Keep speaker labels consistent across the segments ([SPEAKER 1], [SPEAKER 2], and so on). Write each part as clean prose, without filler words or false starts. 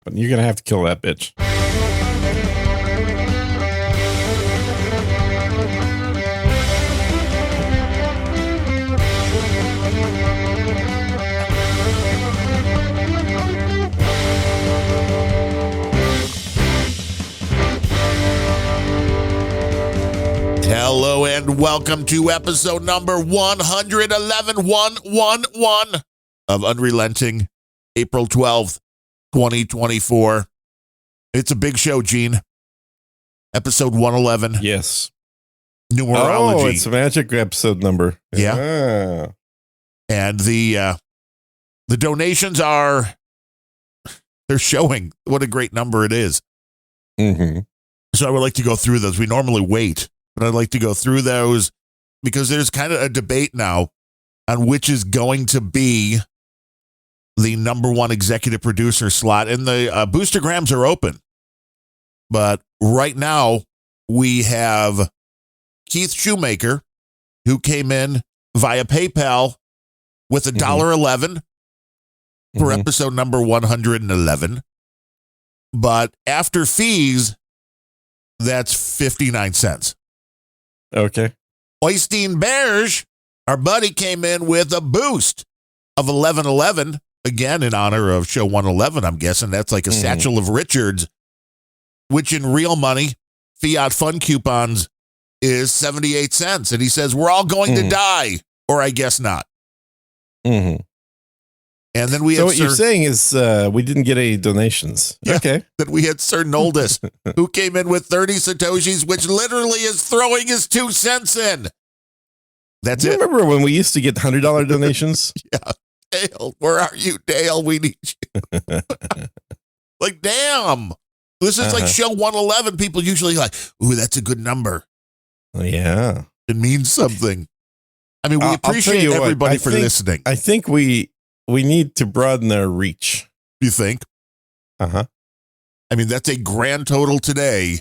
[SPEAKER 1] but you're going to have to kill that bitch.
[SPEAKER 2] Hello and welcome to episode number 111 of Unrelenting, April 12th, 2024. It's a big show, Gene. Episode 111.
[SPEAKER 1] Yes.
[SPEAKER 2] Numerology.
[SPEAKER 1] Oh, it's a magic episode number.
[SPEAKER 2] Yeah. And the donations they're showing what a great number it is.
[SPEAKER 1] Mm-hmm.
[SPEAKER 2] So I would like to go through those. We normally wait, but I'd like to go through those because there's kind of a debate now on which is going to be the number one executive producer slot. And the boostergrams are open. But right now, we have Keith Shoemaker, who came in via PayPal with $1.11 for episode number 111. But after fees, that's 59 cents.
[SPEAKER 1] Okay.
[SPEAKER 2] Oystein Berge, our buddy, came in with a boost of 11.11, again in honor of show 111. I'm guessing that's like a satchel of Richards, which in real money, fiat fund coupons, is 78 cents. And he says, we're all going to die, or I guess not.
[SPEAKER 1] Mm-hmm.
[SPEAKER 2] And then we
[SPEAKER 1] So
[SPEAKER 2] had
[SPEAKER 1] what you're saying is we didn't get any donations.
[SPEAKER 2] Yeah,
[SPEAKER 1] okay.
[SPEAKER 2] That we had Sir Noldus, who came in with 30 Satoshis, which literally is throwing his 2 cents in. That's
[SPEAKER 1] Do you
[SPEAKER 2] it.
[SPEAKER 1] remember when we used to get $100 donations?
[SPEAKER 2] Yeah. Dale, where are you, Dale? We need you. Like, damn. This is like show 111. People usually like, ooh, that's a good number.
[SPEAKER 1] Yeah.
[SPEAKER 2] It means something. I mean, we appreciate everybody for listening.
[SPEAKER 1] I think we need to broaden our reach.
[SPEAKER 2] You think?
[SPEAKER 1] Uh-huh.
[SPEAKER 2] I mean, that's a grand total today.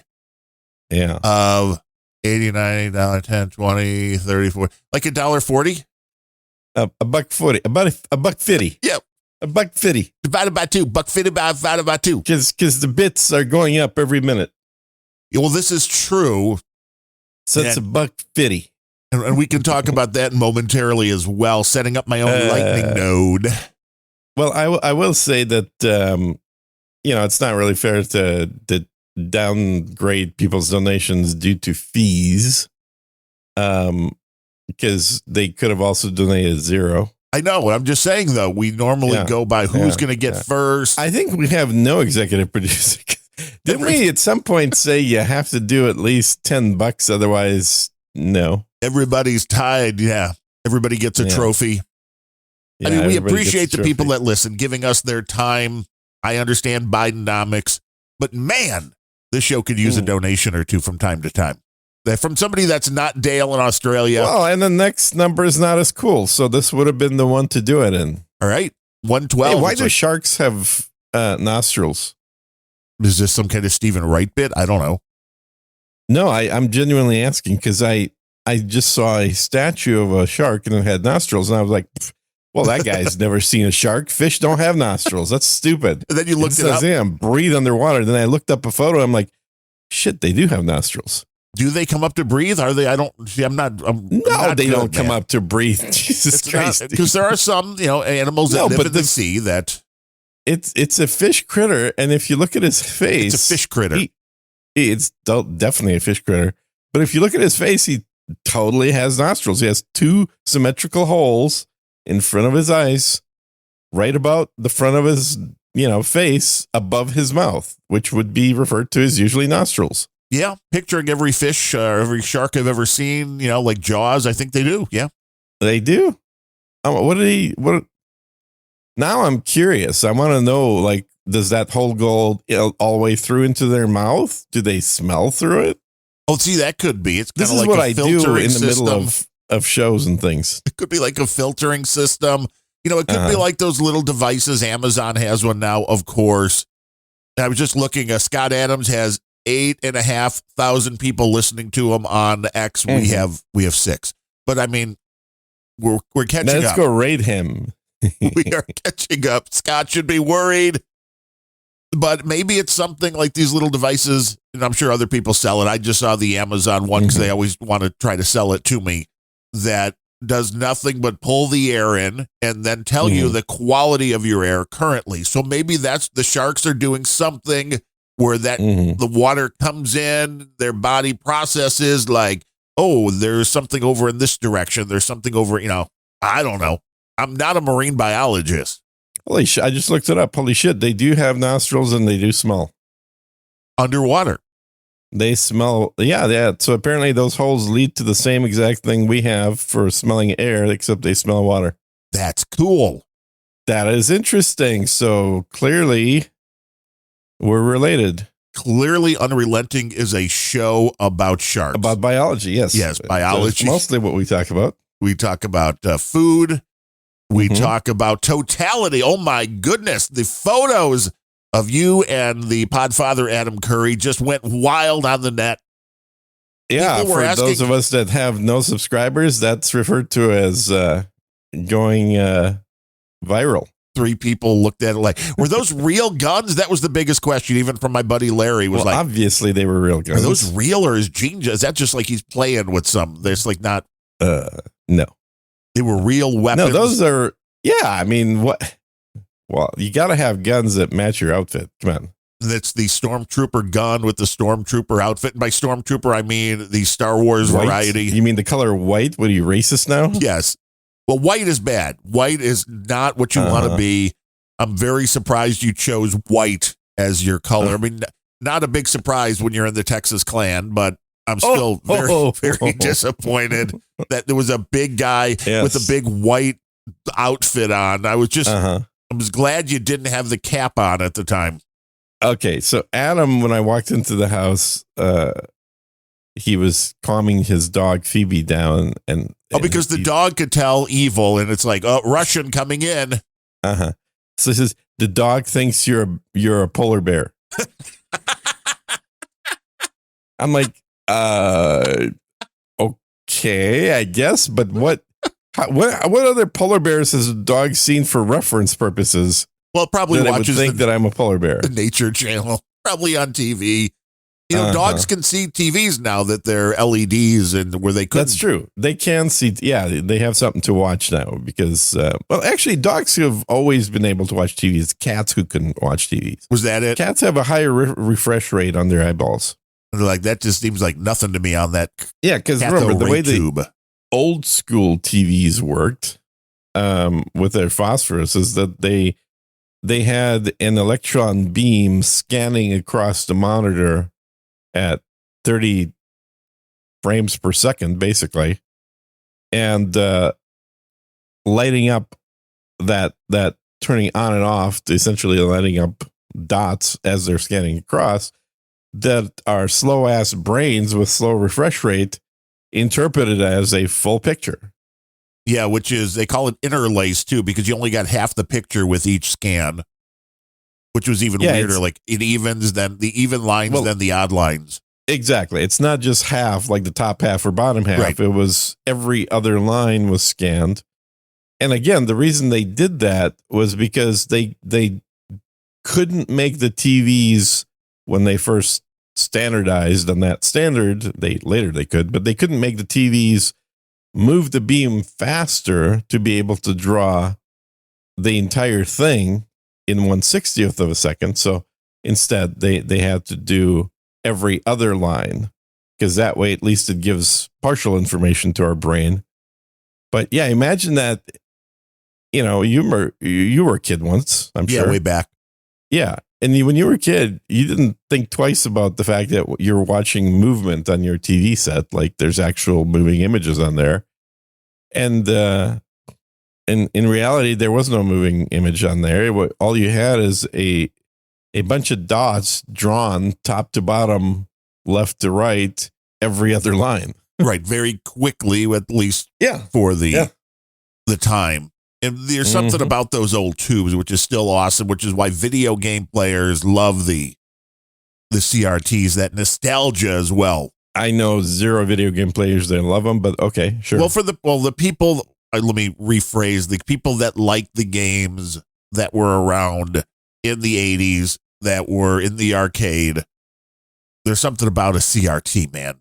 [SPEAKER 1] Yeah.
[SPEAKER 2] Of $89, $10, $20, $34, like $1.40.
[SPEAKER 1] $1.40, about $1.50.
[SPEAKER 2] Yep.
[SPEAKER 1] $1.50
[SPEAKER 2] divided by 2. $1.50 divided by 2.
[SPEAKER 1] Because the bits are going up every minute.
[SPEAKER 2] Yeah, well, this is true.
[SPEAKER 1] So it's $1.50.
[SPEAKER 2] And we can talk about that momentarily as well. Setting up my own lightning node.
[SPEAKER 1] Well, I will say that it's not really fair to downgrade people's donations due to fees, because they could have also donated $0.
[SPEAKER 2] I know. I'm just saying, though, we normally go by who's going to get first.
[SPEAKER 1] I think we have no executive producer. Didn't we at some point say you have to do at least $10, otherwise no?
[SPEAKER 2] Everybody's tied. Yeah. Everybody gets a trophy.
[SPEAKER 1] Yeah,
[SPEAKER 2] I mean, we appreciate the people that listen, giving us their time. I understand Bidenomics, but man, this show could use a donation or two from time to time. From somebody that's not Dale in Australia.
[SPEAKER 1] Well, and the next number is not as cool, so this would have been the one to do it in.
[SPEAKER 2] All right. 112.
[SPEAKER 1] Hey, why do sharks have nostrils?
[SPEAKER 2] Is this some kind of Stephen Wright bit? I don't know.
[SPEAKER 1] No, I'm genuinely asking because I just saw a statue of a shark and it had nostrils, and I was like, well, that guy's never seen a shark. Fish don't have nostrils. That's stupid.
[SPEAKER 2] And then you looked it up.
[SPEAKER 1] Yeah, breathe underwater. Then I looked up a photo. I'm like, shit, they do have nostrils.
[SPEAKER 2] Do they come up to breathe? Are they? I don't see. I'm not.
[SPEAKER 1] They don't come up to breathe. Jesus Christ.
[SPEAKER 2] Because there are some, animals that live in the sea that.
[SPEAKER 1] It's a fish critter. And if you look at his face.
[SPEAKER 2] It's a fish critter.
[SPEAKER 1] It's definitely a fish critter. But if you look at his face, he totally has nostrils. He has 2 symmetrical holes in front of his eyes, right about the front of his, face above his mouth, which would be referred to as usually nostrils.
[SPEAKER 2] Yeah, picturing every fish, every shark I've ever seen, like Jaws. I think they do. Yeah,
[SPEAKER 1] they do. What? Now I'm curious. I want to know, like, does that hole go all the way through into their mouth? Do they smell through it?
[SPEAKER 2] Oh, see, that could be. It's
[SPEAKER 1] this
[SPEAKER 2] is
[SPEAKER 1] like
[SPEAKER 2] what
[SPEAKER 1] I do in the middle of shows and things.
[SPEAKER 2] It could be like a filtering system. It could be like those little devices. Amazon has one now, of course. I was just looking. Scott Adams has 8,500 people listening to him on X.
[SPEAKER 1] Mm-hmm.
[SPEAKER 2] We have 6. But I mean, we're catching up.
[SPEAKER 1] Let's go raid him.
[SPEAKER 2] We are catching up. Scott should be worried. But maybe it's something like these little devices, and I'm sure other people sell it. I just saw the Amazon one because they always want to try to sell it to me, that does nothing but pull the air in and then tell you the quality of your air currently. So maybe that's the sharks are doing something where that the water comes in, their body processes like, oh, there's something over in this direction. There's something over, I don't know. I'm not a marine biologist.
[SPEAKER 1] Holy shit. I just looked it up. Holy shit. They do have nostrils and they do smell.
[SPEAKER 2] Underwater.
[SPEAKER 1] They smell. Yeah. So apparently those holes lead to the same exact thing we have for smelling air, except they smell water.
[SPEAKER 2] That's cool.
[SPEAKER 1] That is interesting. So clearly we're related.
[SPEAKER 2] Clearly Unrelenting is a show about sharks.
[SPEAKER 1] About biology. Yes.
[SPEAKER 2] Yes. Biology.
[SPEAKER 1] That's mostly what we talk about.
[SPEAKER 2] We talk about food. We talk about totality. Oh, my goodness. The photos of you and the podfather, Adam Curry, just went wild on the net.
[SPEAKER 1] Yeah, for those of us that have no subscribers, that's referred to as going viral.
[SPEAKER 2] 3 people looked at it like, were those real guns? That was the biggest question, even from my buddy Larry. Was like,
[SPEAKER 1] obviously they were real guns.
[SPEAKER 2] Are those real, or is Gene? Is that just like he's playing with some? There's like not.
[SPEAKER 1] No.
[SPEAKER 2] They were real weapons.
[SPEAKER 1] No, those are, I mean, what? Well, you got to have guns that match your outfit. Come on.
[SPEAKER 2] That's the Stormtrooper gun with the Stormtrooper outfit. And by Stormtrooper, I mean the Star Wars
[SPEAKER 1] white?
[SPEAKER 2] variety.
[SPEAKER 1] You mean the color white? What are you, racist now?
[SPEAKER 2] Yes. Well, white is bad. White is not what you want to be. I'm very surprised you chose white as your color. I mean, not a big surprise when you're in the Texas Klan, but I'm still very disappointed that there was a big guy with a big white outfit on. I was just, I was glad you didn't have the cap on at the time.
[SPEAKER 1] Okay, so Adam, when I walked into the house, he was calming his dog Phoebe down, and
[SPEAKER 2] because the dog could tell evil, and it's like, oh, Russian coming in.
[SPEAKER 1] So he says the dog thinks you're a polar bear. I'm like, okay, I guess, but what other polar bears has the dog seen for reference purposes?
[SPEAKER 2] Well, probably watches
[SPEAKER 1] that I'm a polar bear.
[SPEAKER 2] The Nature Channel, probably on TV. Dogs can see TVs now that they're LEDs and where they couldn't.
[SPEAKER 1] That's true. They can see. Yeah, they have something to watch now because, actually, dogs have always been able to watch TVs. It's cats who couldn't watch TVs.
[SPEAKER 2] Was that it?
[SPEAKER 1] Cats have a higher refresh rate on their eyeballs.
[SPEAKER 2] And they're like, that just seems like nothing to me on that.
[SPEAKER 1] Yeah, because remember the way the old school TVs worked with their phosphorus is that they had an electron beam scanning across the monitor at 30 frames per second, basically, and lighting up that turning on and off, essentially lighting up dots as they're scanning across, that our slow ass brains with slow refresh rate interpreted as a full picture.
[SPEAKER 2] Yeah, which is, they call it interlace too, because you only got half the picture with each scan, which was even weirder. Like it evens, then the even lines, then the odd lines.
[SPEAKER 1] Exactly. It's not just half, like the top half or bottom half. Right. It was every other line was scanned. And again, the reason they did that was because they couldn't make the TVs when they first standardized on that standard. Later they could, but they couldn't make the TVs move the beam faster to be able to draw the entire thing in 1/60th of a second. So instead they had to do every other line, because that way at least it gives partial information to our brain. But yeah, imagine that, you were a kid once, I'm sure.
[SPEAKER 2] Yeah, way back.
[SPEAKER 1] Yeah. And when you were a kid, you didn't think twice about the fact that you're watching movement on your TV set. Like there's actual moving images on there. And in reality, there was no moving image on there. All you had is a bunch of dots drawn top to bottom, left to right, every other line.
[SPEAKER 2] Right. Very quickly, at least for the time. And there's something about those old tubes, which is still awesome, which is why video game players love the CRTs, that nostalgia as well.
[SPEAKER 1] I know zero video game players that love them, but okay, sure.
[SPEAKER 2] Well, the people, let me rephrase, the people that like the games that were around in the 80s that were in the arcade. There's something about a CRT, man.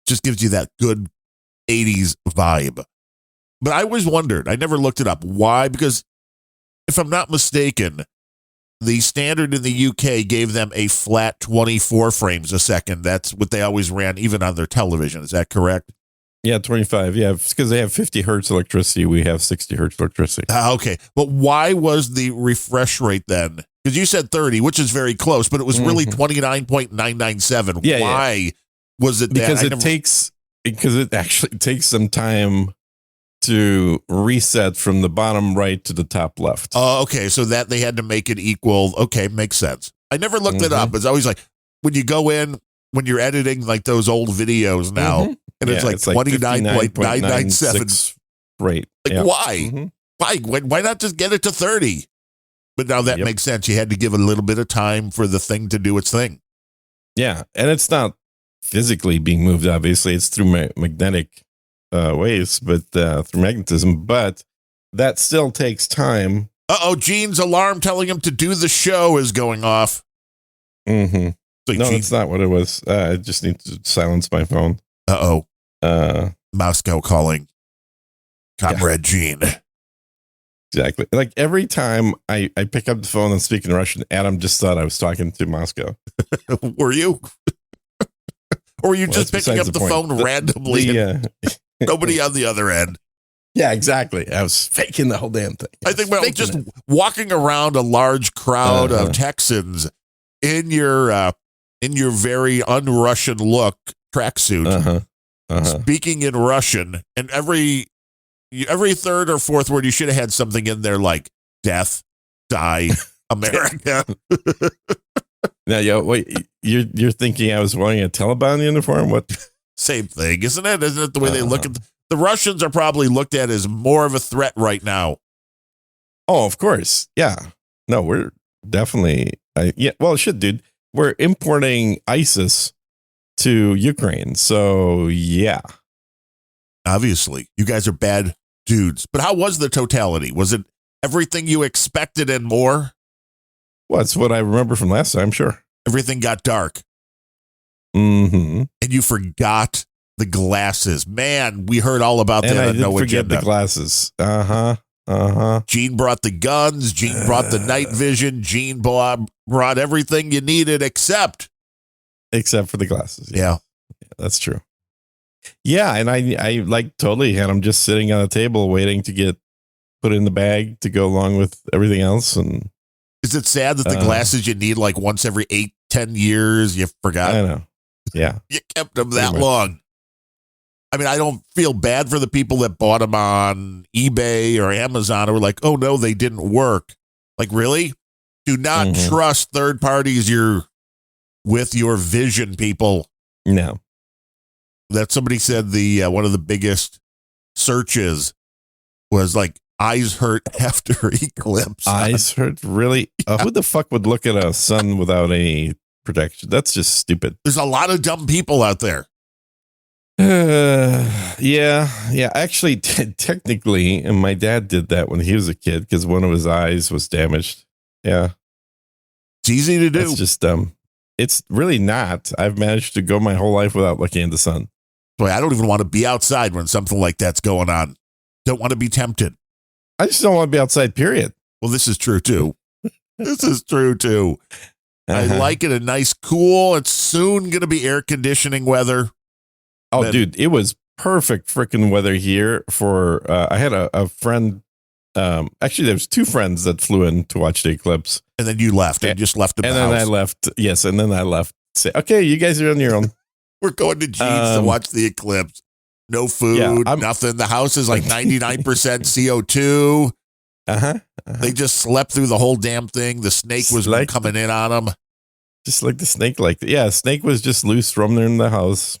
[SPEAKER 2] Just gives you that good 80s vibe. But I always wondered, I never looked it up. Why? Because if I'm not mistaken, the standard in the UK gave them a flat 24 frames a second. That's what they always ran, even on their television. Is that correct?
[SPEAKER 1] Yeah, 25. Yeah, because they have 50 hertz electricity. We have 60 hertz electricity.
[SPEAKER 2] Okay. But why was the refresh rate then? Because you said 30, which is very close, but it was really 29.997.
[SPEAKER 1] Yeah,
[SPEAKER 2] why was it
[SPEAKER 1] because
[SPEAKER 2] that?
[SPEAKER 1] Because it actually takes some time to reset from the bottom right to the top left.
[SPEAKER 2] Oh, okay. So that they had to make it equal. Okay, makes sense. I never looked it up. It's always like when you go in, when you're editing like those old videos now, and it's like 29.997.
[SPEAKER 1] Right.
[SPEAKER 2] Like, why? Why not just get it to 30? But now that makes sense. You had to give a little bit of time for the thing to do its thing.
[SPEAKER 1] Yeah. And it's not physically being moved, obviously. It's through magnetic waves, but through magnetism. But that still takes time.
[SPEAKER 2] Gene's alarm telling him to do the show is going off.
[SPEAKER 1] No, that's not what it was. I just need to silence my phone.
[SPEAKER 2] Moscow calling Comrade Gene.
[SPEAKER 1] Exactly. Like every time I pick up the phone and speak in Russian, Adam just thought I was talking to Moscow.
[SPEAKER 2] Were you? Or were you just picking up the phone randomly? Nobody on the other end.
[SPEAKER 1] Yeah, exactly. I was faking the whole damn thing.
[SPEAKER 2] I think just walking around a large crowd of Texans in your very un-Russian look tracksuit, speaking in Russian, and every third or fourth word you should have had something in there like death, die, America.
[SPEAKER 1] Now, wait, you're thinking I was wearing a Taliban uniform? What?
[SPEAKER 2] Same thing, isn't it? Isn't it the way they look at the Russians are probably looked at as more of a threat right now?
[SPEAKER 1] Oh, of course. Yeah. No, we're definitely. Shit, dude. We're importing ISIS to Ukraine. So, yeah.
[SPEAKER 2] Obviously, you guys are bad dudes. But how was the totality? Was it everything you expected and more?
[SPEAKER 1] Well, that's what I remember from last time, sure.
[SPEAKER 2] Everything got dark.
[SPEAKER 1] And
[SPEAKER 2] you forgot the glasses. Man, we heard all about that.
[SPEAKER 1] And I didn't forget
[SPEAKER 2] agenda.
[SPEAKER 1] the glasses.
[SPEAKER 2] Gene brought the guns. Gene brought the night vision. Gene brought everything you needed except
[SPEAKER 1] for the glasses.
[SPEAKER 2] Yeah,
[SPEAKER 1] that's true. Yeah, and I like totally had them just sitting on the table waiting to get put in the bag to go along with everything else. And
[SPEAKER 2] is it sad that the glasses you need like once every 8-10 years you forgot?
[SPEAKER 1] I know. Yeah,
[SPEAKER 2] you kept them that long. I mean, I don't feel bad for the people that bought them on eBay or Amazon or were like, oh no, they didn't work. Like, really? Do not trust third parties with your vision, people.
[SPEAKER 1] No.
[SPEAKER 2] That somebody said the one of the biggest searches was like eyes hurt after eclipse.
[SPEAKER 1] Eyes hurt? Really? Who the fuck would look at a sun without any protection? That's just stupid.
[SPEAKER 2] There's a lot of dumb people out there.
[SPEAKER 1] Yeah. Actually, technically, and my dad did that when he was a kid because one of his eyes was damaged. Yeah.
[SPEAKER 2] It's easy to do.
[SPEAKER 1] It's just it's really not. I've managed to go my whole life without looking at the sun.
[SPEAKER 2] Boy, I don't even want to be outside when something like that's going on. Don't want to be tempted.
[SPEAKER 1] I just don't want to be outside, period.
[SPEAKER 2] Well, this is true, too. I like it a nice, cool. It's soon going to be air conditioning weather.
[SPEAKER 1] Oh, dude, it was perfect freaking weather here for, I had a friend. Actually, there's two friends that flew in to watch the eclipse.
[SPEAKER 2] And then you left and just left the house.
[SPEAKER 1] And then I left. Yes. And then I left. Say, okay, you guys are on your own.
[SPEAKER 2] We're going to Gene's to watch the eclipse. No food, nothing. The house is like 99% CO2. They just slept through the whole damn thing. The snake was coming in on them.
[SPEAKER 1] Just like the snake. Snake was just loose roaming in the house.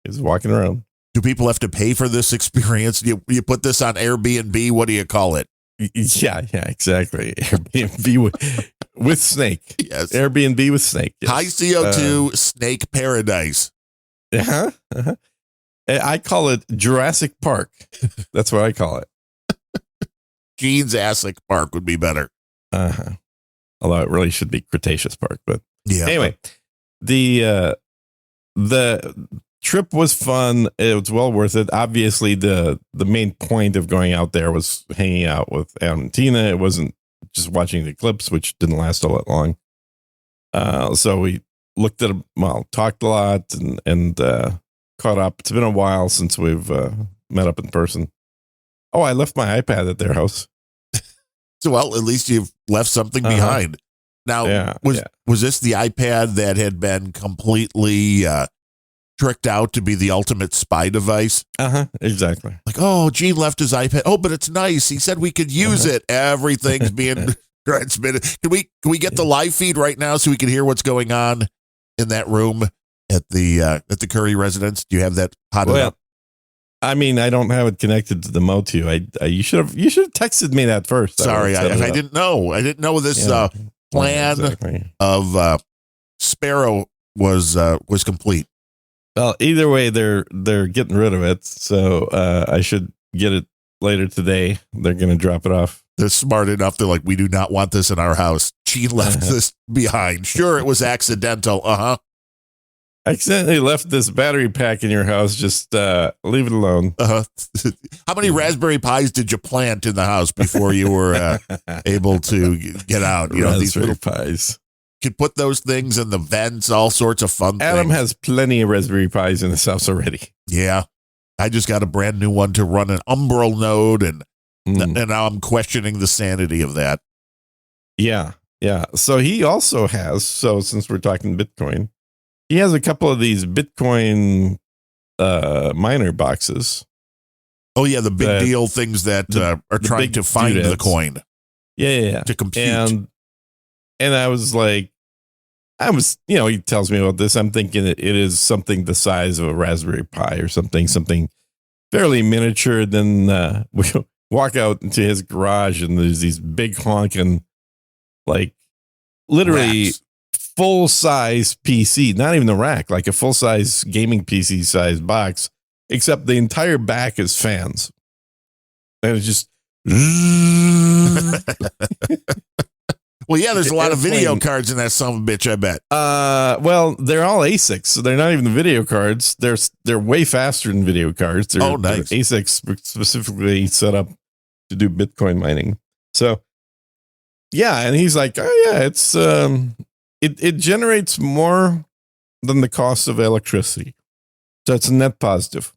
[SPEAKER 1] He was walking around.
[SPEAKER 2] Do people have to pay for this experience? You put this on Airbnb. What do you call it?
[SPEAKER 1] Yeah, exactly. Airbnb with snake.
[SPEAKER 2] Yes.
[SPEAKER 1] Airbnb with snake. Yes.
[SPEAKER 2] High CO2 snake paradise.
[SPEAKER 1] I call it Jurassic Park. That's what I call it.
[SPEAKER 2] Gene's Jurassic Park would be better.
[SPEAKER 1] A Although it really should be Cretaceous Park. But
[SPEAKER 2] Yeah.
[SPEAKER 1] anyway, the trip was fun. It was well worth it. Obviously, the main point of going out there was hanging out with Adam and Tina. It wasn't just watching the eclipse, which didn't last all that long. So we looked at talked a lot and caught up. It's been a while since we've met up in person. Oh, I left my iPad at their house.
[SPEAKER 2] So, well, at least you've left something behind. Now, was this the iPad that had been completely tricked out to be the ultimate spy device?
[SPEAKER 1] Exactly.
[SPEAKER 2] Like, oh, Gene left his iPad. Oh, but it's nice. He said we could use it. Everything's being transmitted. Can we get the live feed right now so we can hear what's going on in that room at the Curry residence? Do you have that hot up?
[SPEAKER 1] I mean, I don't have it connected to the Motu. You should have texted me that first.
[SPEAKER 2] Sorry, I didn't know. I didn't know this plan of Sparrow was complete.
[SPEAKER 1] Well, either way, they're getting rid of it, so I should get it later today. They're going to drop it off.
[SPEAKER 2] They're smart enough. They're like, we do not want this in our house. She left this behind. Sure, it was accidental. I
[SPEAKER 1] accidentally left this battery pack in your house. Just leave it alone.
[SPEAKER 2] How many Raspberry Pis did you plant in the house before you were able to get out? You know, these little
[SPEAKER 1] Pis.
[SPEAKER 2] Could put those things in the vents, all sorts of fun
[SPEAKER 1] Adam
[SPEAKER 2] things.
[SPEAKER 1] has plenty of Raspberry Pis in his house already.
[SPEAKER 2] Yeah. I just got a brand new one to run an Umbrel node, and now I'm questioning the sanity of that.
[SPEAKER 1] Yeah. So he also has, since we're talking Bitcoin, he has a couple of these Bitcoin miner boxes.
[SPEAKER 2] Oh, yeah, the big deal things that are trying to find the coin.
[SPEAKER 1] Yeah.
[SPEAKER 2] To compute.
[SPEAKER 1] And I was like, he tells me about this. I'm thinking it is something the size of a Raspberry Pi or something fairly miniature. Then we walk out into his garage and there's these big honking, like literally full size PC, not even the rack, like a full size gaming PC size box, except the entire back is fans. And it's just.
[SPEAKER 2] Well, yeah, there's a lot of video cards in that son of a bitch, I bet.
[SPEAKER 1] Well, they're all ASICs, so they're not even the video cards. They're way faster than video cards. They're
[SPEAKER 2] nice.
[SPEAKER 1] They're ASICs specifically set up to do Bitcoin mining. So, yeah, and he's like, oh yeah, it's it generates more than the cost of electricity, so it's a net positive.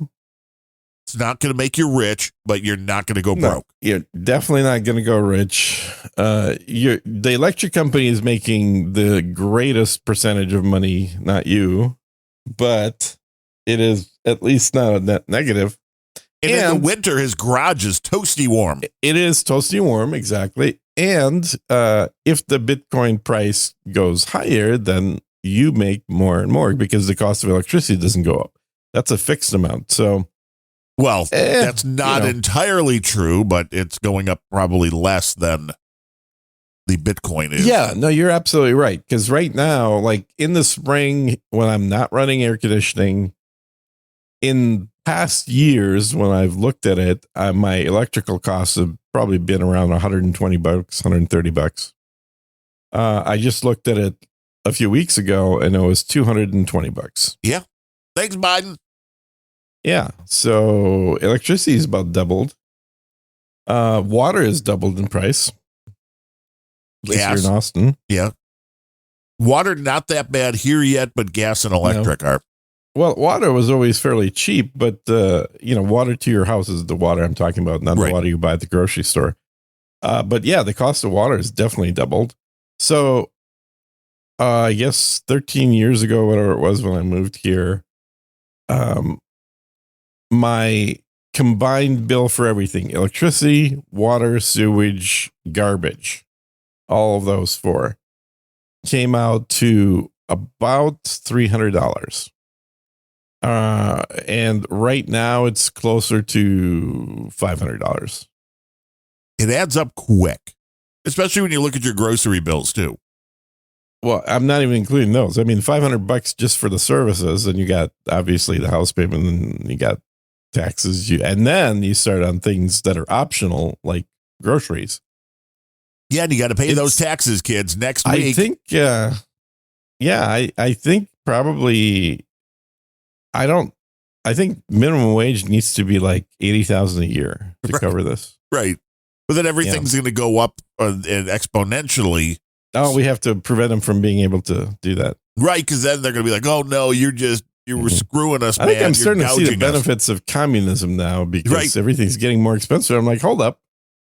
[SPEAKER 2] It's not going to make you rich, but you're not going to go broke.
[SPEAKER 1] You're definitely not going to go rich. The electric company is making the greatest percentage of money, not you, but it is at least not a net negative.
[SPEAKER 2] And in the winter, his garage is toasty warm.
[SPEAKER 1] It is toasty warm, exactly. And if the Bitcoin price goes higher, then you make more and more because the cost of electricity doesn't go up. That's a fixed amount. So.
[SPEAKER 2] Well, that's not entirely true, but it's going up probably less than the Bitcoin is.
[SPEAKER 1] Yeah, no, you're absolutely right. Because right now, like in the spring, when I'm not running air conditioning, in past years, when I've looked at it, my electrical costs have probably been around $120, $130. I just looked at it a few weeks ago, and it was $220.
[SPEAKER 2] Yeah. Thanks, Biden.
[SPEAKER 1] Yeah, so electricity is about doubled. Water is doubled in price.
[SPEAKER 2] Gas
[SPEAKER 1] here in Austin.
[SPEAKER 2] Yeah. Water not that bad here yet, but gas and electric are.
[SPEAKER 1] Well, water was always fairly cheap, but water to your house is the water I'm talking about, not the water you buy at the grocery store. But yeah, the cost of water is definitely doubled. So I guess 13 years ago, whatever it was when I moved here, my combined bill for everything, electricity, water, sewage, garbage, all of those four, came out to about $300. And right now it's closer to $500.
[SPEAKER 2] It adds up quick, especially when you look at your grocery bills too.
[SPEAKER 1] Well, I'm not even including those. I mean, $500 just for the services, and you got obviously the house payment, and you got taxes, and then you start on things that are optional, like groceries.
[SPEAKER 2] Yeah, and you got to pay those taxes, kids, next week.
[SPEAKER 1] I think, I think probably, I think minimum wage needs to be like 80,000 a year to cover this.
[SPEAKER 2] Right. But then everything's going to go up and exponentially.
[SPEAKER 1] Oh, we have to prevent them from being able to do that.
[SPEAKER 2] Right, because then they're going to be like, oh, no, you were screwing us, man.
[SPEAKER 1] I think I'm starting to see the
[SPEAKER 2] us.
[SPEAKER 1] benefits of communism now because everything's getting more expensive. I'm like, hold up.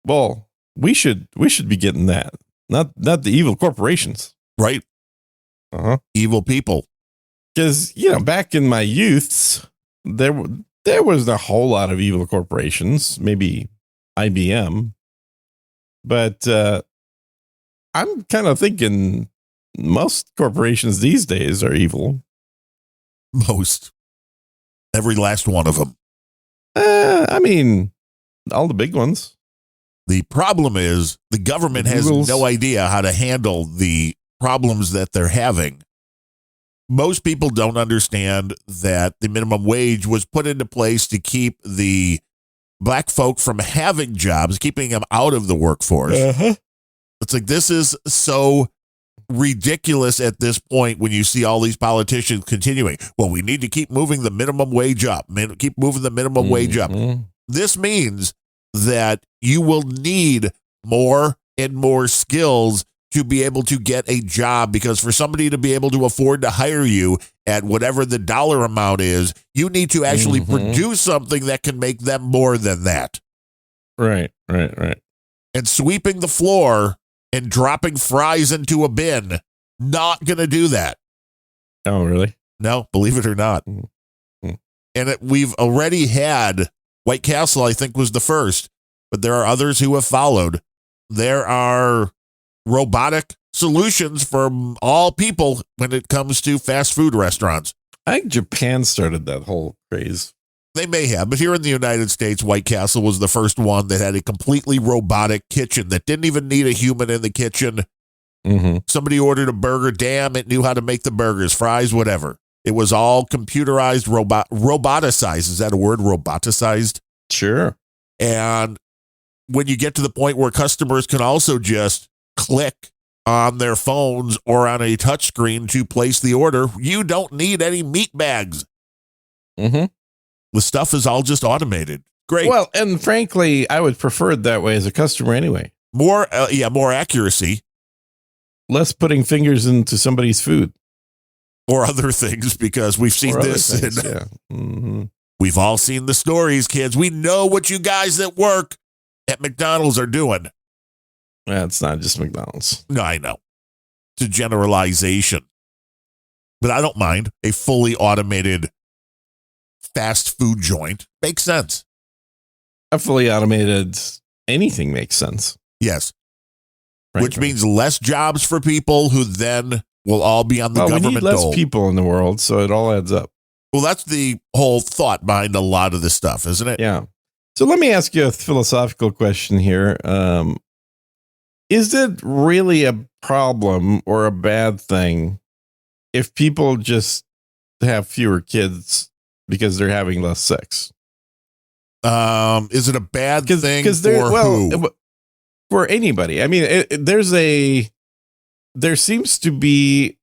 [SPEAKER 1] Well, we should be getting that. Not the evil corporations.
[SPEAKER 2] Right. Evil people.
[SPEAKER 1] Because, back in my youths, there wasn't a whole lot of evil corporations, maybe IBM. But I'm kind of thinking most corporations these days are evil.
[SPEAKER 2] Most. Every last one of them.
[SPEAKER 1] I mean, all the big ones.
[SPEAKER 2] The problem is the government has no idea how to handle the problems that they're having. Most people don't understand that the minimum wage was put into place to keep the black folk from having jobs, keeping them out of the workforce. It's like, this is so ridiculous at this point when you see all these politicians continuing. Well, we need to keep moving the minimum wage up. Keep moving the minimum wage up. This means that you will need more and more skills to be able to get a job, because for somebody to be able to afford to hire you at whatever the dollar amount is, you need to actually produce something that can make them more than that.
[SPEAKER 1] Right.
[SPEAKER 2] And sweeping the floor and dropping fries into a bin, not going to do that.
[SPEAKER 1] Oh, really?
[SPEAKER 2] No, believe it or not. And we've already had White Castle, I think, was the first, but there are others who have followed. There are robotic solutions for all people when it comes to fast food restaurants.
[SPEAKER 1] I think Japan started that whole craze.
[SPEAKER 2] They may have, but here in the United States, White Castle was the first one that had a completely robotic kitchen that didn't even need a human in the kitchen. Somebody ordered a burger. Damn, it knew how to make the burgers, fries, whatever. It was all computerized, roboticized. Is that a word? Roboticized?
[SPEAKER 1] Sure.
[SPEAKER 2] And when you get to the point where customers can also just click on their phones or on a touchscreen to place the order, you don't need any meat bags. The stuff is all just automated. Great.
[SPEAKER 1] Well, and frankly, I would prefer it that way as a customer anyway.
[SPEAKER 2] More accuracy.
[SPEAKER 1] Less putting fingers into somebody's food.
[SPEAKER 2] Or other things, because we've seen this. We've all seen the stories, kids. We know what you guys that work at McDonald's are doing.
[SPEAKER 1] Yeah, it's not just McDonald's.
[SPEAKER 2] No, I know. It's a generalization. But I don't mind a fully automated fast food joint. Makes sense.
[SPEAKER 1] A fully automated anything makes sense.
[SPEAKER 2] Yes.
[SPEAKER 1] Frankly.
[SPEAKER 2] Which means less jobs for people who then will all be on the government
[SPEAKER 1] we need less
[SPEAKER 2] dole.
[SPEAKER 1] people in the world, so it all adds up.
[SPEAKER 2] Well, that's the whole thought behind a lot of this stuff, isn't it?
[SPEAKER 1] Yeah. So let me ask you a philosophical question here. Is it really a problem or a bad thing if people just have fewer kids because they're having less sex?
[SPEAKER 2] Is it a bad thing for who?
[SPEAKER 1] For anybody. I mean, there seems to be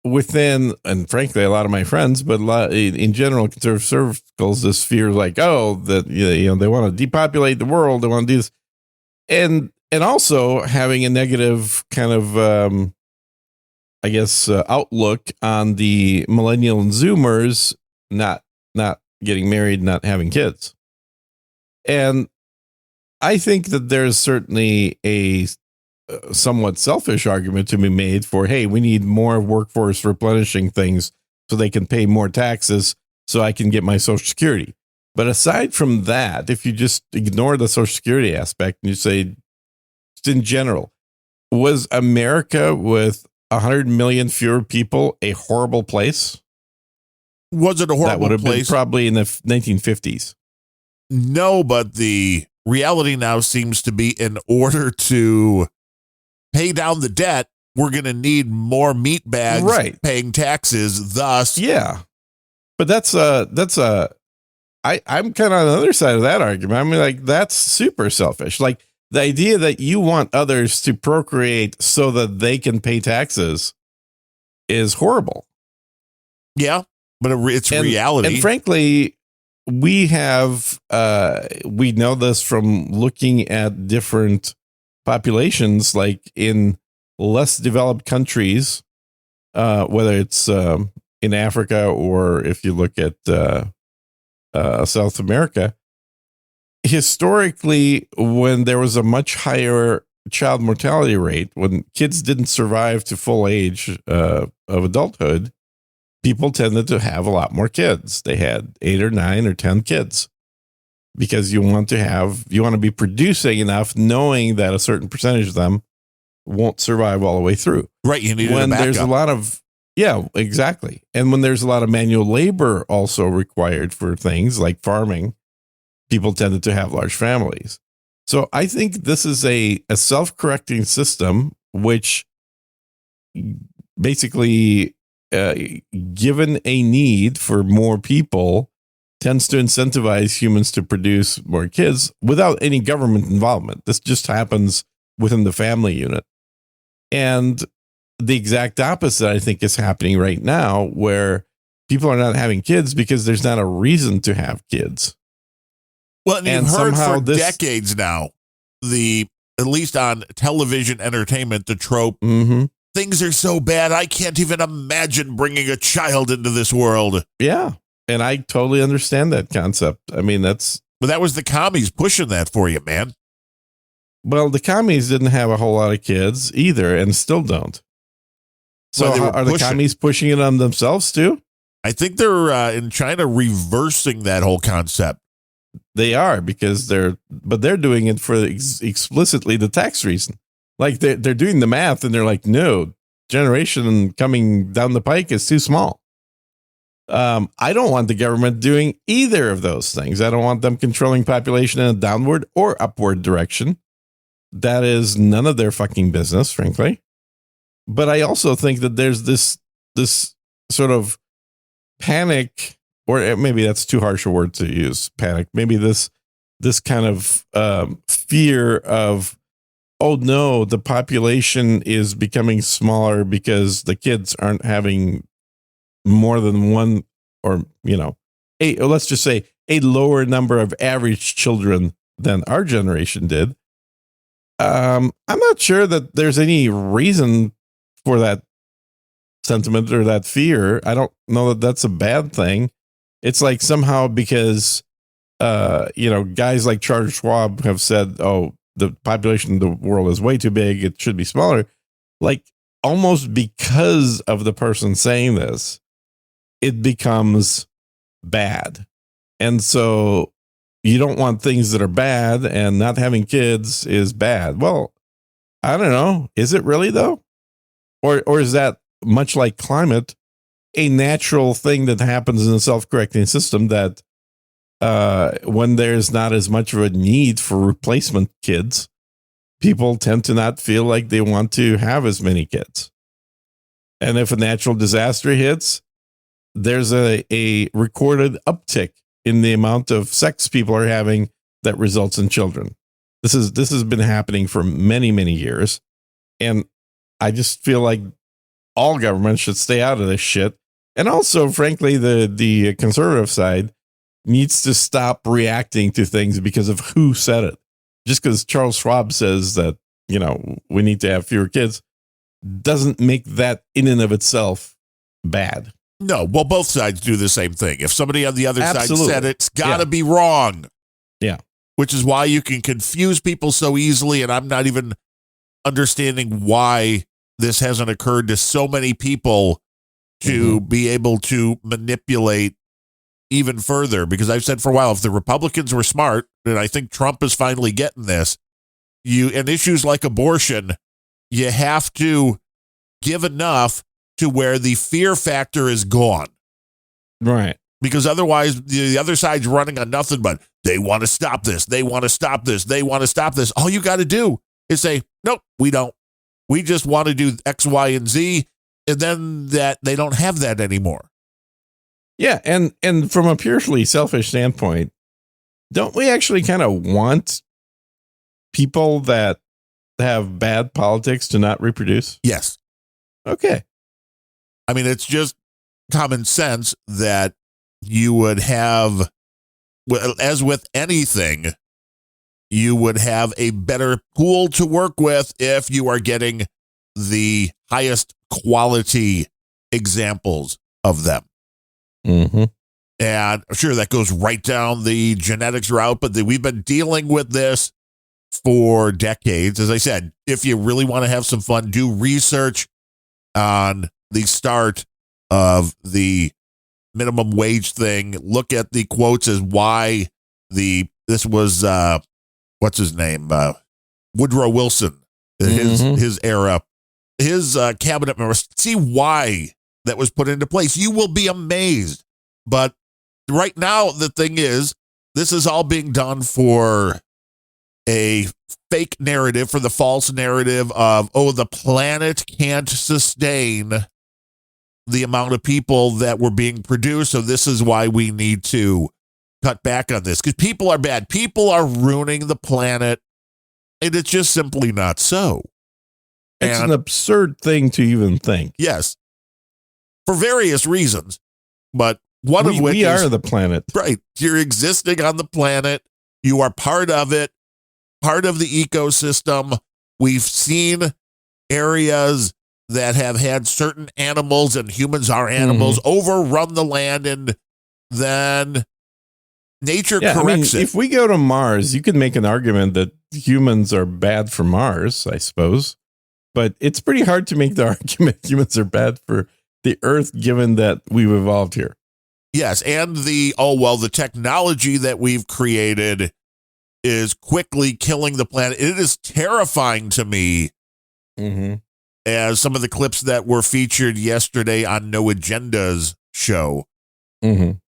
[SPEAKER 1] within, and frankly, a lot of my friends, but in general, conservative circles, this fear like, that they want to depopulate the world, they want to do this, and also having a negative kind of, outlook on the millennial and Zoomers not getting married, not having kids, and I think that there's certainly a somewhat selfish argument to be made for, hey, we need more workforce replenishing things so they can pay more taxes so I can get my Social Security. But aside from that, if you just ignore the Social Security aspect and you say, just in general, was America with 100 million fewer people a horrible place?
[SPEAKER 2] Was it a horrible place?
[SPEAKER 1] That would have been probably in the 1950s.
[SPEAKER 2] No, but the reality now seems to be, in order to pay down the debt, we're going to need more meat bags paying taxes. Thus,
[SPEAKER 1] yeah. But I'm kind of on the other side of that argument. I mean, like, that's super selfish. Like, the idea that you want others to procreate so that they can pay taxes is horrible.
[SPEAKER 2] Yeah, but it's
[SPEAKER 1] And-
[SPEAKER 2] reality.
[SPEAKER 1] And frankly, we know this from looking at different populations, like in less developed countries, whether it's in Africa or if you look at South America. Historically, when there was a much higher child mortality rate, when kids didn't survive to full age of adulthood, people tended to have a lot more kids. They had 8 or 9 or 10 kids because you want to be producing enough, knowing that a certain percentage of them won't survive all the way through.
[SPEAKER 2] Right. You need
[SPEAKER 1] When
[SPEAKER 2] a
[SPEAKER 1] there's a
[SPEAKER 2] backup.
[SPEAKER 1] lot of, yeah, exactly. And when there's a lot of manual labor also required for things like farming, people tended to have large families. So I think this is a self-correcting system, which basically, given a need for more people, tends to incentivize humans to produce more kids without any government involvement. This just happens within the family unit. And the exact opposite, I think, is happening right now, where people are not having kids because there's not a reason to have kids.
[SPEAKER 2] Well, and you've
[SPEAKER 1] and
[SPEAKER 2] heard
[SPEAKER 1] somehow
[SPEAKER 2] for
[SPEAKER 1] this-
[SPEAKER 2] decades now, at least on television entertainment, the trope,
[SPEAKER 1] Mm-hmm.
[SPEAKER 2] things are so bad, I can't even imagine bringing a child into this world.
[SPEAKER 1] Yeah. And I totally understand that concept. I mean,
[SPEAKER 2] But that was the commies pushing that for you, man.
[SPEAKER 1] well, the commies didn't have a whole lot of kids either and still don't. So
[SPEAKER 2] Well, they were
[SPEAKER 1] are the
[SPEAKER 2] pushing.
[SPEAKER 1] commies pushing it on themselves too?
[SPEAKER 2] I think they're in China reversing that whole concept.
[SPEAKER 1] They are, because they're doing it for explicitly the tax reason. Like they're doing the math and they're like, no, generation coming down the pike is too small. I don't want the government doing either of those things. I don't want them controlling population in a downward or upward direction. That is none of their fucking business, frankly. But I also think that there's this sort of panic, or maybe that's too harsh a word to use, panic. Maybe this kind of fear of, oh no, the population is becoming smaller because the kids aren't having more than one, or let's just say a lower number of average children than our generation did. I'm not sure that there's any reason for that sentiment or that fear. I don't know that that's a bad thing. It's like somehow because guys like Charles Schwab have said, oh, the population of the world is way too big, it should be smaller. Like almost because of the person saying this, it becomes bad. And so you don't want things that are bad, and not having kids is bad. Well, I don't know. Is it really though? Or is that, much like climate, a natural thing that happens in a self-correcting system, that when there's not as much of a need for replacement kids, people tend to not feel like they want to have as many kids. And if a natural disaster hits, there's a recorded uptick in the amount of sex people are having that results in children. This has been happening for many, many years. And I just feel like all governments should stay out of this shit. And also, frankly, the conservative side needs to stop reacting to things because of who said it. Just because Charles Schwab says that, we need to have fewer kids doesn't make that in and of itself bad.
[SPEAKER 2] No, well, both sides do the same thing. If somebody on the other
[SPEAKER 1] Absolutely.
[SPEAKER 2] side said it's got to
[SPEAKER 1] Yeah.
[SPEAKER 2] be wrong.
[SPEAKER 1] Yeah.
[SPEAKER 2] Which is why you can confuse people so easily, and I'm not even understanding why this hasn't occurred to so many people to be able to manipulate even further. Because I've said for a while, if the Republicans were smart, and I think Trump is finally getting this, and issues like abortion, you have to give enough to where the fear factor is gone.
[SPEAKER 1] Right.
[SPEAKER 2] Because otherwise, the other side's running on nothing but they want to stop this. They want to stop this. They want to stop this. All you got to do is say, nope, we don't. We just want to do X, Y, and Z. And then that they don't have that anymore.
[SPEAKER 1] Yeah. And from a purely selfish standpoint, don't we actually kind of want people that have bad politics do not reproduce?
[SPEAKER 2] Yes.
[SPEAKER 1] Okay.
[SPEAKER 2] I mean, it's just common sense that you would have, as with anything, you would have a better pool to work with if you are getting the highest quality examples of them.
[SPEAKER 1] Mm-hmm.
[SPEAKER 2] And sure, that goes right down the genetics route, but we've been dealing with this for decades. As I said, if you really want to have some fun, do research on the start of the minimum wage thing. Look at the quotes as why this was what's his name, Woodrow Wilson, his era, his cabinet members. See why that was put into place. You will be amazed. But right now, the thing is, this is all being done for a fake narrative, for the false narrative of, oh, the planet can't sustain the amount of people that were being produced. So this is why we need to cut back on this, because people are bad. People are ruining the planet, and it's just simply not so.
[SPEAKER 1] It's an absurd thing to even think.
[SPEAKER 2] Yes, for various reasons, but one of which
[SPEAKER 1] we are the planet.
[SPEAKER 2] Right. You're existing on the planet. You are part of it, part of the ecosystem. We've seen areas that have had certain animals, and humans are animals, overrun the land, and then nature corrects it.
[SPEAKER 1] If we go to Mars, you could make an argument that humans are bad for Mars, I suppose. But it's pretty hard to make the argument humans are bad for the Earth, given that we've evolved here.
[SPEAKER 2] Yes, and the technology that we've created is quickly killing the planet. It is terrifying to me, as some of the clips that were featured yesterday on No Agenda's show,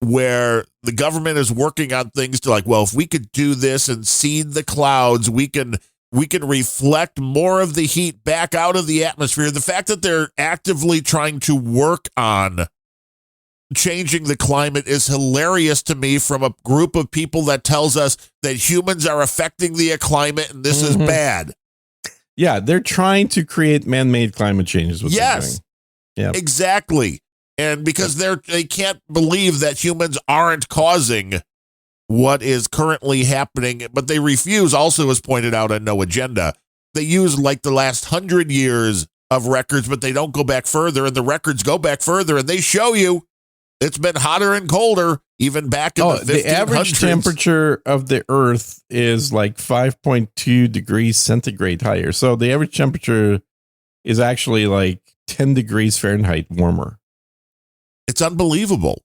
[SPEAKER 2] where the government is working on things to like, well, if we could do this and seed the clouds, we can reflect more of the heat back out of the atmosphere. The fact that they're actively trying to work on changing the climate is hilarious to me, from a group of people that tells us that humans are affecting the climate and this is bad.
[SPEAKER 1] Yeah, they're trying to create man-made climate change.
[SPEAKER 2] Yes, yeah, exactly. And because they can't believe that humans aren't causing what is currently happening, but they refuse, also as pointed out on No Agenda, they use like the last 100 years of records, but they don't go back further, and the records go back further, and they show you it's been hotter and colder, even back in the 1500s.
[SPEAKER 1] The average temperature of the Earth is like 5.2 degrees centigrade higher. So the average temperature is actually like 10 degrees Fahrenheit warmer.
[SPEAKER 2] It's unbelievable.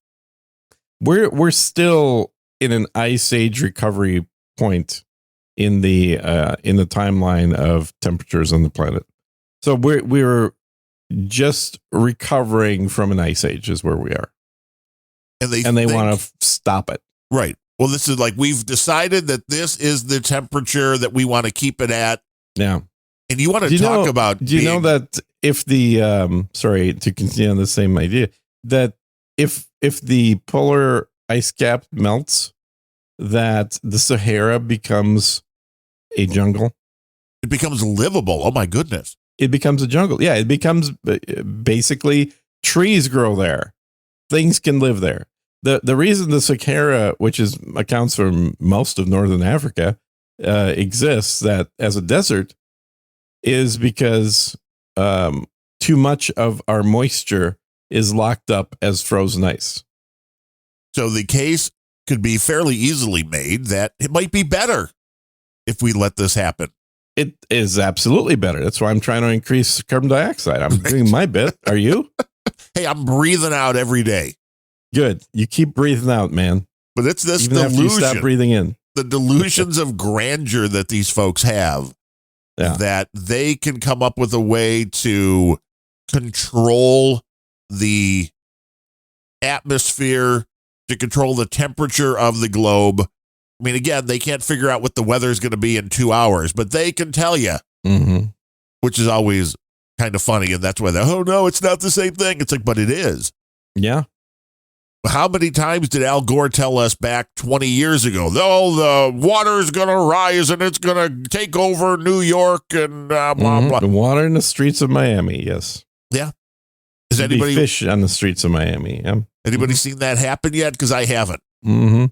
[SPEAKER 1] We're still in an ice age recovery point in the timeline of temperatures on the planet. So we're just recovering from an ice age is where we are. And they want to stop it.
[SPEAKER 2] Right. Well, this is like, we've decided that this is the temperature that we want to keep it at.
[SPEAKER 1] Yeah.
[SPEAKER 2] And you want to talk about...
[SPEAKER 1] Do you know that if the... sorry, to continue on the same idea, that if the polar ice cap melts, that the Sahara becomes a jungle?
[SPEAKER 2] It becomes livable. Oh, my goodness.
[SPEAKER 1] It becomes a jungle. Yeah, it becomes basically trees grow there. Things can live there. The reason the Sahara, which accounts for most of northern Africa, exists that as a desert, is because too much of our moisture is locked up as frozen ice.
[SPEAKER 2] So the case could be fairly easily made that it might be better if we let this happen.
[SPEAKER 1] It is absolutely better. That's why I'm trying to increase carbon dioxide. I'm doing my bit. Are you?
[SPEAKER 2] Hey, I'm breathing out every day.
[SPEAKER 1] Good. You keep breathing out, man.
[SPEAKER 2] But it's this
[SPEAKER 1] even
[SPEAKER 2] delusion.
[SPEAKER 1] After you stop breathing in.
[SPEAKER 2] The delusions of grandeur that these folks have, that they can come up with a way to control the atmosphere, to control the temperature of the globe. I mean, again, they can't figure out what the weather is going to be in 2 hours, but they can tell you, which is always kind of funny. And that's why oh no, it's not the same thing. It's like, but it is.
[SPEAKER 1] Yeah.
[SPEAKER 2] How many times did Al Gore tell us back 20 years ago, oh, the water is going to rise and it's going to take over New York and blah, blah.
[SPEAKER 1] The water in the streets of Miami, yes.
[SPEAKER 2] Yeah. Has
[SPEAKER 1] There'd be
[SPEAKER 2] anybody
[SPEAKER 1] fish on the streets of Miami? Yeah.
[SPEAKER 2] Anybody seen that happen yet? Because I haven't.
[SPEAKER 1] Mm-hmm.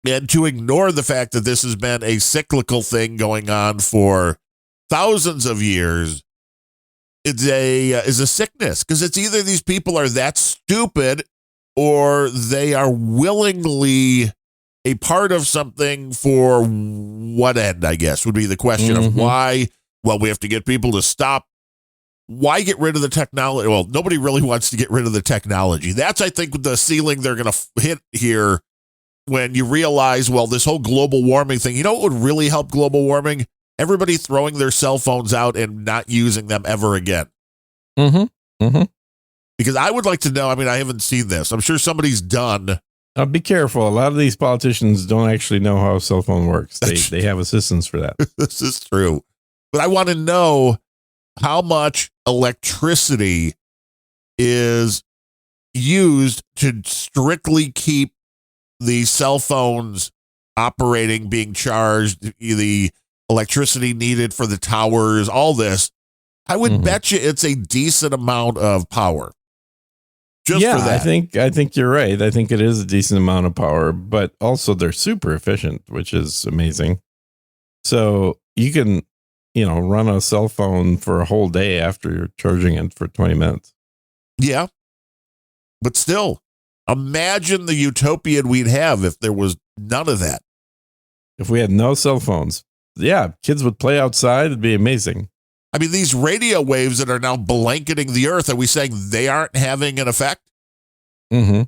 [SPEAKER 2] And to ignore the fact that this has been a cyclical thing going on for thousands of years is a sickness, because it's either these people are that stupid or they are willingly a part of something for what end, I guess, would be the question of why. Well, we have to get people to stop. Why get rid of the technology? Well, nobody really wants to get rid of the technology. That's, I think, the ceiling they're going to hit here when you realize, well, this whole global warming thing, you know what would really help global warming? Everybody throwing their cell phones out and not using them ever again. Because I would like to know, I mean, I haven't seen this. I'm sure somebody's done.
[SPEAKER 1] Be careful. A lot of these politicians don't actually know how a cell phone works. They have assistants for that.
[SPEAKER 2] This is true. But I want to know how much electricity is used to strictly keep the cell phones operating, being charged, the electricity needed for the towers, all this. I would bet you it's a decent amount of power. Just for that.
[SPEAKER 1] I think you're right. I think it is a decent amount of power, but also they're super efficient, which is amazing. So you can, run a cell phone for a whole day after you're charging it for 20 minutes.
[SPEAKER 2] Yeah. But still, imagine the utopian we'd have if there was none of that.
[SPEAKER 1] If we had no cell phones, kids would play outside. It'd be amazing.
[SPEAKER 2] I mean, these radio waves that are now blanketing the earth, are we saying they aren't having an effect? I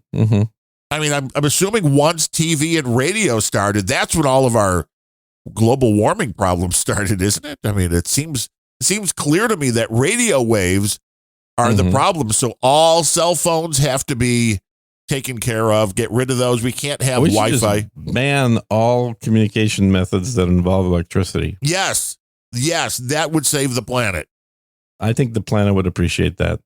[SPEAKER 2] mean, I'm assuming once TV and radio started, that's when all of our global warming problems started, isn't it? I mean, it seems clear to me that radio waves are the problem. So all cell phones have to be taken care of. Get rid of those. We can't have Wi-Fi.
[SPEAKER 1] Just ban all communication methods that involve electricity.
[SPEAKER 2] Yes, that would save the planet.
[SPEAKER 1] I think the planet would appreciate that.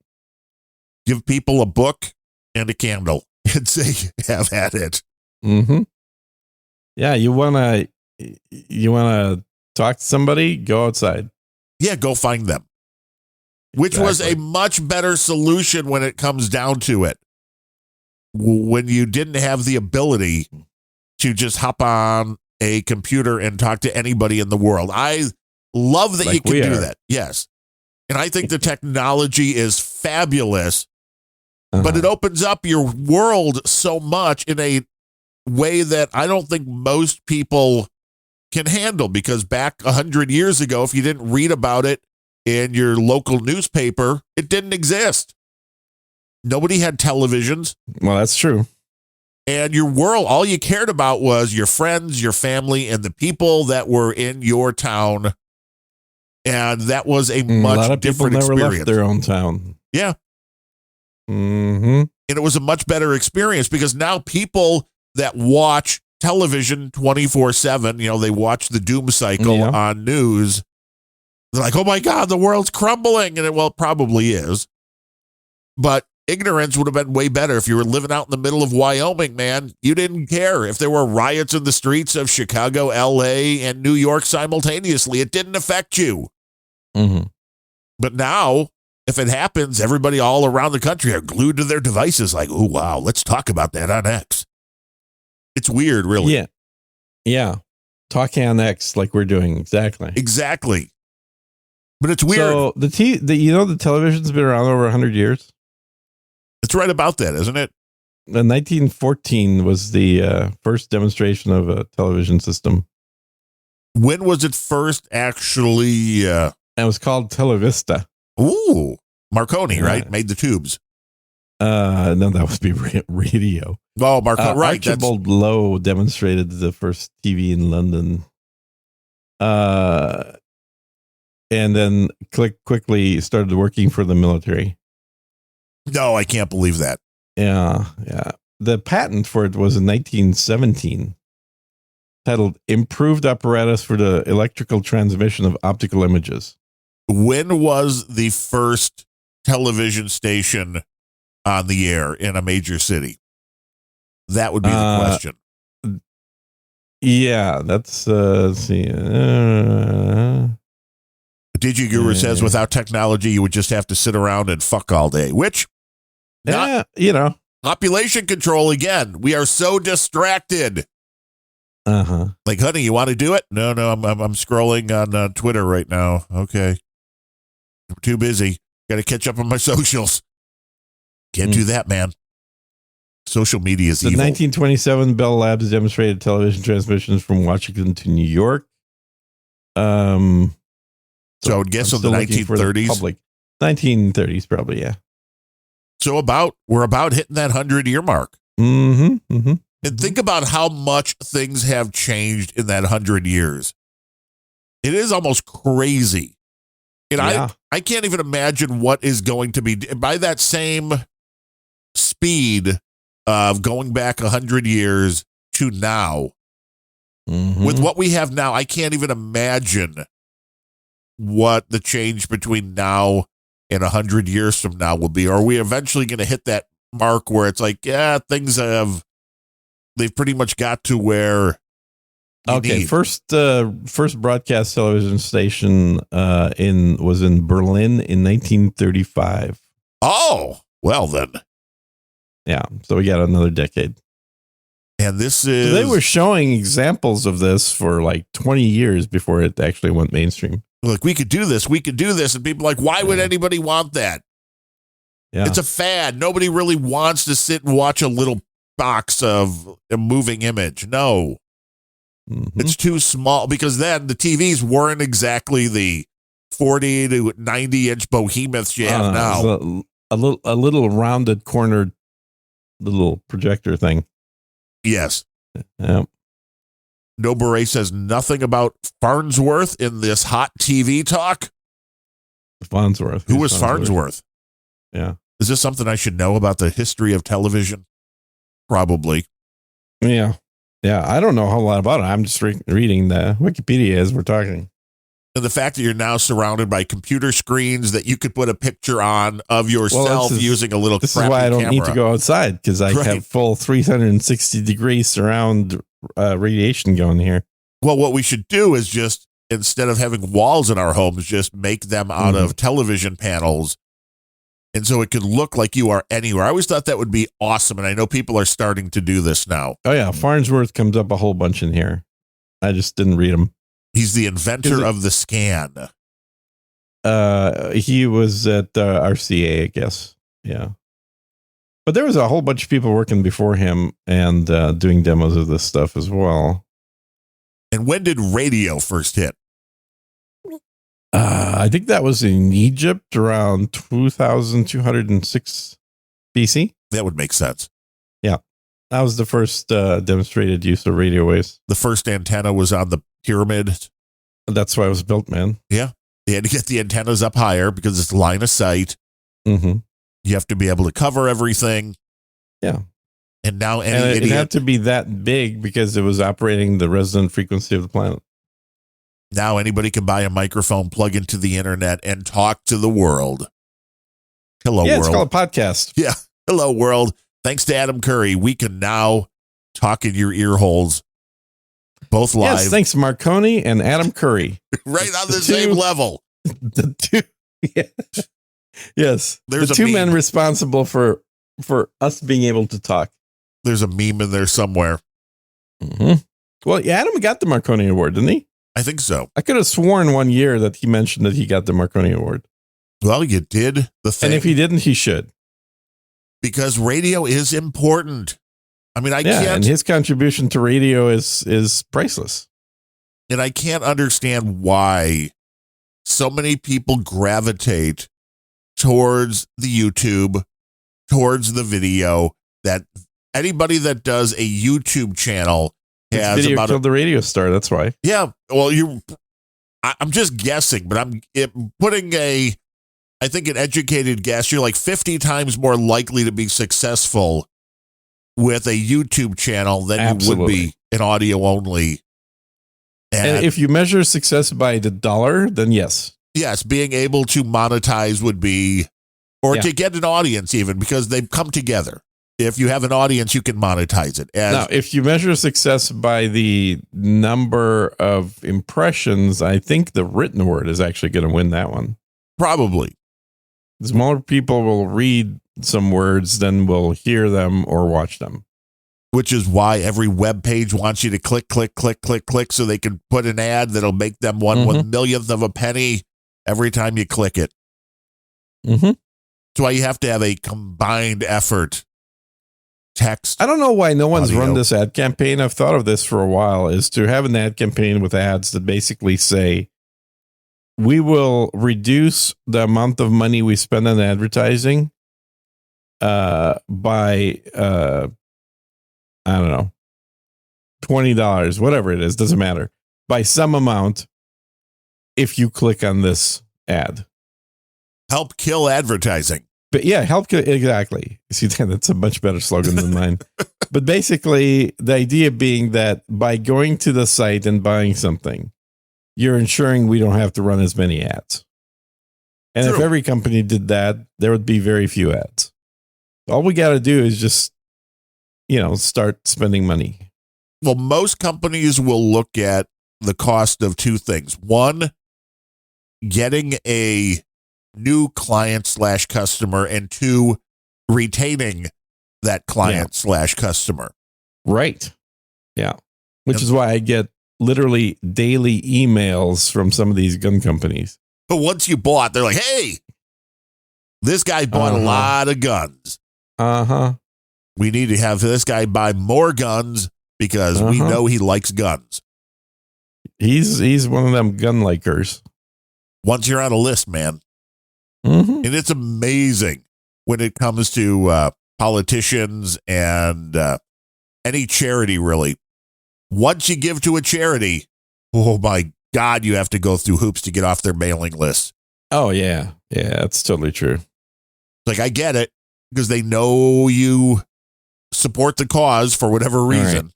[SPEAKER 2] Give people a book and a candle and say, have at it.
[SPEAKER 1] Yeah, you wanna talk to somebody, go outside.
[SPEAKER 2] Yeah, go find them. Which was a much better solution when it comes down to it. When you didn't have the ability to just hop on a computer and talk to anybody in the world. I love that you can do that. Yes. And I think the technology is fabulous, but it opens up your world so much in a way that I don't think most people can handle, because back 100 years ago, if you didn't read about it in your local newspaper, it didn't exist. Nobody had televisions.
[SPEAKER 1] Well, that's true.
[SPEAKER 2] And your world, all you cared about was your friends, your family, and the people that were in your town. And that was a much
[SPEAKER 1] lot of
[SPEAKER 2] different
[SPEAKER 1] people never
[SPEAKER 2] experience.
[SPEAKER 1] left their own town.
[SPEAKER 2] Yeah. And it was a much better experience, because now people that watch television 24/7, they watch the doom cycle on news. They're like, oh my God, the world's crumbling. And it probably is. But ignorance would have been way better if you were living out in the middle of Wyoming, man. You didn't care if there were riots in the streets of Chicago, LA, and New York simultaneously. It didn't affect you. But now, if it happens, everybody all around the country are glued to their devices like, oh, wow, let's talk about that on X. It's weird, really.
[SPEAKER 1] Yeah. Talking on X like we're doing.
[SPEAKER 2] Exactly. But it's weird.
[SPEAKER 1] So the television's been around over 100 years.
[SPEAKER 2] It's right about that, isn't it?
[SPEAKER 1] 1914 was the first demonstration of a television system.
[SPEAKER 2] When was it first actually?
[SPEAKER 1] It was called Televista.
[SPEAKER 2] Ooh, Marconi, right? Made the tubes.
[SPEAKER 1] No, that would be radio.
[SPEAKER 2] Oh, Marconi, right.
[SPEAKER 1] Archibald Lowe demonstrated the first TV in London. And then quickly started working for the military.
[SPEAKER 2] No, I can't believe that.
[SPEAKER 1] Yeah. The patent for it was in 1917, titled Improved Apparatus for the Electrical Transmission of Optical Images.
[SPEAKER 2] When was the first television station on the air in a major city? That would be the question.
[SPEAKER 1] Yeah, that's let's see.
[SPEAKER 2] Digi Guru says without technology, you would just have to sit around and fuck all day, which, population control again. We are so distracted. Like, honey, you want to do it? No, I'm scrolling on Twitter right now. Okay. I'm too busy. Got to catch up on my socials. Can't do that, man. Social media is
[SPEAKER 1] In
[SPEAKER 2] evil.
[SPEAKER 1] 1927, Bell Labs demonstrated television transmissions from Washington to New York.
[SPEAKER 2] So I would guess in the 1930s.
[SPEAKER 1] 1930s, probably, yeah.
[SPEAKER 2] So we're about hitting that 100-year mark.
[SPEAKER 1] Mm-hmm.
[SPEAKER 2] And think about how much things have changed in that 100 years. It is almost crazy. And I can't even imagine what is going to be by that same speed of going back 100 years to now. With what we have now, I can't even imagine what the change between now and 100 years from now will be. Are we eventually going to hit that mark where it's like, they've pretty much got to where
[SPEAKER 1] first broadcast television station was in Berlin in 1935.
[SPEAKER 2] Oh, well then.
[SPEAKER 1] Yeah, so we got another decade.
[SPEAKER 2] And this is...
[SPEAKER 1] So they were showing examples of this for like 20 years before it actually went mainstream.
[SPEAKER 2] Like, we could do this. And people are like, why would anybody want that?
[SPEAKER 1] Yeah.
[SPEAKER 2] It's a fad. Nobody really wants to sit and watch a little box of a moving image. No. It's too small, because then the TVs weren't exactly the 40 to 90 inch behemoths you have now.
[SPEAKER 1] A little rounded cornered little projector thing.
[SPEAKER 2] Yes.
[SPEAKER 1] Yeah.
[SPEAKER 2] No Beret says nothing about Farnsworth in this hot TV talk.
[SPEAKER 1] Farnsworth.
[SPEAKER 2] Who was Farnsworth?
[SPEAKER 1] Yeah.
[SPEAKER 2] Is this something I should know about the history of television? Probably.
[SPEAKER 1] Yeah. Yeah. I don't know a whole lot about it. I'm just reading the Wikipedia as we're talking.
[SPEAKER 2] And the fact that you're now surrounded by computer screens that you could put a picture on of yourself using a little
[SPEAKER 1] This
[SPEAKER 2] crappy
[SPEAKER 1] is why I don't
[SPEAKER 2] camera.
[SPEAKER 1] need to go outside, because I have full 360 degree surround radiation going here.
[SPEAKER 2] Well, what we should do is just, instead of having walls in our homes, just make them out of television panels. And so it could look like you are anywhere. I always thought that would be awesome. And I know people are starting to do this now.
[SPEAKER 1] Oh, yeah. Farnsworth comes up a whole bunch in here. I just didn't read them.
[SPEAKER 2] He's the inventor of the scan.
[SPEAKER 1] He was at RCA, I guess. Yeah. But there was a whole bunch of people working before him and doing demos of this stuff as well.
[SPEAKER 2] And when did radio first hit?
[SPEAKER 1] I think that was in Egypt around 2206 BC.
[SPEAKER 2] That would make sense.
[SPEAKER 1] Yeah. That was the first demonstrated use of radio waves.
[SPEAKER 2] The first antenna was on the pyramid.
[SPEAKER 1] That's why it was built, man.
[SPEAKER 2] Yeah. They had to get the antennas up higher because it's line of sight.
[SPEAKER 1] Mm-hmm.
[SPEAKER 2] You have to be able to cover everything.
[SPEAKER 1] Yeah.
[SPEAKER 2] And now
[SPEAKER 1] it had to be that big because it was operating the resonant frequency of the planet.
[SPEAKER 2] Now anybody can buy a microphone, plug into the internet, and talk to the world. Hello, world.
[SPEAKER 1] Yeah, it's called a podcast.
[SPEAKER 2] Yeah. Hello, world. Thanks to Adam Curry, we can now talk in your ear holes. Both live.
[SPEAKER 1] Yes, thanks Marconi and Adam Curry.
[SPEAKER 2] Right on the same level.
[SPEAKER 1] The two, yeah. Yes.
[SPEAKER 2] There's
[SPEAKER 1] the two men responsible for us being able to talk.
[SPEAKER 2] There's a meme in there somewhere.
[SPEAKER 1] Mm-hmm. Well, yeah, Adam got the Marconi Award, didn't he?
[SPEAKER 2] I think so.
[SPEAKER 1] I could have sworn one year that he mentioned that he got the Marconi Award.
[SPEAKER 2] Well, you did the thing.
[SPEAKER 1] And if he didn't, he should.
[SPEAKER 2] Because radio is important. I mean, I can't.
[SPEAKER 1] And his contribution to radio is priceless.
[SPEAKER 2] And I can't understand why so many people gravitate towards the YouTube, towards the video. That anybody that does a YouTube channel has
[SPEAKER 1] video
[SPEAKER 2] about
[SPEAKER 1] killed the radio star. That's why.
[SPEAKER 2] Yeah. Well, I'm just guessing, but I'm putting I think an educated guess. You're like 50 times more likely to be successful with a YouTube channel than
[SPEAKER 1] Absolutely.
[SPEAKER 2] you would be an audio only.
[SPEAKER 1] And if you measure success by the dollar, then yes.
[SPEAKER 2] Yes, being able to monetize would be, or to get an audience even, because they've come together. If you have an audience, you can monetize it.
[SPEAKER 1] Now, if you measure success by the number of impressions, I think the written word is actually going to win that one.
[SPEAKER 2] Probably.
[SPEAKER 1] Because more people will read some words than will hear them or watch them.
[SPEAKER 2] Which is why every web page wants you to click, click, click, click, click, so they can put an ad that'll make them 1/1,000,000th of a penny every time you click it.
[SPEAKER 1] Mm-hmm.
[SPEAKER 2] That's why you have to have a combined effort. Text.
[SPEAKER 1] I don't know why no one's
[SPEAKER 2] audio.
[SPEAKER 1] run this ad campaign. I've thought of this for a while, is to have an ad campaign with ads that basically say, we will reduce the amount of money we spend on advertising by, I don't know, $20, whatever it is, doesn't matter, by some amount if you click on this ad.
[SPEAKER 2] Help kill advertising.
[SPEAKER 1] But yeah, exactly. See, that's a much better slogan than mine. But basically, the idea being that by going to the site and buying something, you're ensuring we don't have to run as many ads. And
[SPEAKER 2] True.
[SPEAKER 1] if every company did that, there would be very few ads. All we got to do is just, start spending money.
[SPEAKER 2] Well, most companies will look at the cost of two things. One, getting a new client/customer, and two, retaining that client/customer.
[SPEAKER 1] Right. Yeah. Which is why I get literally daily emails from some of these gun companies.
[SPEAKER 2] But once you bought, they're like, hey, this guy bought a lot of guns.
[SPEAKER 1] Uh-huh.
[SPEAKER 2] We need to have this guy buy more guns because we know he likes guns.
[SPEAKER 1] He's one of them gun likers.
[SPEAKER 2] Once you're on a list, man.
[SPEAKER 1] Mm-hmm.
[SPEAKER 2] And it's amazing when it comes to politicians and any charity, really. Once you give to a charity, oh my God, you have to go through hoops to get off their mailing list.
[SPEAKER 1] Oh, yeah. Yeah, that's totally true.
[SPEAKER 2] Like, I get it, because they know you support the cause for whatever reason.
[SPEAKER 1] Right.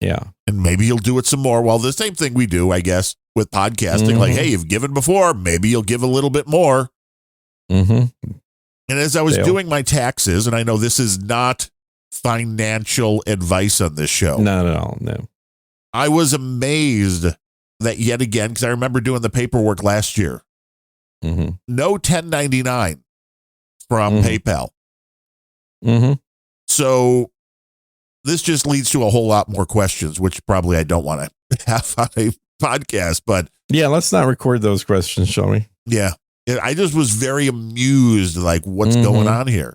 [SPEAKER 1] Yeah.
[SPEAKER 2] And maybe you'll do it some more. Well, the same thing we do, I guess, with podcasting. Like, hey, you've given before, maybe you'll give a little bit more.
[SPEAKER 1] Mm-hmm.
[SPEAKER 2] And as I was doing my taxes, and I know this is not financial advice on this show.
[SPEAKER 1] Not at all, no.
[SPEAKER 2] I was amazed that yet again, because I remember doing the paperwork last year, no 1099 from PayPal.
[SPEAKER 1] Mm-hmm.
[SPEAKER 2] So this just leads to a whole lot more questions, which probably I don't want to have on a podcast. But
[SPEAKER 1] yeah, let's not record those questions, shall we?
[SPEAKER 2] Yeah. I just was very amused, like, what's going on here?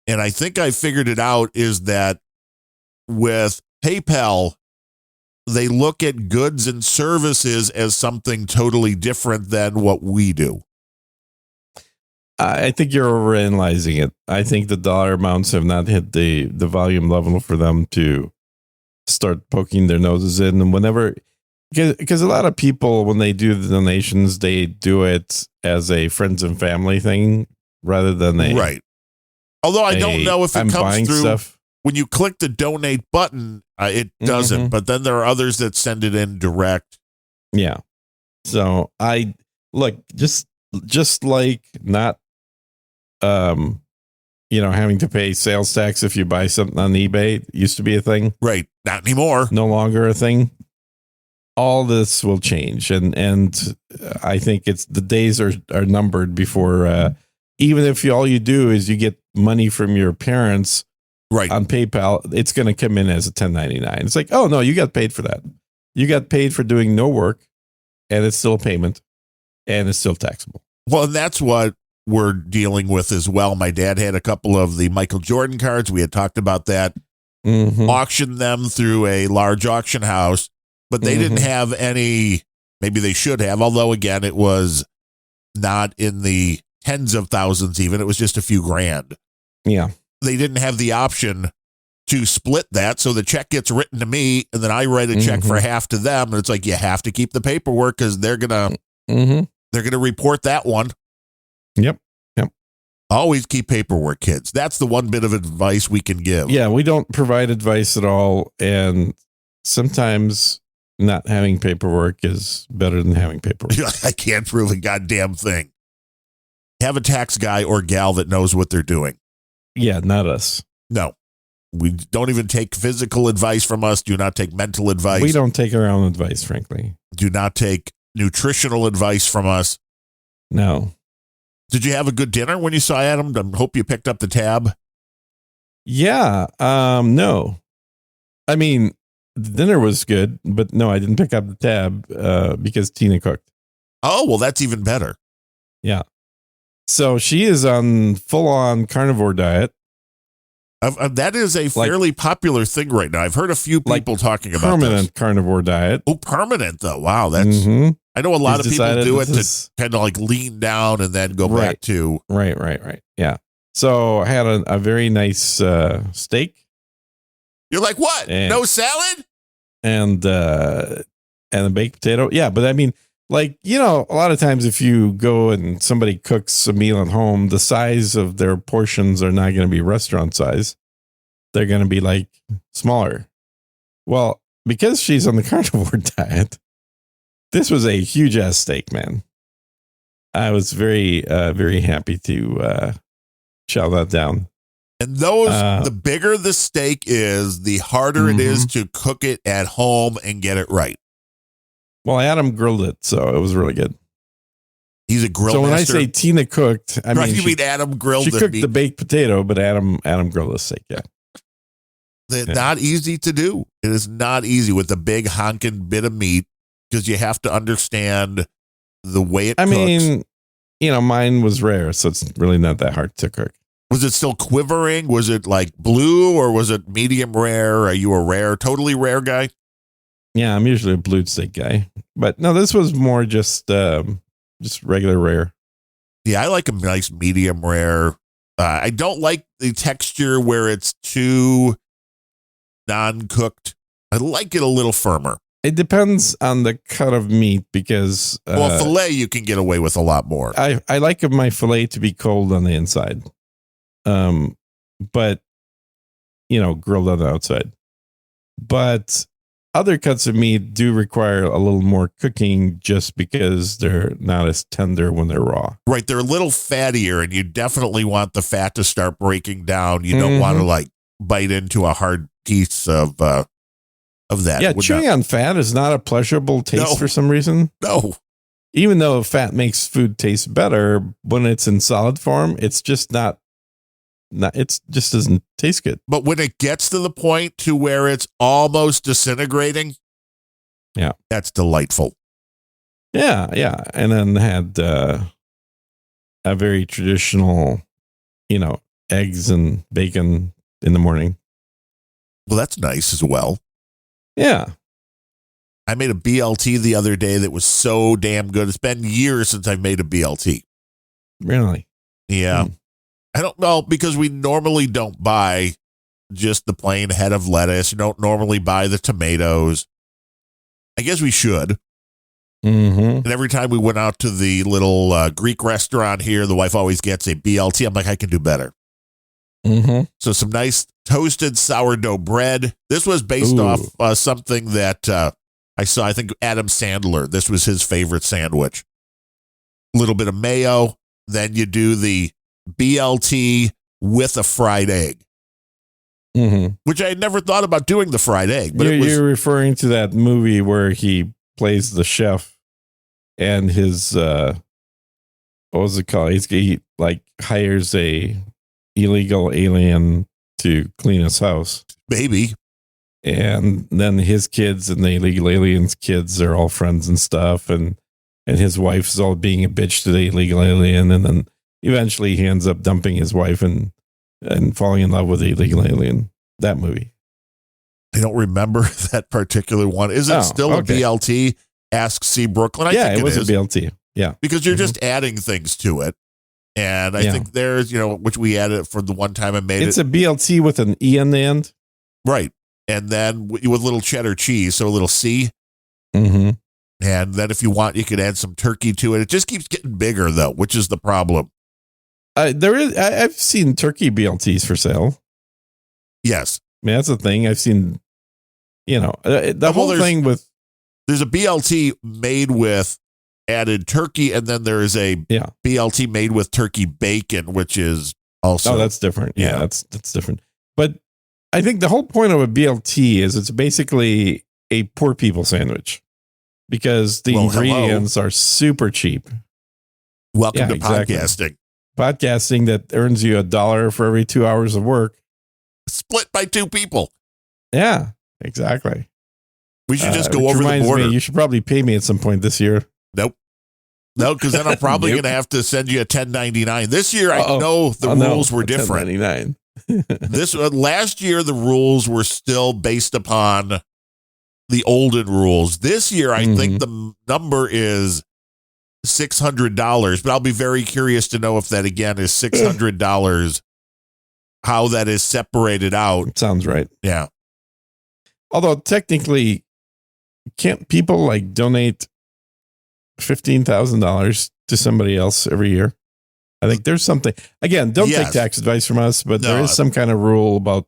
[SPEAKER 2] And I think I figured it out, is that with PayPal, they look at goods and services as something totally different than what we do.
[SPEAKER 1] I think you're overanalyzing it. I think the dollar amounts have not hit the volume level for them to start poking their noses in. And whenever, because a lot of people, when they do the donations, they do it as a friends and family thing rather than a
[SPEAKER 2] right. Although I don't know if it comes through
[SPEAKER 1] stuff.
[SPEAKER 2] When you click the donate button, it doesn't. But then there are others that send it in direct.
[SPEAKER 1] Yeah. So I look just like not, having to pay sales tax if you buy something on eBay. It used to be a thing.
[SPEAKER 2] Right. Not anymore.
[SPEAKER 1] No longer a thing. All this will change. And I think the days are numbered before, even if all you do is you get money from your parents
[SPEAKER 2] right
[SPEAKER 1] on PayPal, it's going to come in as a 1099. It's like, oh no, you got paid for that. You got paid for doing no work, and it's still a payment, and it's still taxable.
[SPEAKER 2] Well, and that's what we're dealing with as well. My dad had a couple of the Michael Jordan cards. We had talked about that. Auctioned them through a large auction house, but they didn't have any. Maybe they should have, although again, it was not in the tens of thousands even. It was just a few grand.
[SPEAKER 1] Yeah.
[SPEAKER 2] They didn't have the option to split that. So the check gets written to me, and then I write a check for half to them. And it's like, you have to keep the paperwork because they're going to report that one.
[SPEAKER 1] Yep.
[SPEAKER 2] Always keep paperwork, kids. That's the one bit of advice we can give.
[SPEAKER 1] Yeah. We don't provide advice at all. And sometimes not having paperwork is better than having paperwork.
[SPEAKER 2] I can't prove a goddamn thing. Have a tax guy or gal that knows what they're doing.
[SPEAKER 1] Yeah, not us.
[SPEAKER 2] No. We don't even take physical advice from us. Do not take mental advice.
[SPEAKER 1] We don't take our own advice, frankly.
[SPEAKER 2] Do not take nutritional advice from us.
[SPEAKER 1] No.
[SPEAKER 2] Did you have a good dinner when you saw Adam? I hope you picked up the tab.
[SPEAKER 1] Yeah. No. I mean, the dinner was good, but no, I didn't pick up the tab because Tina cooked.
[SPEAKER 2] Oh, well, that's even better.
[SPEAKER 1] Yeah. So she is on full-on carnivore diet.
[SPEAKER 2] That is a fairly popular thing right now. I've heard a few people talking about
[SPEAKER 1] permanent
[SPEAKER 2] this.
[SPEAKER 1] carnivore diet.
[SPEAKER 2] Oh, permanent though. Wow, that's. I know a lot of people do it to kind of like lean down and then go back to.
[SPEAKER 1] Right. Yeah. So I had a very nice steak.
[SPEAKER 2] You're like, what? No salad?
[SPEAKER 1] And a baked potato. Yeah, but I mean, like, you know, a lot of times if you go and somebody cooks a meal at home, the size of their portions are not going to be restaurant size. They're going to be like smaller. Well, because she's on the carnivore diet, this was a huge ass steak, man. I was very, very happy to chow that down.
[SPEAKER 2] And the bigger the steak is, the harder it is to cook it at home and get it right.
[SPEAKER 1] Well, Adam grilled it, so it was really good.
[SPEAKER 2] He's a grill
[SPEAKER 1] So when
[SPEAKER 2] master.
[SPEAKER 1] I say Tina cooked, I mean,
[SPEAKER 2] you mean Adam grilled
[SPEAKER 1] she cooked the baked potato, but Adam grilled the steak, yeah.
[SPEAKER 2] It's not easy to do. It is not easy with a big honking bit of meat because you have to understand the way it cooks.
[SPEAKER 1] I mean, you know, mine was rare, so it's really not that hard to cook.
[SPEAKER 2] Was it still quivering? Was it like blue or was it medium rare? Are you a totally rare guy?
[SPEAKER 1] Yeah, I'm usually a blue steak guy, but no, this was more just regular rare.
[SPEAKER 2] Yeah, I like a nice medium rare. I don't like the texture where it's too non-cooked. I like it a little firmer.
[SPEAKER 1] It depends on the cut of meat because
[SPEAKER 2] filet you can get away with a lot more.
[SPEAKER 1] I like my filet to be cold on the inside, but you know, grilled on the outside. But other cuts of meat do require a little more cooking just because they're not as tender when they're raw.
[SPEAKER 2] Right. They're a little fattier and you definitely want the fat to start breaking down. You don't want to like bite into a hard piece of that.
[SPEAKER 1] Yeah. Chewing on fat is not a pleasurable taste for some reason.
[SPEAKER 2] No.
[SPEAKER 1] Even though fat makes food taste better when it's in solid form, it's just not it just doesn't taste good.
[SPEAKER 2] But when it gets to the point to where it's almost disintegrating,
[SPEAKER 1] yeah,
[SPEAKER 2] that's delightful.
[SPEAKER 1] Yeah. And then had a very traditional, you know, eggs and bacon in the morning.
[SPEAKER 2] Well, that's nice as well.
[SPEAKER 1] Yeah.
[SPEAKER 2] I made a BLT the other day that was so damn good. It's been years since I've made a BLT.
[SPEAKER 1] Really?
[SPEAKER 2] Yeah. I don't know, because we normally don't buy just the plain head of lettuce. You don't normally buy the tomatoes. I guess we should. And every time we went out to the little Greek restaurant here, the wife always gets a BLT. I'm like, I can do better. So some nice toasted sourdough bread. This was based off something that I saw, I think Adam Sandler. This was his favorite sandwich. A little bit of mayo. Then you do the BLT with a fried egg, which I had never thought about doing the fried egg. But
[SPEAKER 1] you're referring to that movie where he plays the chef and his what was it called? He like hires a illegal alien to clean his house,
[SPEAKER 2] maybe,
[SPEAKER 1] and then his kids and the illegal alien's kids are all friends and stuff, and his wife's all being a bitch to the illegal alien, and then eventually he ends up dumping his wife and falling in love with the illegal alien. That movie.
[SPEAKER 2] I don't remember that particular one. Is it still a BLT? Ask C. Brooklyn. I think
[SPEAKER 1] it was a BLT. Yeah.
[SPEAKER 2] Because you're just adding things to it. And I think there's, which we added for the one time I made
[SPEAKER 1] it's a BLT with an E on the end.
[SPEAKER 2] Right. And then with little cheddar cheese, so a little C. And then if you want, you could add some turkey to it. It just keeps getting bigger, though, which is the problem.
[SPEAKER 1] I've seen turkey BLTs for sale.
[SPEAKER 2] Yes.
[SPEAKER 1] I mean, that's the thing. I've seen, the whole thing with.
[SPEAKER 2] There's a BLT made with added turkey, and then there is a BLT made with turkey bacon, which is also.
[SPEAKER 1] Oh, that's different. Yeah, that's different. But I think the whole point of a BLT is it's basically a poor people sandwich because the ingredients are super cheap.
[SPEAKER 2] Welcome to podcasting.
[SPEAKER 1] Podcasting that earns you $1 for every 2 hours of work.
[SPEAKER 2] Split by 2 people.
[SPEAKER 1] Yeah, exactly.
[SPEAKER 2] We should just go over the border.
[SPEAKER 1] You should probably pay me at some point this year.
[SPEAKER 2] Nope. No, because then I'm probably going to have to send you a 1099. This year, I know the rules were different. 1099. Last year, the rules were still based upon the olden rules. This year, I think the number is $600, but I'll be very curious to know if that again is $600, how that is separated out.
[SPEAKER 1] Sounds right.
[SPEAKER 2] Yeah.
[SPEAKER 1] Although technically, can't people like donate $15,000 to somebody else every year? I think there's something. Again, don't take tax advice from us, but there is some kind of rule about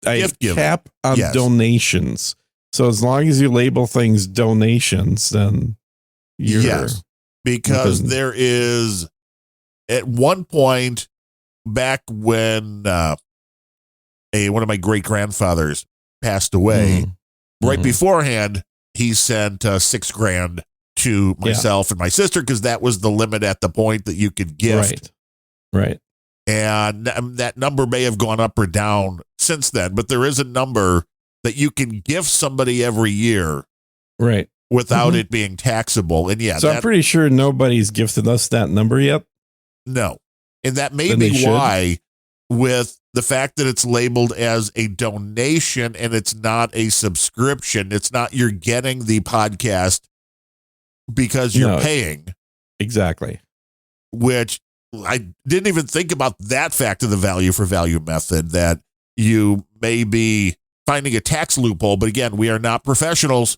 [SPEAKER 1] a cap on donations. So as long as you label things donations, then you're
[SPEAKER 2] because there is at one point back when one of my great grandfathers passed away, right beforehand, he sent $6,000 to myself and my sister because that was the limit at the point that you could gift.
[SPEAKER 1] Right.
[SPEAKER 2] And that number may have gone up or down since then, but there is a number that you can gift somebody every year.
[SPEAKER 1] Right.
[SPEAKER 2] Without it being taxable. And
[SPEAKER 1] so I'm pretty sure nobody's gifted us that number yet.
[SPEAKER 2] No. And that may be why, with the fact that it's labeled as a donation and it's not a subscription, it's not you're getting the podcast because you're paying.
[SPEAKER 1] Exactly.
[SPEAKER 2] Which I didn't even think about that fact of the value for value method, that you may be finding a tax loophole. But again, we are not professionals.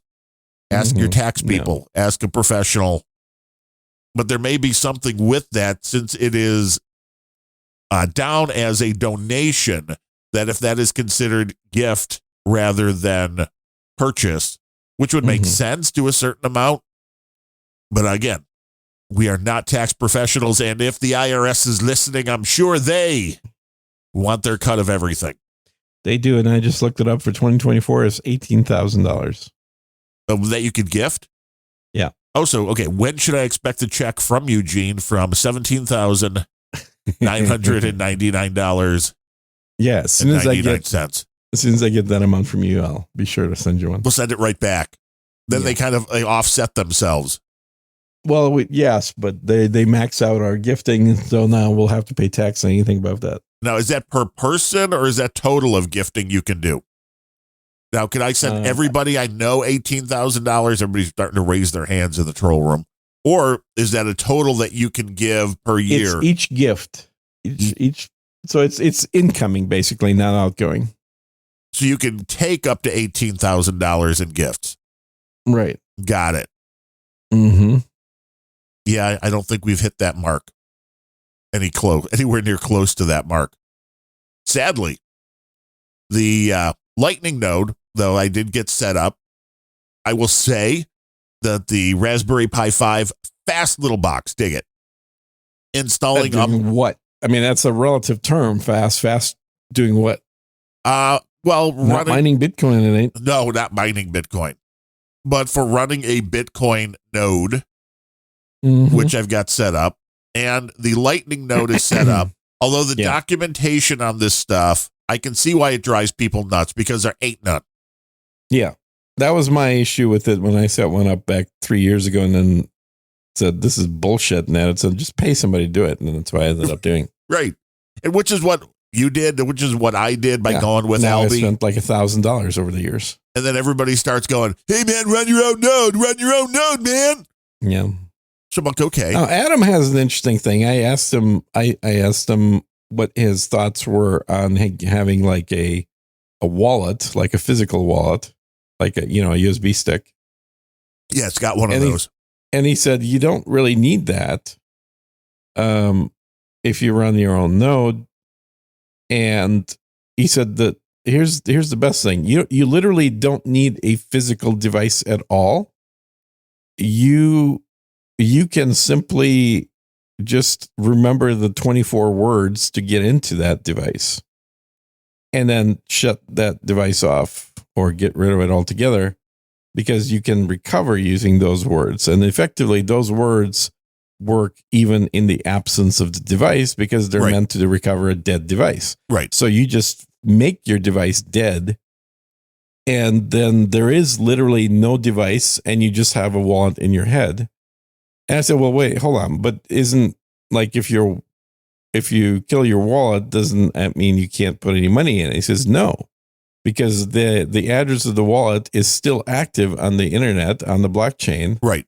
[SPEAKER 2] Ask your tax people. Ask a professional. But there may be something with that since it is down as a donation, that if that is considered gift rather than purchase, which would make sense to a certain amount. But again, we are not tax professionals. And if the IRS is listening, I'm sure they want their cut of everything.
[SPEAKER 1] They do. And I just looked it up for 2024 is $18,000.
[SPEAKER 2] That you could gift?
[SPEAKER 1] Yeah.
[SPEAKER 2] Oh, so, okay. When should I expect a check from Eugene from $17,999?
[SPEAKER 1] Yeah, as soon as I get that amount from you, I'll be sure to send you one.
[SPEAKER 2] We'll send it right back. Then they kind of offset themselves.
[SPEAKER 1] Well, yes, but they max out our gifting, so now we'll have to pay tax on anything above that.
[SPEAKER 2] Now, is that per person or is that total of gifting you can do? Now, can I send everybody I know $18,000? Everybody's starting to raise their hands in the troll room. Or is that a total that you can give per year?
[SPEAKER 1] It's each gift. So it's incoming, basically, not outgoing.
[SPEAKER 2] So you can take up to $18,000 in gifts.
[SPEAKER 1] Right.
[SPEAKER 2] Got it.
[SPEAKER 1] Mm-hmm.
[SPEAKER 2] Yeah, I don't think we've hit that mark. Anywhere near close to that mark. Sadly, the Lightning node, though I did get set up, I will say that the Raspberry Pi 5 fast little box, dig it. Installing
[SPEAKER 1] what? I mean, that's a relative term. Fast doing what?
[SPEAKER 2] Not
[SPEAKER 1] mining Bitcoin. It ain't.
[SPEAKER 2] No, not mining Bitcoin, but for running a Bitcoin node, which I've got set up, and the Lightning node is set up. Although the documentation on this stuff, I can see why it drives people nuts because there ain't none.
[SPEAKER 1] Yeah. That was my issue with it when I set one up back 3 years ago and then said, this is bullshit. And then it said, just pay somebody to do it. And that's what I ended up doing.
[SPEAKER 2] Right. And which is what you did, which is what I did by going with
[SPEAKER 1] now
[SPEAKER 2] Alby.
[SPEAKER 1] I spent like $1,000 over the years.
[SPEAKER 2] And then everybody starts going, hey, man, run your own node, man.
[SPEAKER 1] Yeah.
[SPEAKER 2] So I'm like, okay.
[SPEAKER 1] Now, Adam has an interesting thing. I asked him what his thoughts were on having like a wallet, like a physical wallet, like a USB stick.
[SPEAKER 2] Yeah, it's got one of those.
[SPEAKER 1] And he said, you don't really need that if you run your own node. And he said that here's the best thing. You literally don't need a physical device at all. You can simply just remember the 24 words to get into that device. and then shut that device off or get rid of it altogether, because you can recover using those words. And effectively, those words work even in the absence of the device because they're
[SPEAKER 2] Right.
[SPEAKER 1] meant to recover a dead device.
[SPEAKER 2] Right.
[SPEAKER 1] So you just make your device dead, and then there is literally no device, and you just have a wallet in your head. And I said, well, wait, hold on. But isn't like if you kill your wallet, doesn't that mean you can't put any money in it? He says, no, because the address of the wallet is still active on the internet, on the blockchain,
[SPEAKER 2] Right.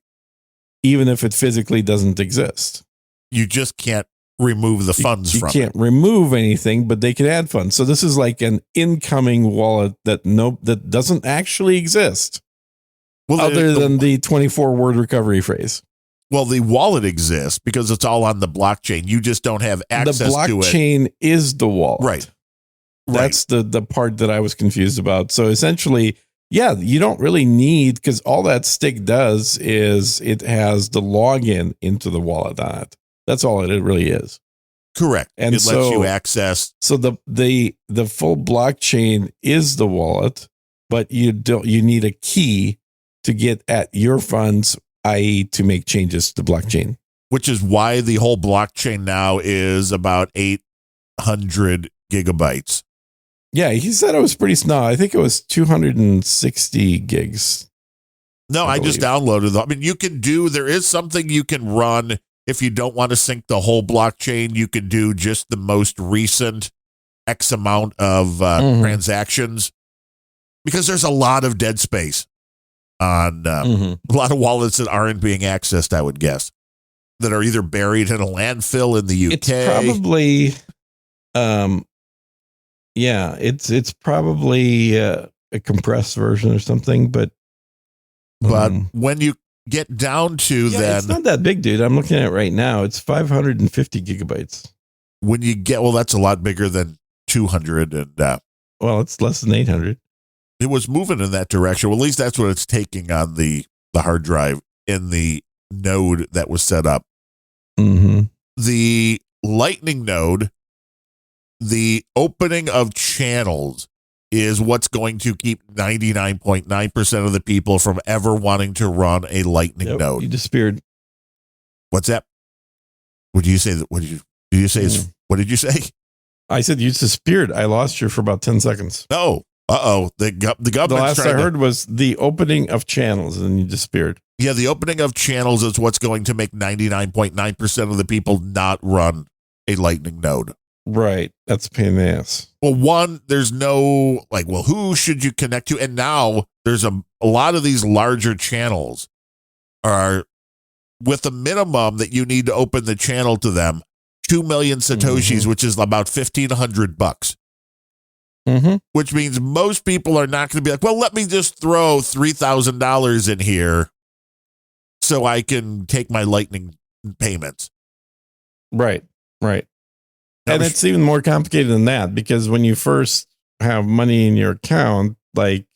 [SPEAKER 1] even if it physically doesn't exist.
[SPEAKER 2] You just can't remove the funds
[SPEAKER 1] You
[SPEAKER 2] from
[SPEAKER 1] can't
[SPEAKER 2] it.
[SPEAKER 1] remove anything, but they can add funds. So this is like an incoming wallet that doesn't actually exist,
[SPEAKER 2] Well,
[SPEAKER 1] other than the 24-word recovery phrase.
[SPEAKER 2] well, the wallet exists because it's all on the blockchain. You just don't have access
[SPEAKER 1] The
[SPEAKER 2] to it.
[SPEAKER 1] blockchain is the wallet.
[SPEAKER 2] Right.
[SPEAKER 1] That's the part that I was confused about. So essentially, yeah, you don't really need, because all that stick does is it has the login into the wallet on it. That's all it really is.
[SPEAKER 2] Correct.
[SPEAKER 1] And
[SPEAKER 2] it lets
[SPEAKER 1] so-
[SPEAKER 2] you access.
[SPEAKER 1] So the full blockchain is the wallet, but you need a key to get at your funds, i.e., to make changes to the blockchain.
[SPEAKER 2] Which is why the whole blockchain now is about 800 gigabytes.
[SPEAKER 1] Yeah, he said it was pretty small. I think it was 260 gigs.
[SPEAKER 2] No,
[SPEAKER 1] I
[SPEAKER 2] I just downloaded them. I mean, there is something you can run if you don't want to sync the whole blockchain. You can do just the most recent X amount of transactions, because there's a lot of dead space on a lot of wallets that aren't being accessed, I would guess, that are either buried in a landfill in the UK.
[SPEAKER 1] It's probably, it's probably a compressed version or something, but
[SPEAKER 2] when you get down to
[SPEAKER 1] it's not that big, dude. I'm looking at it right now. It's 550 gigabytes.
[SPEAKER 2] when you get, well, that's a lot bigger than 200, and
[SPEAKER 1] Well, it's less than 800.
[SPEAKER 2] it was moving in that direction. Well, at least that's what it's taking on the hard drive in the node that was set up.
[SPEAKER 1] Mm-hmm.
[SPEAKER 2] The Lightning node, the opening of channels is what's going to keep 99.9% of the people from ever wanting to run a Lightning
[SPEAKER 1] You
[SPEAKER 2] node.
[SPEAKER 1] disappeared.
[SPEAKER 2] What's that? What did you say? What did you say? What did you say?
[SPEAKER 1] I said you disappeared. I lost you for about 10 seconds.
[SPEAKER 2] No. Uh-oh. The government's
[SPEAKER 1] The last I
[SPEAKER 2] trying to-
[SPEAKER 1] heard was the opening of channels, and then you disappeared.
[SPEAKER 2] Yeah, the opening of channels is what's going to make 99.9% of the people not run a Lightning node.
[SPEAKER 1] Right. That's a pain in the ass.
[SPEAKER 2] Well, one, there's no, like, well, who should you connect to? And now there's a lot of these larger channels are with a minimum that you need to open the channel to them, 2 million Satoshis, which is about $1,500.
[SPEAKER 1] Mm-hmm.
[SPEAKER 2] Which means most people are not going to be like, well, let me just throw $3,000 in here so I can take my Lightning payments.
[SPEAKER 1] Right. Right.
[SPEAKER 2] That
[SPEAKER 1] And
[SPEAKER 2] was-
[SPEAKER 1] it's even more complicated than that, because when you first have money in your account, like,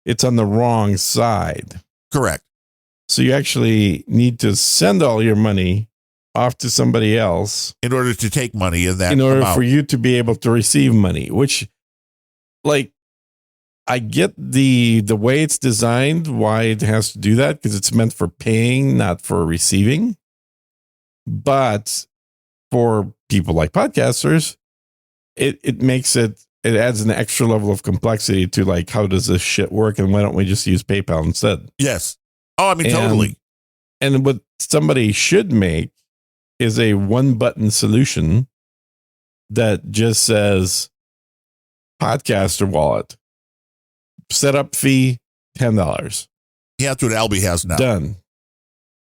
[SPEAKER 1] it's on the wrong side.
[SPEAKER 2] Correct.
[SPEAKER 1] So you actually need to send all your money off to somebody else
[SPEAKER 2] In order to take money in that
[SPEAKER 1] in order
[SPEAKER 2] amount.
[SPEAKER 1] for you to be able to receive money, which, like, I get the way it's designed, why it has to do that, because it's meant for paying, not for receiving. But for people like podcasters, it makes it adds an extra level of complexity to, like, how does this shit work, and why don't we just use PayPal instead?
[SPEAKER 2] Yes. Oh, I mean,
[SPEAKER 1] And-
[SPEAKER 2] totally.
[SPEAKER 1] And what somebody should make is a one button solution that just says podcaster wallet, setup fee $10,
[SPEAKER 2] Yeah, that's what Albie has now.
[SPEAKER 1] done.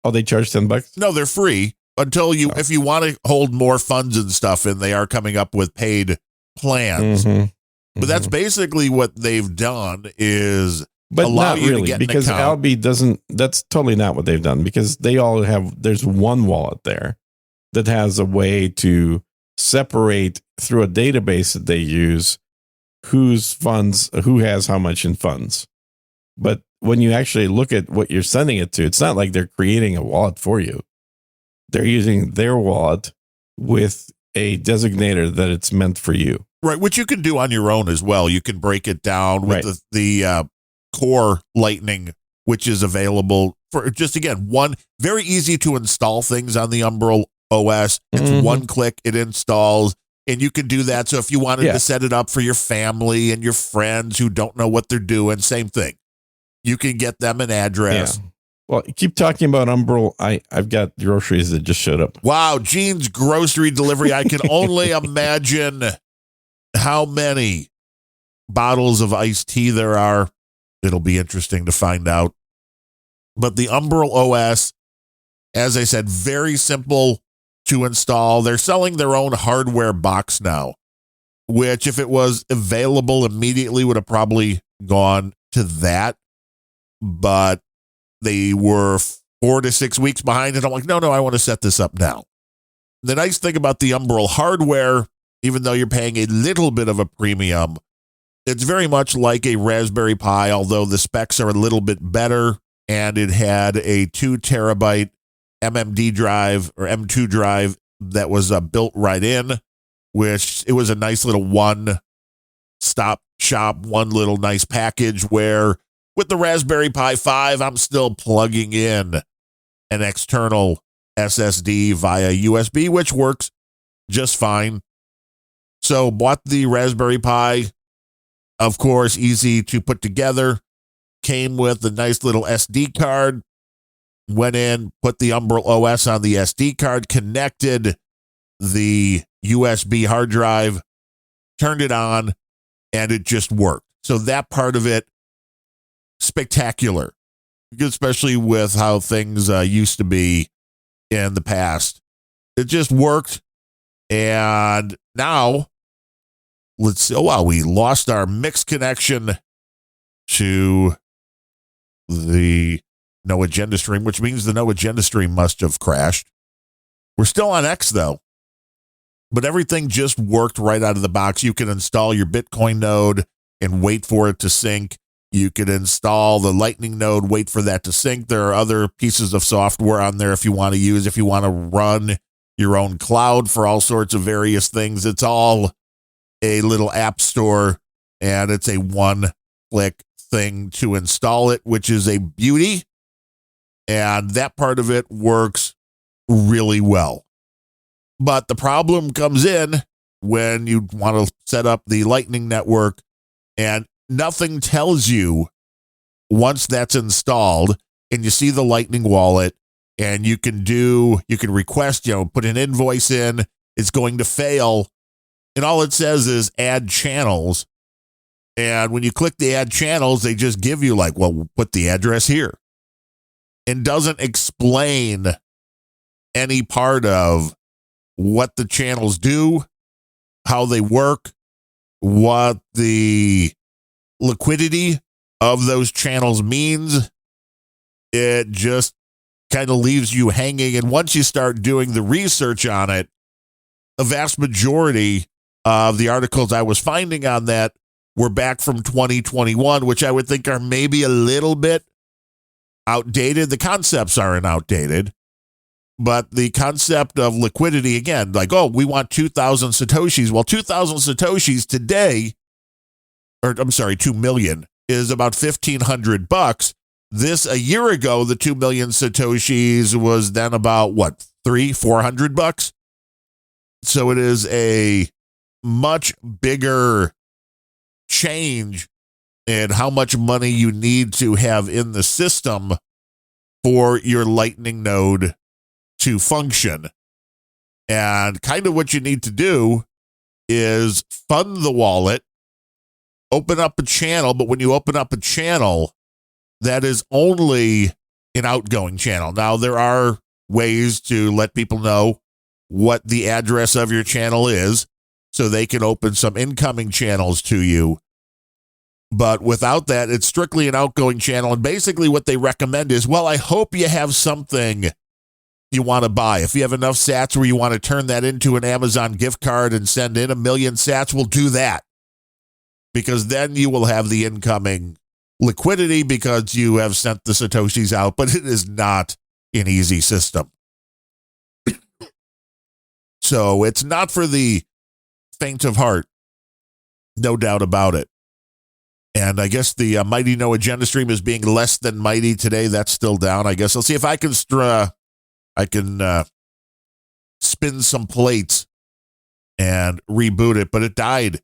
[SPEAKER 1] Oh, they charge $10?
[SPEAKER 2] No, they're free until you,
[SPEAKER 1] Oh.
[SPEAKER 2] if you want to hold more funds and stuff, and they are coming up with paid plans.
[SPEAKER 1] Mhm.
[SPEAKER 2] But that's basically what they've done is
[SPEAKER 1] But
[SPEAKER 2] allow
[SPEAKER 1] not
[SPEAKER 2] you to
[SPEAKER 1] really,
[SPEAKER 2] get an
[SPEAKER 1] because
[SPEAKER 2] account.
[SPEAKER 1] Albie doesn't. That's totally not what they've done, because they all have. There's one wallet there that has a way to separate through a database that they use whose funds, who has how much in funds. But when you actually look at what you're sending it to, it's not like they're creating a wallet for you. They're using their wallet with a designator that it's meant for you.
[SPEAKER 2] Right, which you can do on your own as well. You can break it down with
[SPEAKER 1] Right.
[SPEAKER 2] the core Lightning, which is available for just, again, one very easy to install things on the Umbrel OS. It's
[SPEAKER 1] Mhm.
[SPEAKER 2] one click, it installs, and you can do that. So if you wanted
[SPEAKER 1] Yeah.
[SPEAKER 2] to set it up for your family and your friends who don't know what they're doing, same thing. You can get them an address.
[SPEAKER 1] Yeah. Well, keep talking about Umbrel. I've got groceries that just showed up.
[SPEAKER 2] Wow, Gene's grocery delivery. I can only imagine how many bottles of iced tea there are. It'll be interesting to find out. But the Umbrel OS, as I said, very simple to install. They're selling their own hardware box now, which if it was available immediately would have probably gone to that. But they were 4 to 6 weeks behind, and I'm like, no, I want to set this up now. The nice thing about the Umbrel hardware, even though you're paying a little bit of a premium, it's very much like a Raspberry Pi, although the specs are a little bit better, and it had a 2 terabyte MMD drive or M2 drive that was built right in, which it was a nice little one-stop shop, one little nice package where with the Raspberry Pi 5, I'm still plugging in an external SSD via USB, which works just fine. So bought the Raspberry Pi, of course, easy to put together. Came with a nice little SD card. Went in, put the Umbrel OS on the SD card, connected the USB hard drive, turned it on, and it just worked. So that part of it, spectacular, especially with how things used to be in the past. It just worked. And now, let's see. Oh, wow, we lost our mixed connection to the No Agenda stream, which means the No Agenda stream must have crashed. We're still on X, though. But everything just worked right out of the box. You can install your Bitcoin node and wait for it to sync. You could install the Lightning node, wait for that to sync. There are other pieces of software on there if you want to use, if you want to run your own cloud for all sorts of various things. It's all a little app store, and it's a one-click thing to install it, which is a beauty. And that part of it works really well. But the problem comes in when you want to set up the Lightning network, and nothing tells you once that's installed and you see the Lightning wallet and you can request, put an invoice in, it's going to fail. And all it says is add channels. And when you click the add channels, they just give you put the address here. And doesn't explain any part of what the channels do, how they work, what the liquidity of those channels means. It just kind of leaves you hanging. And once you start doing the research on it, a vast majority of the articles I was finding on that were back from 2021, which I would think are maybe a little bit outdated. The concepts aren't outdated, but the concept of liquidity, again, we want 2,000 Satoshis. Well, 2,000 Satoshis today, 2 million, is about $1,500. This, a year ago, the 2 million Satoshis was then about $300-400. So it is a much bigger change in how much money you need to have in the system for your Lightning node to function. And kind of what you need to do is fund the wallet, open up a channel, but when you open up a channel, that is only an outgoing channel. Now, there are ways to let people know what the address of your channel is so they can open some incoming channels to you. But without that, it's strictly an outgoing channel. And basically what they recommend is, I hope you have something you want to buy. If you have enough sats where you want to turn that into an Amazon gift card and send in 1 million sats, we'll do that. Because then you will have the incoming liquidity because you have sent the Satoshis out, but it is not an easy system. So it's not for the faint of heart No doubt about it. And I guess the Mighty No Agenda stream is being less than mighty today. That's still down. I guess I'll see if I can spin some plates and reboot it. But it died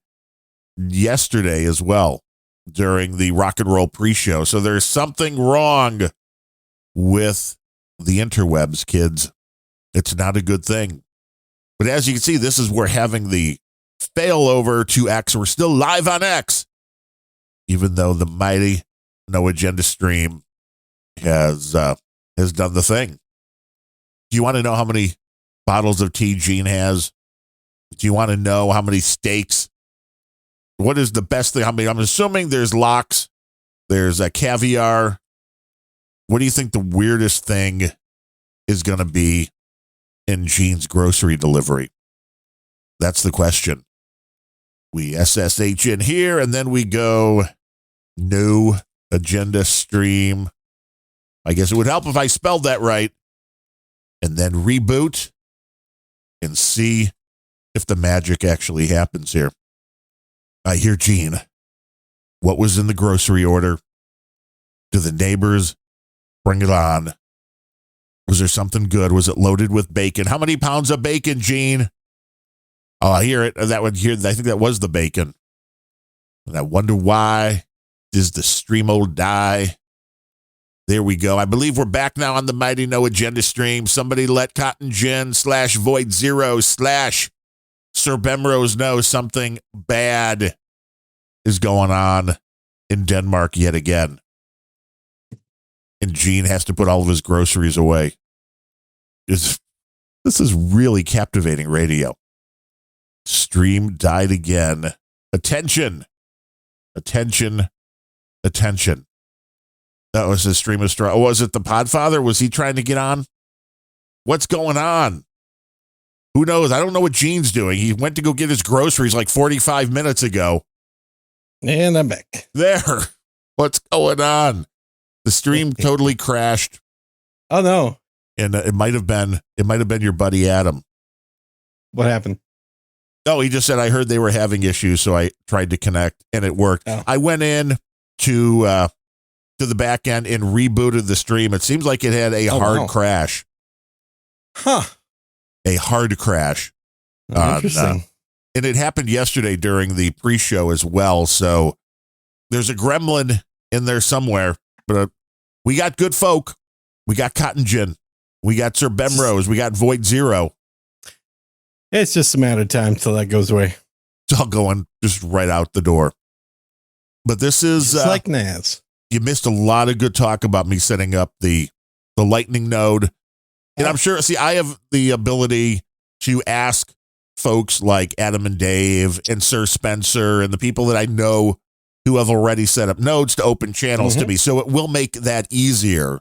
[SPEAKER 2] yesterday as well during the rock and roll pre-show. So there's something wrong with the interwebs, kids. It's not a good thing. But as you can see, this is where having the failover to X. We're still live on X, even though the Mighty No Agenda stream has done the thing. Do you want to know how many bottles of tea Gene has? Do you want to know how many steaks? What is the best thing? I mean, I'm assuming there's lox, there's a caviar. What do you think the weirdest thing is going to be in Gene's grocery delivery? That's the question. We SSH in here, and then we go No Agenda stream. I guess it would help if I spelled that right. And then reboot and see if the magic actually happens here. I hear Gene. What was in the grocery order? Do the neighbors bring it on? Was there something good? Was it loaded with bacon? How many pounds of bacon, Gene? Oh, I hear it. I think that was the bacon. And I wonder why. Does the stream old die? There we go. I believe we're back now on the Mighty No Agenda stream. Somebody let Cotton Gin /Void Zero / Sir Bemrose know something bad is going on in Denmark yet again. And Gene has to put all of his groceries away. This is really captivating radio. Stream died again. Attention. Attention. Attention. That was the stream of straw. Was it the Podfather? Was he trying to get on? What's going on? Who knows? I don't know what Gene's doing. He went to go get his groceries like 45 minutes ago.
[SPEAKER 1] And I'm back.
[SPEAKER 2] There. What's going on? The stream totally crashed.
[SPEAKER 1] Oh no.
[SPEAKER 2] And it might have been your buddy Adam.
[SPEAKER 1] What happened?
[SPEAKER 2] Oh, he just said, I heard they were having issues, so I tried to connect and it worked.
[SPEAKER 1] Oh.
[SPEAKER 2] I went in to the back end and rebooted the stream. It seems like it had a hard crash.
[SPEAKER 1] Huh.
[SPEAKER 2] A hard crash.
[SPEAKER 1] Interesting.
[SPEAKER 2] And it happened yesterday during the pre-show as well. So there's a gremlin in there somewhere. But we got good folk. We got Cotton Gin. We got Sir Bemrose. We got Void Zero.
[SPEAKER 1] It's just a matter of time till that goes away.
[SPEAKER 2] It's all going just right out the door. But this is
[SPEAKER 1] like Naz.
[SPEAKER 2] You missed a lot of good talk about me setting up the Lightning node. And I'm sure, I have the ability to ask folks like Adam and Dave and Sir Spencer and the people that I know who have already set up nodes to open channels to me. So it will make that easier.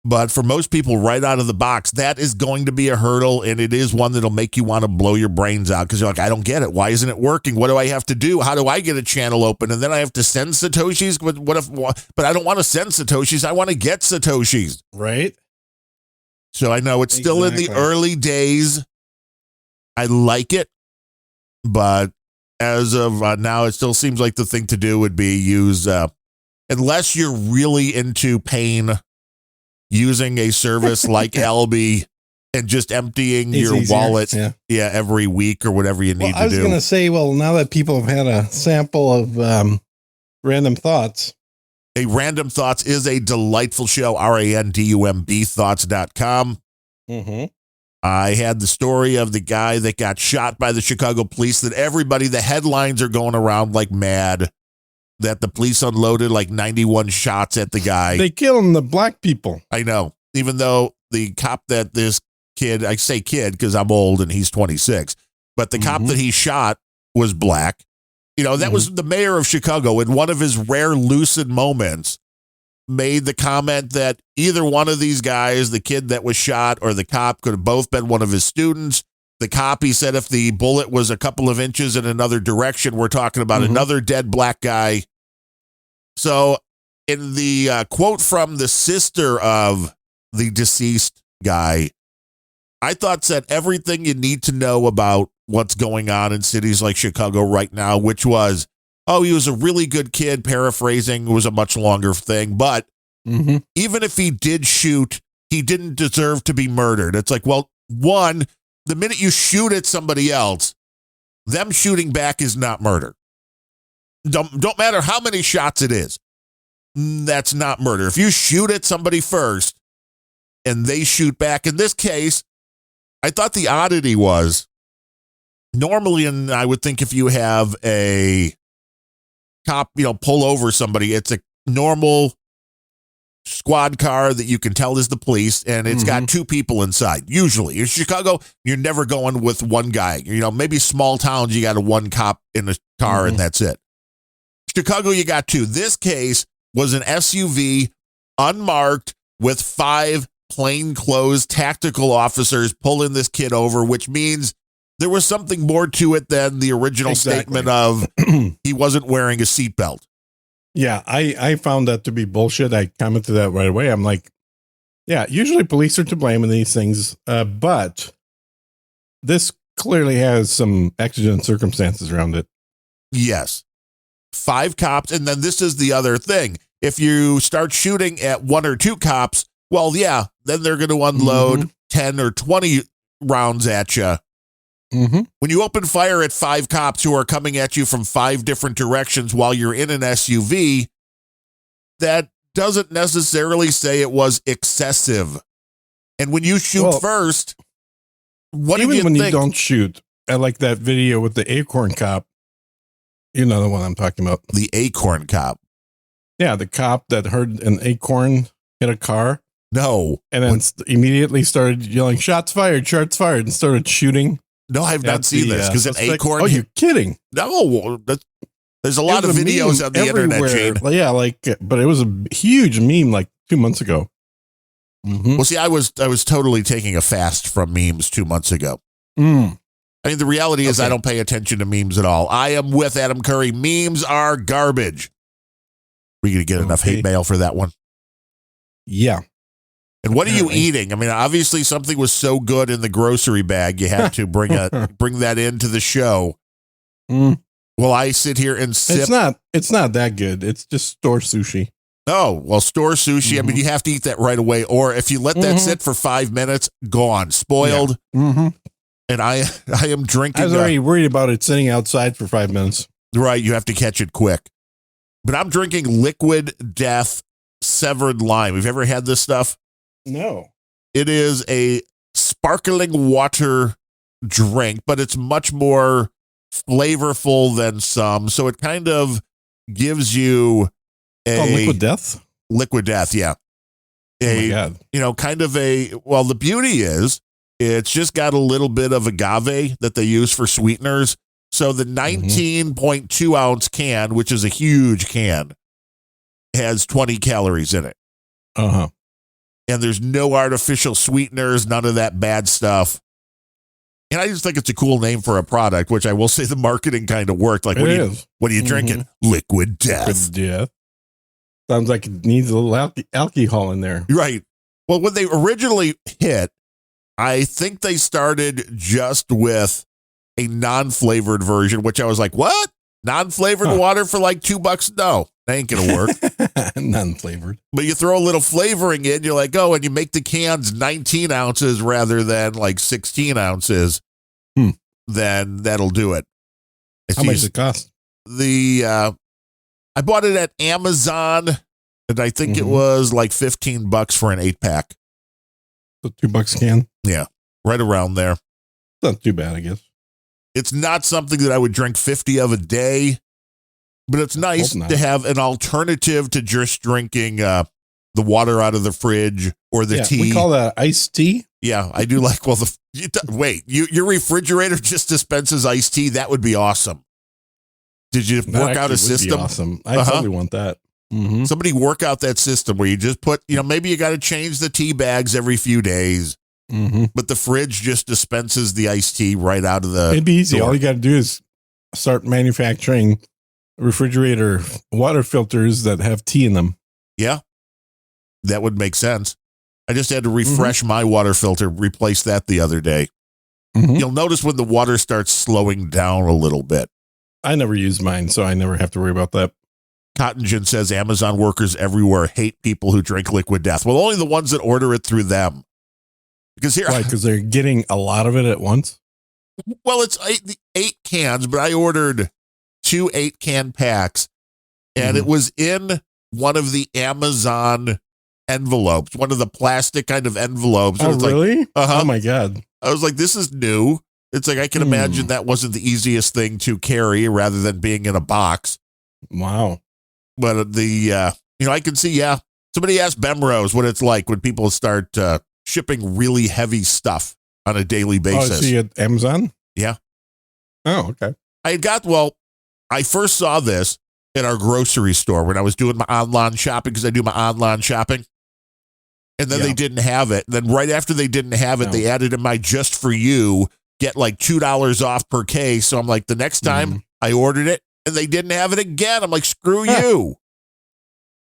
[SPEAKER 2] But for most people right out of the box, that is going to be a hurdle. And it is one that'll make you want to blow your brains out because you're like, I don't get it. Why isn't it working? What do I have to do? How do I get a channel open? And then I have to send Satoshis. But I don't want to send Satoshis. I want to get Satoshis.
[SPEAKER 1] Right.
[SPEAKER 2] So I know it's still in the early days. I like it. But as of now, it still seems like the thing to do would be use, unless you're really into paying, using a service like Alby and just emptying your wallet every week or whatever you need to do.
[SPEAKER 1] I was going to say, now that people have had a sample of Random Thoughts.
[SPEAKER 2] A Random Thoughts is a delightful show, RANDUMB thoughts.com.
[SPEAKER 1] Mm-hmm.
[SPEAKER 2] I had the story of the guy that got shot by the Chicago police that the headlines are going around like mad, that the police unloaded like 91 shots at the guy.
[SPEAKER 1] They killing the black people.
[SPEAKER 2] I know. Even though the cop that this kid, I say kid because I'm old and he's 26, but the cop that he shot was black. You know, that was the mayor of Chicago in one of his rare lucid moments made the comment that either one of these guys, the kid that was shot or the cop, could have both been one of his students. The cop, he said, if the bullet was a couple of inches in another direction, we're talking about another dead black guy. So in the quote from the sister of the deceased guy, I thought said everything you need to know about what's going on in cities like Chicago right now, which was, oh, he was a really good kid. Paraphrasing was a much longer thing. But even if he did shoot, he didn't deserve to be murdered. It's like, well, one, the minute you shoot at somebody else, them shooting back is not murder. Don't matter how many shots it is. That's not murder. If you shoot at somebody first and they shoot back, in this case, I thought the oddity was normally, and I would think if you have a cop, pull over somebody, it's a normal squad car that you can tell is the police, and it's got two people inside. Usually in Chicago, you're never going with one guy. Maybe small towns, you got a one cop in a car and that's it. Chicago, you got two. This case was an SUV, unmarked, with 5 plainclothes tactical officers pulling this kid over, which means there was something more to it than the original statement of he wasn't wearing a seatbelt.
[SPEAKER 1] Yeah, I found that to be bullshit. I commented that right away. I'm like, yeah, usually police are to blame in these things, but this clearly has some exigent circumstances around it.
[SPEAKER 2] Yes. 5 cops, and then this is the other thing. If you start shooting at 1 or 2 cops, well, yeah, then they're going to unload 10 or 20 rounds at you. When you open fire at 5 cops who are coming at you from 5 different directions while you're in an SUV, that doesn't necessarily say it was excessive. And when you shoot first, what do you think?
[SPEAKER 1] Even when you don't shoot, I like that video with the Acorn cop. You know the one I'm talking about.
[SPEAKER 2] The Acorn cop.
[SPEAKER 1] Yeah, the cop that heard an acorn hit a car.
[SPEAKER 2] No.
[SPEAKER 1] And then immediately started yelling, shots fired, and started shooting.
[SPEAKER 2] No, I've not seen this because an acorn.
[SPEAKER 1] Oh, you're kidding?
[SPEAKER 2] No, there's a lot of videos on the internet, Shane.
[SPEAKER 1] Yeah, but it was a huge meme like 2 months ago.
[SPEAKER 2] Well, see, I was totally taking a fast from memes 2 months ago. I mean, the reality is I don't pay attention to memes at all. I am with Adam Curry. Memes are garbage. We're going to get enough hate mail for that one.
[SPEAKER 1] Yeah.
[SPEAKER 2] And what are you eating? I mean, obviously something was so good in the grocery bag, you had to bring that into the show. Well, I sit here and sip.
[SPEAKER 1] It's not that good. It's just store sushi.
[SPEAKER 2] Oh, well, store sushi. I mean, you have to eat that right away. Or if you let that sit for 5 minutes, gone, spoiled. Yeah. And I am drinking.
[SPEAKER 1] I was already worried about it sitting outside for 5 minutes.
[SPEAKER 2] Right. You have to catch it quick. But I'm drinking Liquid Death Severed Lime. Have you ever had this stuff?
[SPEAKER 1] No.
[SPEAKER 2] It is a sparkling water drink, but it's much more flavorful than some. So it kind of gives you
[SPEAKER 1] Liquid Death?
[SPEAKER 2] Liquid Death, yeah.
[SPEAKER 1] Oh my God.
[SPEAKER 2] Kind of well, the beauty is it's just got a little bit of agave that they use for sweeteners. So the 19.2 ounce can, which is a huge can, has 20 calories in it. And there's no artificial sweeteners, none of that bad stuff. And I just think it's a cool name for a product, which I will say the marketing kind of worked. Like, what are you drinking? Liquid Death.
[SPEAKER 1] Liquid Death. Sounds like it needs a little alcohol in there.
[SPEAKER 2] Right. Well, when they originally hit, I think they started just with a non-flavored version, which I was like, what? Non-flavored water for like $2? No, that ain't going to work.
[SPEAKER 1] Non-flavored.
[SPEAKER 2] But you throw a little flavoring in, you're like, oh, and you make the cans 19 ounces rather than like 16 ounces. Then that'll do it.
[SPEAKER 1] How much does it cost?
[SPEAKER 2] I bought it at Amazon, and I think it was like $15 for an 8-pack.
[SPEAKER 1] So $2 can?
[SPEAKER 2] Yeah, right around there.
[SPEAKER 1] Not too bad, I guess.
[SPEAKER 2] It's not something that I would drink 50 of a day, but it's nice to have an alternative to just drinking the water out of the fridge or the tea.
[SPEAKER 1] We call that iced tea.
[SPEAKER 2] Yeah, I do like, well, your refrigerator just dispenses iced tea. That would be awesome. Did you work out a system?
[SPEAKER 1] Awesome. I totally want that.
[SPEAKER 2] Somebody work out that system where you just put, maybe you got to change the tea bags every few days. But the fridge just dispenses the iced tea right out of the.
[SPEAKER 1] It'd be easy.
[SPEAKER 2] door.
[SPEAKER 1] All you got to do is start manufacturing refrigerator water filters that have tea in them.
[SPEAKER 2] Yeah, that would make sense. I just had to refresh my water filter, replace that the other day.
[SPEAKER 1] Mhm.
[SPEAKER 2] You'll notice when the water starts slowing down a little bit.
[SPEAKER 1] I never use mine, so I never have to worry about that.
[SPEAKER 2] Cotton Gin says Amazon workers everywhere hate people who drink Liquid Death. Well, only the ones that order it through them. Because here,
[SPEAKER 1] Why? Because they're getting a lot of it at once?
[SPEAKER 2] well, it's eight cans, but I ordered 2 8-can packs, and it was in one of the Amazon envelopes, one of the plastic kind of envelopes.
[SPEAKER 1] Oh,
[SPEAKER 2] It's
[SPEAKER 1] really?
[SPEAKER 2] Like, uh-huh.
[SPEAKER 1] Oh, my God.
[SPEAKER 2] I was like, this is new. It's like, I can imagine that wasn't the easiest thing to carry rather than being in a box.
[SPEAKER 1] Wow.
[SPEAKER 2] But I can see, somebody asked Bemrose what it's like when people start shipping really heavy stuff on a daily
[SPEAKER 1] Oh,
[SPEAKER 2] basis.
[SPEAKER 1] is he at Amazon?
[SPEAKER 2] Yeah.
[SPEAKER 1] Oh, okay.
[SPEAKER 2] I first saw this at our grocery store when I was doing my online shopping, because I do my online shopping. And then they didn't have it. Then right after they didn't have it, they added in my just for you, get like $2 off per case. So I'm like, the next time I ordered it and they didn't have it again, I'm like, screw you.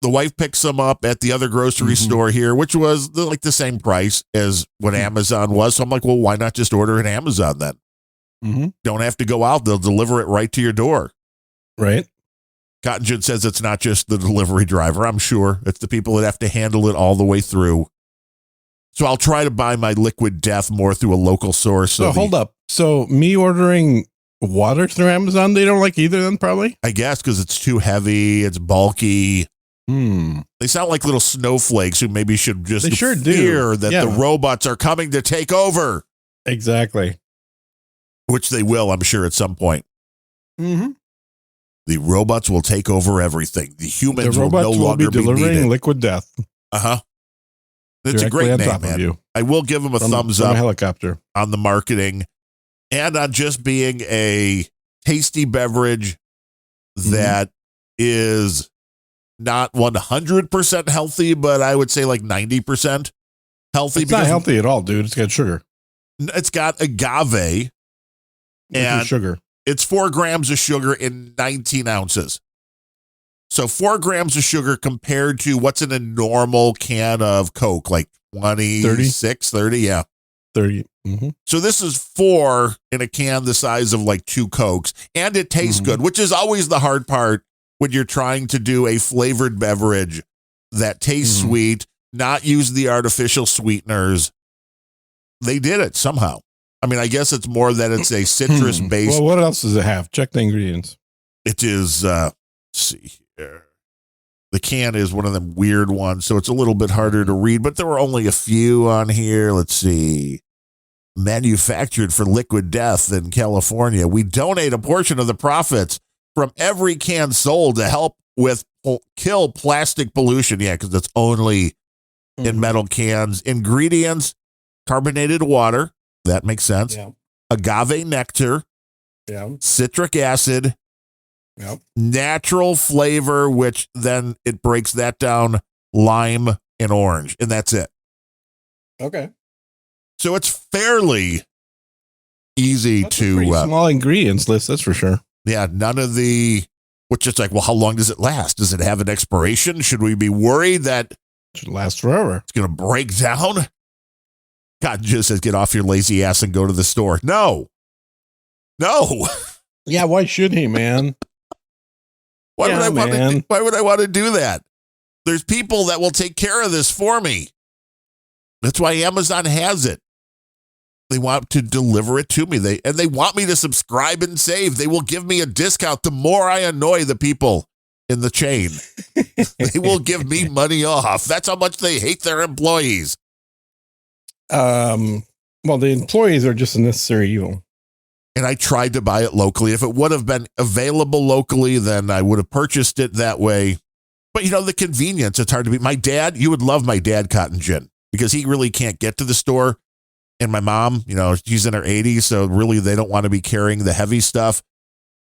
[SPEAKER 2] The wife picks them up at the other grocery store here, which was like the same price as what Amazon was. So I'm like, well, why not just order at Amazon then? Don't have to go out. They'll deliver it right to your door.
[SPEAKER 1] Right.
[SPEAKER 2] Cotton Gin says it's not just the delivery driver. I'm sure it's the people that have to handle it all the way through. So I'll try to buy my Liquid Death more through a local source.
[SPEAKER 1] So hold up. So me ordering water through Amazon, they don't like either then probably?
[SPEAKER 2] I guess because it's too heavy. It's bulky. They sound like little snowflakes who maybe should just fear that the robots are coming to take over.
[SPEAKER 1] Exactly.
[SPEAKER 2] Which they will, I'm sure, at some point. The robots will take over everything. The humans will no longer be
[SPEAKER 1] delivering
[SPEAKER 2] needed.
[SPEAKER 1] Liquid Death.
[SPEAKER 2] It's a great name, man. I will give them a thumbs up
[SPEAKER 1] a helicopter
[SPEAKER 2] on the marketing and on just being a tasty beverage that is not 100% healthy, but I would say like 90% healthy.
[SPEAKER 1] It's not healthy at all, dude. It's got sugar.
[SPEAKER 2] It's got agave and
[SPEAKER 1] sugar.
[SPEAKER 2] It's 4 grams of sugar in 19 ounces. So 4 grams of sugar compared to what's in a normal can of Coke, like 26, 30, yeah.
[SPEAKER 1] 30.
[SPEAKER 2] So this is 4 in a can the size of like 2 Cokes, and it tastes good, which is always the hard part when you're trying to do a flavored beverage that tastes sweet, not use the artificial sweeteners. They did it somehow. I mean, I guess it's more that it's a citrus-based.
[SPEAKER 1] Well, what else does it have? Check the ingredients.
[SPEAKER 2] It is, let's see here. The can is one of them weird ones, so it's a little bit harder to read, but there were only a few on here. Let's see. Manufactured for Liquid Death in California. We donate a portion of the profits from every can sold to help with kill plastic pollution. Yeah, because it's only in metal cans. Ingredients, carbonated water. That makes sense.
[SPEAKER 1] Yeah.
[SPEAKER 2] Agave nectar.
[SPEAKER 1] Yeah.
[SPEAKER 2] Citric acid.
[SPEAKER 1] Yep.
[SPEAKER 2] Natural flavor, which then it breaks that down, lime and orange, and that's it.
[SPEAKER 1] Okay.
[SPEAKER 2] So it's fairly easy
[SPEAKER 1] That's
[SPEAKER 2] to
[SPEAKER 1] a pretty small ingredients list, that's for sure.
[SPEAKER 2] Yeah, none of the, which is like, well, how long does it last? Does it have an expiration? Should we be worried that
[SPEAKER 1] it should last forever?
[SPEAKER 2] It's going to break down? God just says, get off your lazy ass and go to the store. No.
[SPEAKER 1] Yeah, why should he, man?
[SPEAKER 2] Why would I want to do that? There's people that will take care of this for me. That's why Amazon has it. They want to deliver it to me. They want me to subscribe and save. They will give me a discount. The more I annoy the people in the chain, they will give me money off. That's how much they hate their employees.
[SPEAKER 1] Well, the employees are just a necessary evil.
[SPEAKER 2] And I tried to buy it locally. If it would have been available locally, then I would have purchased it that way. But, the convenience, it's hard to beat. My dad, you would love my dad, Cotton Gin, because he really can't get to the store. And my mom, she's in her 80s, so really they don't want to be carrying the heavy stuff.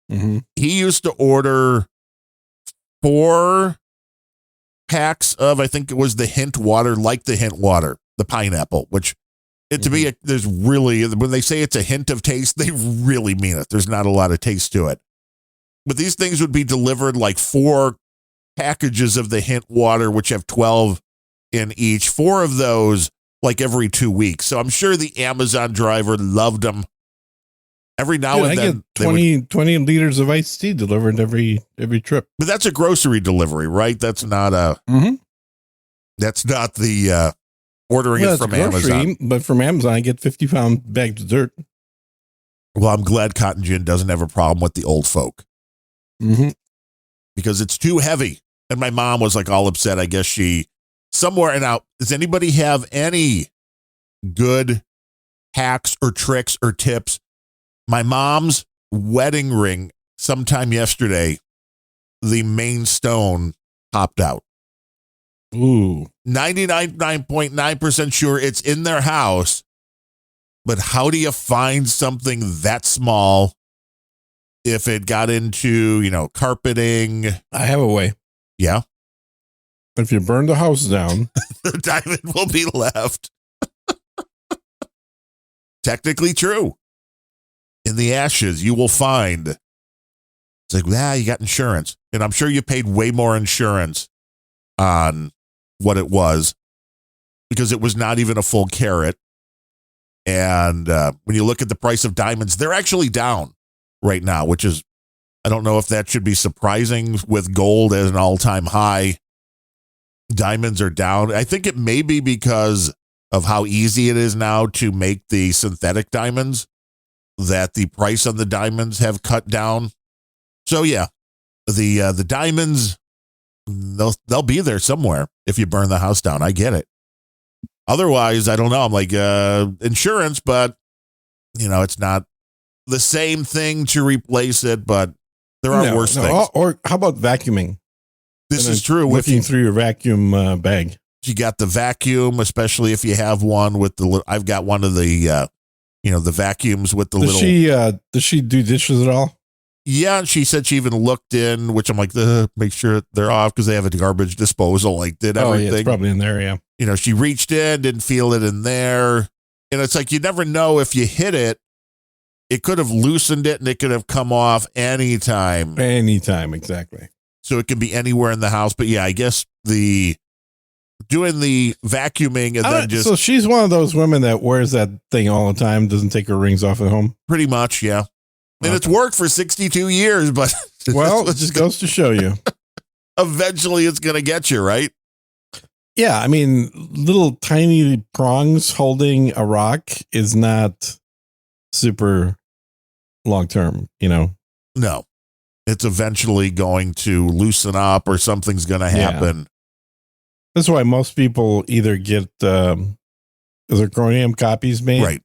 [SPEAKER 2] He used to order 4 packs of, I think it was the Hint water, like the Hint water, the pineapple, which to me, there's really, when they say it's a hint of taste, they really mean it. There's not a lot of taste to it. But these things would be delivered like 4 packages of the Hint water, which have 12 in each. 4 of those like every 2 weeks. So I'm sure the Amazon driver loved them. Every now
[SPEAKER 1] Dude,
[SPEAKER 2] and
[SPEAKER 1] I
[SPEAKER 2] then,
[SPEAKER 1] get 20 liters of iced tea delivered every trip.
[SPEAKER 2] but that's a grocery delivery, right? That's not a.
[SPEAKER 1] Mm-hmm.
[SPEAKER 2] That's not the ordering it from Amazon.
[SPEAKER 1] But from Amazon, I get 50-pound bags of dirt.
[SPEAKER 2] Well, I'm glad Cotton Gin doesn't have a problem with the old folk
[SPEAKER 1] Mm-hmm.
[SPEAKER 2] because it's too heavy. And my mom was like all upset. I guess she somewhere. And now, does anybody have any good hacks or tricks or tips? My mom's wedding ring, sometime yesterday, the main stone popped out.
[SPEAKER 1] Ooh.
[SPEAKER 2] 99.9% sure it's in their house. But how do you find something that small if it got into, carpeting?
[SPEAKER 1] I have a way.
[SPEAKER 2] Yeah.
[SPEAKER 1] If you burn the house down,
[SPEAKER 2] The diamond will be left. Technically true. In the ashes, you will find. It's like, you got insurance. And I'm sure you paid way more insurance on what it was because it was not even a full carat. And when you look at the price of diamonds, they're actually down right now, which is, I don't know if that should be surprising with gold at an all-time high. Diamonds are down. I think it may be because of how easy it is now to make the synthetic diamonds that the price on the diamonds have cut down. So yeah, the diamonds, they'll be there somewhere if you burn the house down. I get it. Otherwise, I don't know. I'm like, insurance, but it's not the same thing to replace it, but there are worse things.
[SPEAKER 1] Or how about vacuuming?
[SPEAKER 2] This is true.
[SPEAKER 1] Looking through your vacuum bag.
[SPEAKER 2] You got the vacuum, especially if you have one with I've got one of the, the vacuums with the little.
[SPEAKER 1] Does she do dishes at all?
[SPEAKER 2] Yeah, she said she even looked in, which I'm like, make sure they're off because they have a garbage disposal. Like, did everything.
[SPEAKER 1] Yeah, it's probably in there, yeah.
[SPEAKER 2] She reached in, didn't feel it in there. And it's like, you never know if you hit it, it could have loosened it and it could have come off anytime.
[SPEAKER 1] Anytime, exactly.
[SPEAKER 2] So it can be anywhere in the house. But yeah, I guess doing the vacuuming and then just.
[SPEAKER 1] So she's one of those women that wears that thing all the time, doesn't take her rings off at home?
[SPEAKER 2] Pretty much, yeah. And it's worked for 62 years, but.
[SPEAKER 1] Well, it just goes to show you.
[SPEAKER 2] Eventually it's going to get you, right?
[SPEAKER 1] Yeah, I mean, little tiny prongs holding a rock is not super long term,
[SPEAKER 2] No, it's eventually going to loosen up or something's going to happen.
[SPEAKER 1] Yeah. That's why most people either get zirconium copies made,
[SPEAKER 2] right?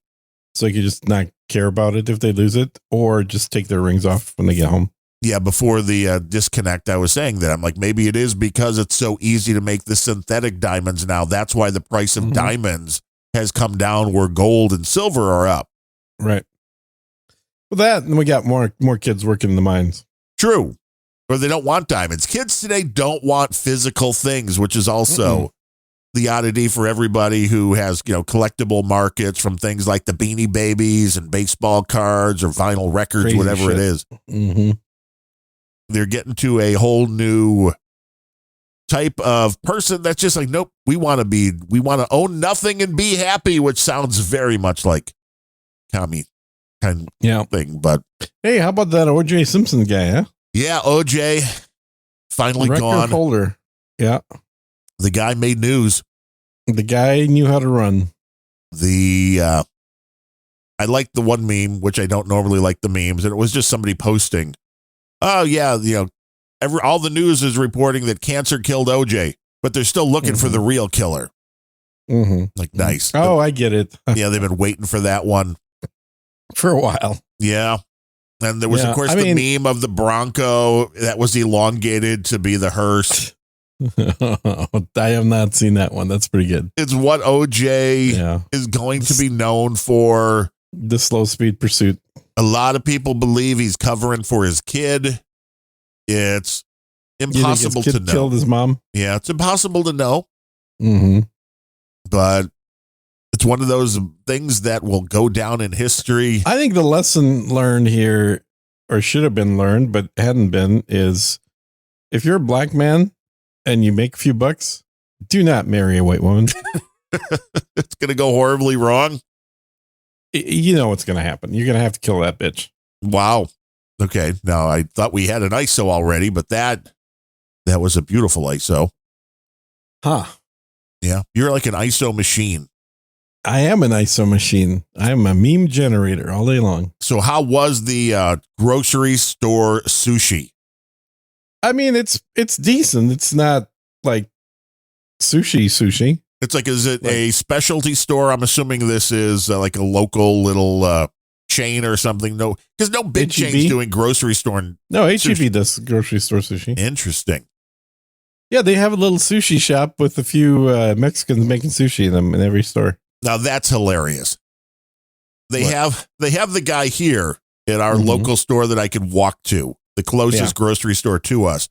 [SPEAKER 1] So you can just not care about it if they lose it, or just take their rings off when they get home.
[SPEAKER 2] Yeah, before the disconnect, I was saying that. I'm like, maybe it is because it's so easy to make the synthetic diamonds now. That's why the price of diamonds has come down where gold and silver are up.
[SPEAKER 1] Right. Well, that, and we got more kids working in the mines.
[SPEAKER 2] True. Or they don't want diamonds. Kids today don't want physical things, which is also the oddity for everybody who has, collectible markets from things like the Beanie Babies and baseball cards or vinyl records,
[SPEAKER 1] crazy
[SPEAKER 2] whatever
[SPEAKER 1] shit.
[SPEAKER 2] it is.
[SPEAKER 1] Mm-hmm.
[SPEAKER 2] They're getting to a whole new type of person that's just like, nope, we want to own nothing and be happy, which sounds very much like commie kind of thing. But
[SPEAKER 1] hey, how about that O.J. Simpson guy, huh?
[SPEAKER 2] Yeah, OJ finally
[SPEAKER 1] Record
[SPEAKER 2] gone.
[SPEAKER 1] holder. Yeah.
[SPEAKER 2] The guy made news.
[SPEAKER 1] The guy knew how to run.
[SPEAKER 2] I like the one meme, which I don't normally like the memes, and it was just somebody posting, oh yeah, all the news is reporting that cancer killed OJ, but they're still looking for the real killer.
[SPEAKER 1] Mm-hmm.
[SPEAKER 2] Like, nice.
[SPEAKER 1] Oh, I get it.
[SPEAKER 2] Yeah, they've been waiting for that one.
[SPEAKER 1] For a while.
[SPEAKER 2] Yeah. And there was, of course, the meme of the Bronco that was elongated to be the hearse.
[SPEAKER 1] I have not seen that one. That's pretty good.
[SPEAKER 2] It's what OJ is going to be known for.
[SPEAKER 1] The slow speed pursuit.
[SPEAKER 2] A lot of people believe he's covering for his kid. It's impossible to know.
[SPEAKER 1] Killed his mom?
[SPEAKER 2] Yeah, it's impossible to know.
[SPEAKER 1] Mm-hmm.
[SPEAKER 2] But it's one of those things that will go down in history.
[SPEAKER 1] I think the lesson learned here, or should have been learned, but hadn't been, is if you're a black man and you make a few bucks, do not marry a white woman.
[SPEAKER 2] It's going to go horribly wrong.
[SPEAKER 1] You know what's going to happen. You're going to have to kill that bitch.
[SPEAKER 2] Wow. Okay. Now I thought we had an ISO already, but that was a beautiful ISO.
[SPEAKER 1] Huh.
[SPEAKER 2] Yeah. You're like an ISO machine.
[SPEAKER 1] I am an ISO machine. I am a meme generator all day long.
[SPEAKER 2] So how was the grocery store sushi?
[SPEAKER 1] I mean, it's decent. It's not like sushi.
[SPEAKER 2] It's like, is it a specialty store? I'm assuming this is like a local little chain or something. No, because no big
[SPEAKER 1] H-E-B?
[SPEAKER 2] chain's doing grocery store.
[SPEAKER 1] No, HEB does grocery store sushi.
[SPEAKER 2] Interesting.
[SPEAKER 1] Yeah, they have a little sushi shop with a few Mexicans making sushi in them in every store.
[SPEAKER 2] Now that's hilarious. They
[SPEAKER 1] What?
[SPEAKER 2] have the guy here at our
[SPEAKER 1] Mhm.
[SPEAKER 2] local store that I can walk to, the closest grocery store to us.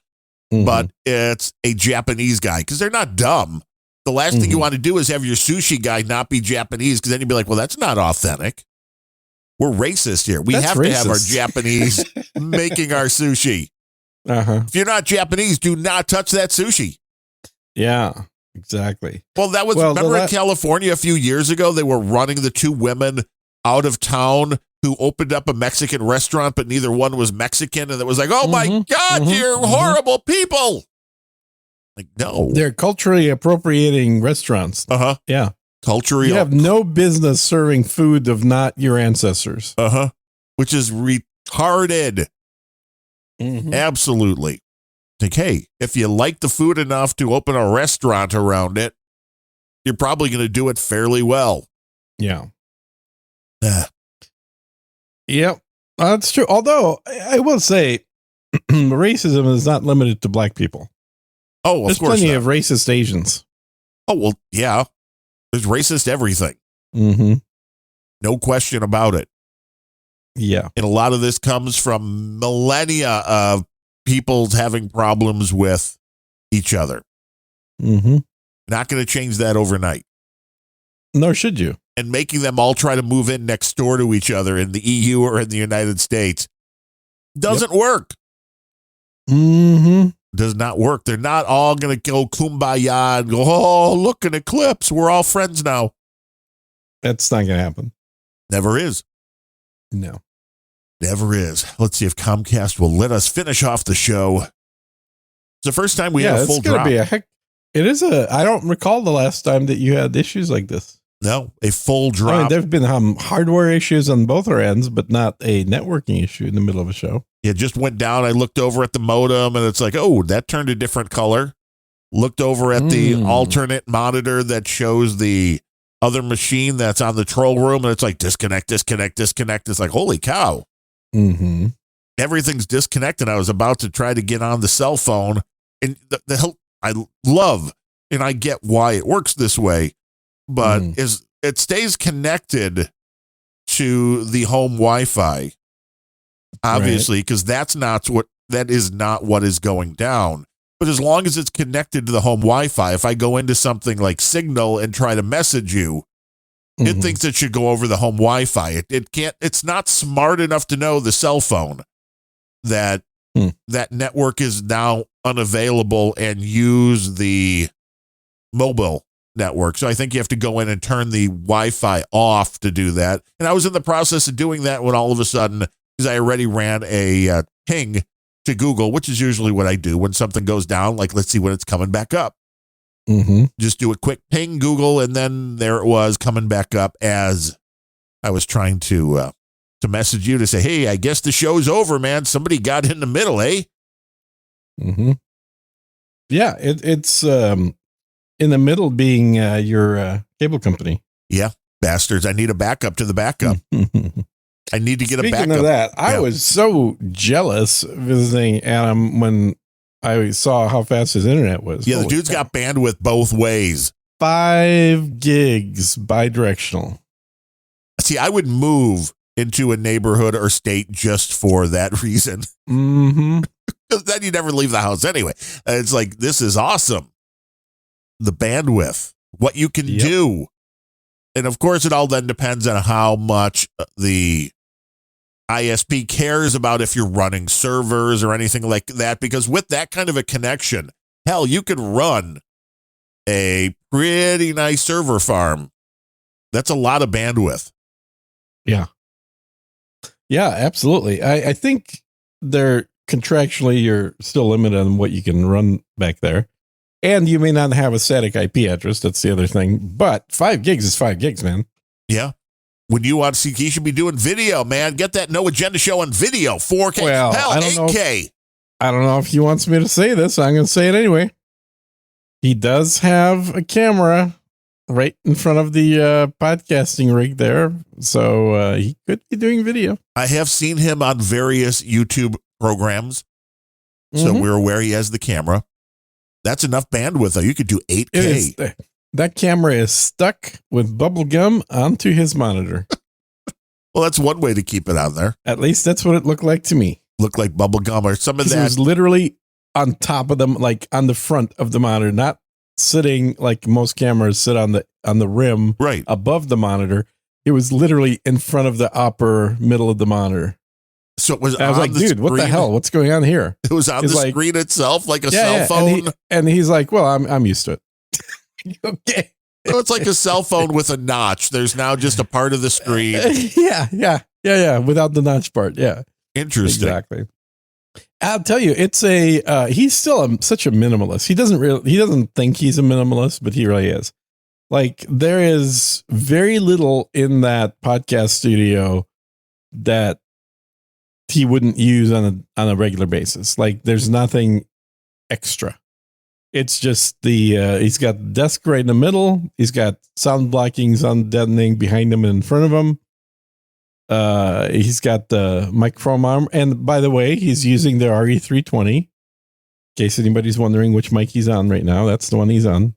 [SPEAKER 1] Mhm.
[SPEAKER 2] But it's a Japanese guy because they're not dumb. The last thing you
[SPEAKER 1] Mhm.
[SPEAKER 2] want to do is have your sushi guy not be Japanese because then you'd be like, well, that's not authentic. We're racist here. We
[SPEAKER 1] That's
[SPEAKER 2] have to have our
[SPEAKER 1] racist.
[SPEAKER 2] Japanese making our sushi.
[SPEAKER 1] Uh-huh.
[SPEAKER 2] If you're not Japanese, do not touch that sushi.
[SPEAKER 1] Yeah, exactly.
[SPEAKER 2] Well, that was,
[SPEAKER 1] Well, the
[SPEAKER 2] remember in
[SPEAKER 1] la-
[SPEAKER 2] California a few years ago, they were running the two women out of town who opened up a Mexican restaurant, but neither one was Mexican. And it was like, oh my
[SPEAKER 1] Mhm,
[SPEAKER 2] God,
[SPEAKER 1] mhm,
[SPEAKER 2] you're
[SPEAKER 1] mhm.
[SPEAKER 2] horrible people. Like, no.
[SPEAKER 1] They're culturally appropriating restaurants.
[SPEAKER 2] Uh-huh.
[SPEAKER 1] Yeah.
[SPEAKER 2] Culturally.
[SPEAKER 1] You have no business serving food of not your ancestors.
[SPEAKER 2] Uh-huh. Which is retarded.
[SPEAKER 1] Mhm.
[SPEAKER 2] Absolutely. Like, hey, if you like the food enough to open a restaurant around it, you're probably going to do it fairly well.
[SPEAKER 1] Yeah.
[SPEAKER 2] Ah,
[SPEAKER 1] Yep. That's true. Although I will say racism is not limited to black people.
[SPEAKER 2] oh, of
[SPEAKER 1] There's
[SPEAKER 2] course
[SPEAKER 1] plenty
[SPEAKER 2] not.
[SPEAKER 1] of racist Asians.
[SPEAKER 2] Oh, well, yeah. There's racist everything.
[SPEAKER 1] Mm-hmm.
[SPEAKER 2] No question about it.
[SPEAKER 1] Yeah.
[SPEAKER 2] And a lot of this comes from millennia of people having problems with each other.
[SPEAKER 1] Mm-hmm.
[SPEAKER 2] Not going to change that overnight.
[SPEAKER 1] Nor should you.
[SPEAKER 2] And making them all try to move in next door to each other in the EU or in the United States doesn't work.
[SPEAKER 1] Mm-hmm.
[SPEAKER 2] Does not work. They're not all going to go kumbaya and go, oh, look, an eclipse. We're all friends now.
[SPEAKER 1] That's not going to happen.
[SPEAKER 2] Never is.
[SPEAKER 1] No.
[SPEAKER 2] Never is. Let's see if Comcast will let us finish off the show. It's the first time we had a full
[SPEAKER 1] it's going
[SPEAKER 2] drop.
[SPEAKER 1] to be a heck. It is I don't recall the last time that you had issues like this.
[SPEAKER 2] No, a full
[SPEAKER 1] I
[SPEAKER 2] drop.
[SPEAKER 1] mean, there have been hardware issues on both our ends, but not a networking issue in the middle of a show.
[SPEAKER 2] It just went down. I looked over at the modem and it's like, oh, that turned a different color. Looked over at the alternate monitor that shows the other machine that's on the control room and it's like disconnect. It's like, holy cow.
[SPEAKER 1] Mm-hmm.
[SPEAKER 2] Everything's disconnected. I was about to try to get on the cell phone and the hell I love and I get why it works this way, but it stays connected to the home Wi-Fi. Obviously, because that is not what is going down. But as long as it's connected to the home Wi-Fi, if I go into something like Signal and try to message you, it thinks it should go over the home Wi-Fi. It can't. It's not smart enough to know the cell phone that that network is now unavailable and use the mobile network. So I think you have to go in and turn the Wi-Fi off to do that. And I was in the process of doing that when all of a sudden, because I already ran a ping to Google, which is usually what I do when something goes down, like let's see when it's coming back up.
[SPEAKER 1] Mm-hmm.
[SPEAKER 2] Just do a quick ping Google, and then there it was coming back up as I was trying to message you to say, hey, I guess the show's over, man. Somebody got in the middle, eh?
[SPEAKER 1] Mm-hmm. Yeah, it's in the middle being your cable company.
[SPEAKER 2] Yeah, bastards. I need a backup to the backup. I need to get a backup.
[SPEAKER 1] Speaking of that, I was so jealous visiting Adam when I saw how fast his internet was.
[SPEAKER 2] Yeah, the
[SPEAKER 1] Holy
[SPEAKER 2] dude's
[SPEAKER 1] cow.
[SPEAKER 2] got bandwidth both ways.
[SPEAKER 1] 5 gigs bidirectional.
[SPEAKER 2] See, I would move into a neighborhood or state just for that reason.
[SPEAKER 1] Mm-hmm.
[SPEAKER 2] Because then you never leave the house anyway. It's like, this is awesome. The bandwidth, what you can do. And of course, it all then depends on how much the ISP cares about if you're running servers or anything like that. Because with that kind of a connection, hell, you could run a pretty nice server farm. That's a lot of bandwidth.
[SPEAKER 1] Yeah, absolutely. I think they're contractually, you're still limited on what you can run back there. And you may not have a static IP address. That's the other thing. But 5 gigs is 5 gigs, man.
[SPEAKER 2] Yeah. When you want to see, you should be doing video, man. Get that No Agenda show on video, 4K.
[SPEAKER 1] Well,
[SPEAKER 2] hell,
[SPEAKER 1] I don't
[SPEAKER 2] 8K.
[SPEAKER 1] I don't know if he wants me to say this. I'm going to say it anyway. He does have a camera right in front of the podcasting rig there. So he could be doing video.
[SPEAKER 2] I have seen him on various YouTube programs. So we're aware he has the camera. That's enough bandwidth, though. You could do 8K.
[SPEAKER 1] That camera is stuck with bubble gum onto his monitor.
[SPEAKER 2] Well, that's one way to keep it on there.
[SPEAKER 1] At least that's what it looked like to me.
[SPEAKER 2] Look like bubble gum or some of that.
[SPEAKER 1] It was literally on top of them, like on the front of the monitor, not sitting like most cameras sit on the rim
[SPEAKER 2] right
[SPEAKER 1] above the monitor. It was literally in front of the upper middle of the monitor.
[SPEAKER 2] So it was.
[SPEAKER 1] I was like, dude,
[SPEAKER 2] screen.
[SPEAKER 1] what the hell? What's going on here?
[SPEAKER 2] It was on the screen itself, like a cell phone.
[SPEAKER 1] And he's like, well, I'm used to it. Okay.
[SPEAKER 2] So it's like a cell phone with a notch. There's now just a part of the screen.
[SPEAKER 1] Yeah. Without the notch part. Yeah.
[SPEAKER 2] Interesting.
[SPEAKER 1] Exactly. I'll tell you, it's he's still such a minimalist. He doesn't think he's a minimalist, but he really is. Like, there is very little in that podcast studio that he wouldn't use on a regular basis. Like, there's nothing extra. It's just he's got the desk right in the middle. He's got sound blocking, sound deadening behind him and in front of him. He's got the microphone arm. And by the way, he's using the RE320. In case anybody's wondering which mic he's on right now, that's the one he's on.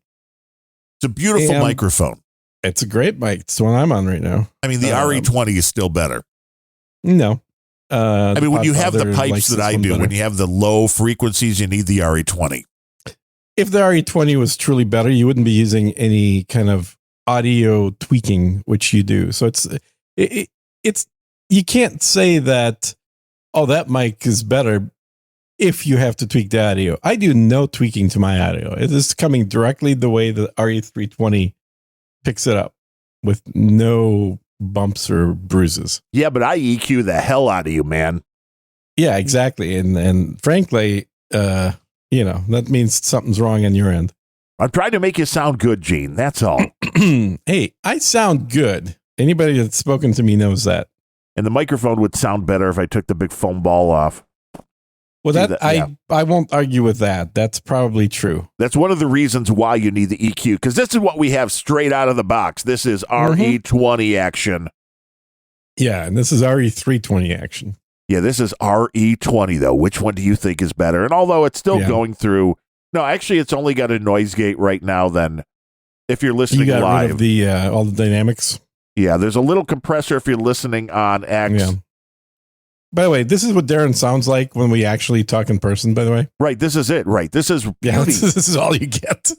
[SPEAKER 2] It's a beautiful microphone.
[SPEAKER 1] It's a great mic. It's the one I'm on right now.
[SPEAKER 2] I mean, the RE20 is still better.
[SPEAKER 1] No.
[SPEAKER 2] I mean, when you have the pipes that I do, when you have the low frequencies, you need the RE20.
[SPEAKER 1] If the RE20 was truly better, you wouldn't be using any kind of audio tweaking, which you do. So it's you can't say that, oh, that mic is better if you have to tweak the audio. I do no tweaking to my audio. It is coming directly the way the RE320 picks it up with no bumps or bruises.
[SPEAKER 2] Yeah, but I EQ the hell out of you, man.
[SPEAKER 1] Yeah, exactly. And frankly, that means something's wrong on your end.
[SPEAKER 2] I'm trying to make you sound good, Gene. That's all.
[SPEAKER 1] Hey, I sound good. Anybody that's spoken to me knows that.
[SPEAKER 2] And the microphone would sound better if I took the big foam ball off.
[SPEAKER 1] Well, I won't argue with that. That's probably true.
[SPEAKER 2] That's one of the reasons why you need the EQ, because this is what we have straight out of the box. This is RE20 action.
[SPEAKER 1] Yeah, and this is RE320 action.
[SPEAKER 2] Yeah, this is RE20, though. Which one do you think is better? And although it's still going through... No, actually, it's only got a noise gate right now, then, if you're listening
[SPEAKER 1] you got
[SPEAKER 2] live.
[SPEAKER 1] Rid of the all the dynamics?
[SPEAKER 2] Yeah, there's a little compressor if you're listening on X.
[SPEAKER 1] Yeah. By the way, this is what Darren sounds like when we actually talk in person, by the way.
[SPEAKER 2] Right, this is it, right. This is
[SPEAKER 1] this is all you get.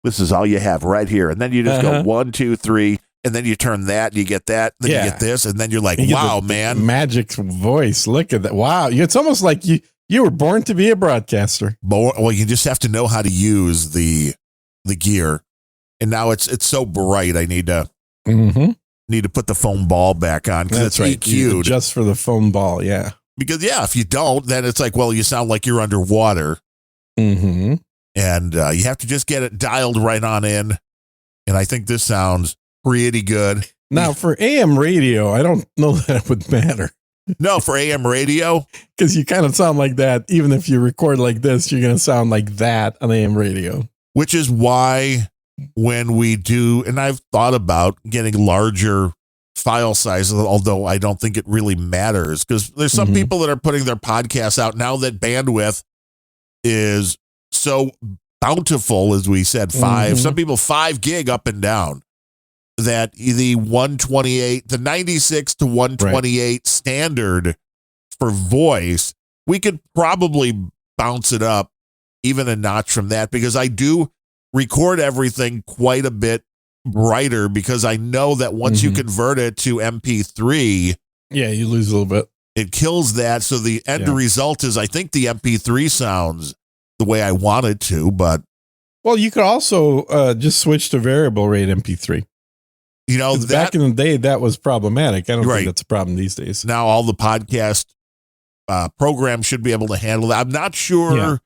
[SPEAKER 2] This is all you have right here. And then you just go 1, 2, 3, and then you turn that, and you get that, then you get this, and then you're like, wow, man.
[SPEAKER 1] Magic voice. Look at that. Wow. It's almost like you were born to be a broadcaster.
[SPEAKER 2] Well, you just have to know how to use the gear. And now it's so bright, I need to put the foam ball back on because it's
[SPEAKER 1] right.
[SPEAKER 2] EQ'd.
[SPEAKER 1] Just for the foam ball, yeah.
[SPEAKER 2] Because, if you don't, then it's like, well, you sound like you're underwater.
[SPEAKER 1] Mm-hmm.
[SPEAKER 2] And you have to just get it dialed right on in. And I think this sounds pretty good.
[SPEAKER 1] Now, for AM radio, I don't know that it would matter.
[SPEAKER 2] No, for AM radio?
[SPEAKER 1] Because you kind of sound like that. Even if you record like this, you're going to sound like that on AM radio.
[SPEAKER 2] Which is why when we do, and I've thought about getting larger file sizes, although I don't think it really matters, because there's some people that are putting their podcasts out now that bandwidth is so bountiful, as we said, some people 5 gig up and down, that the 128, the 96 to 128 standard for voice, we could probably bounce it up even a notch from that, because I do record everything quite a bit brighter, because I know that once you convert it to MP3,
[SPEAKER 1] you lose a little bit.
[SPEAKER 2] It kills that. So the end result is, I think the MP3 sounds the way I want it to, but
[SPEAKER 1] Well, you could also just switch to variable rate MP3.
[SPEAKER 2] You know,
[SPEAKER 1] Back in the day, that was problematic. I don't
[SPEAKER 2] Right.
[SPEAKER 1] think that's a problem these days.
[SPEAKER 2] now all the podcast programs should be able to handle that. I'm not sure
[SPEAKER 1] Yeah.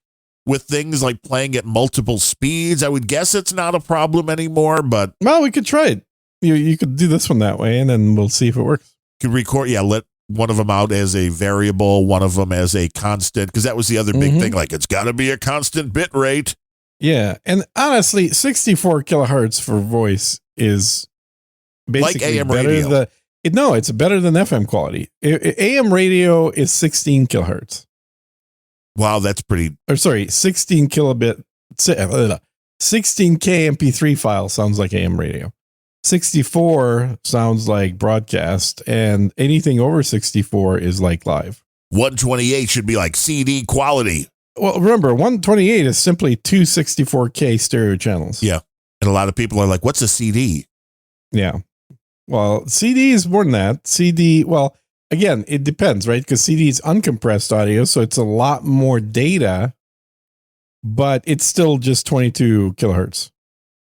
[SPEAKER 2] with things like playing at multiple speeds. I would guess it's not a problem anymore, but
[SPEAKER 1] Well, we could try it. You could do this one that way, and then we'll see if it works.
[SPEAKER 2] could record. Yeah, let one of them out as a variable, one of them as a constant, because that was the other big
[SPEAKER 1] Mhm.
[SPEAKER 2] thing. Like, it's got to be a constant bit rate.
[SPEAKER 1] Yeah, and honestly, 64 kilohertz for voice is basically
[SPEAKER 2] AM
[SPEAKER 1] better
[SPEAKER 2] radio.
[SPEAKER 1] it's better than FM quality. AM radio is 16 kilohertz.
[SPEAKER 2] Wow, that's pretty.
[SPEAKER 1] Or sorry, 16 kilobit 16K MP3 file sounds like AM radio. 64 sounds like broadcast, and anything over 64 is like live.
[SPEAKER 2] 128 should be like CD quality.
[SPEAKER 1] Well, remember, 128 is simply two 64K stereo channels.
[SPEAKER 2] Yeah. And a lot of people are like, what's a CD?
[SPEAKER 1] Yeah. Well, CD is more than that. CD, well, again, it depends, right? Because CD is uncompressed audio, so it's a lot more data, but it's still just 22 kilohertz.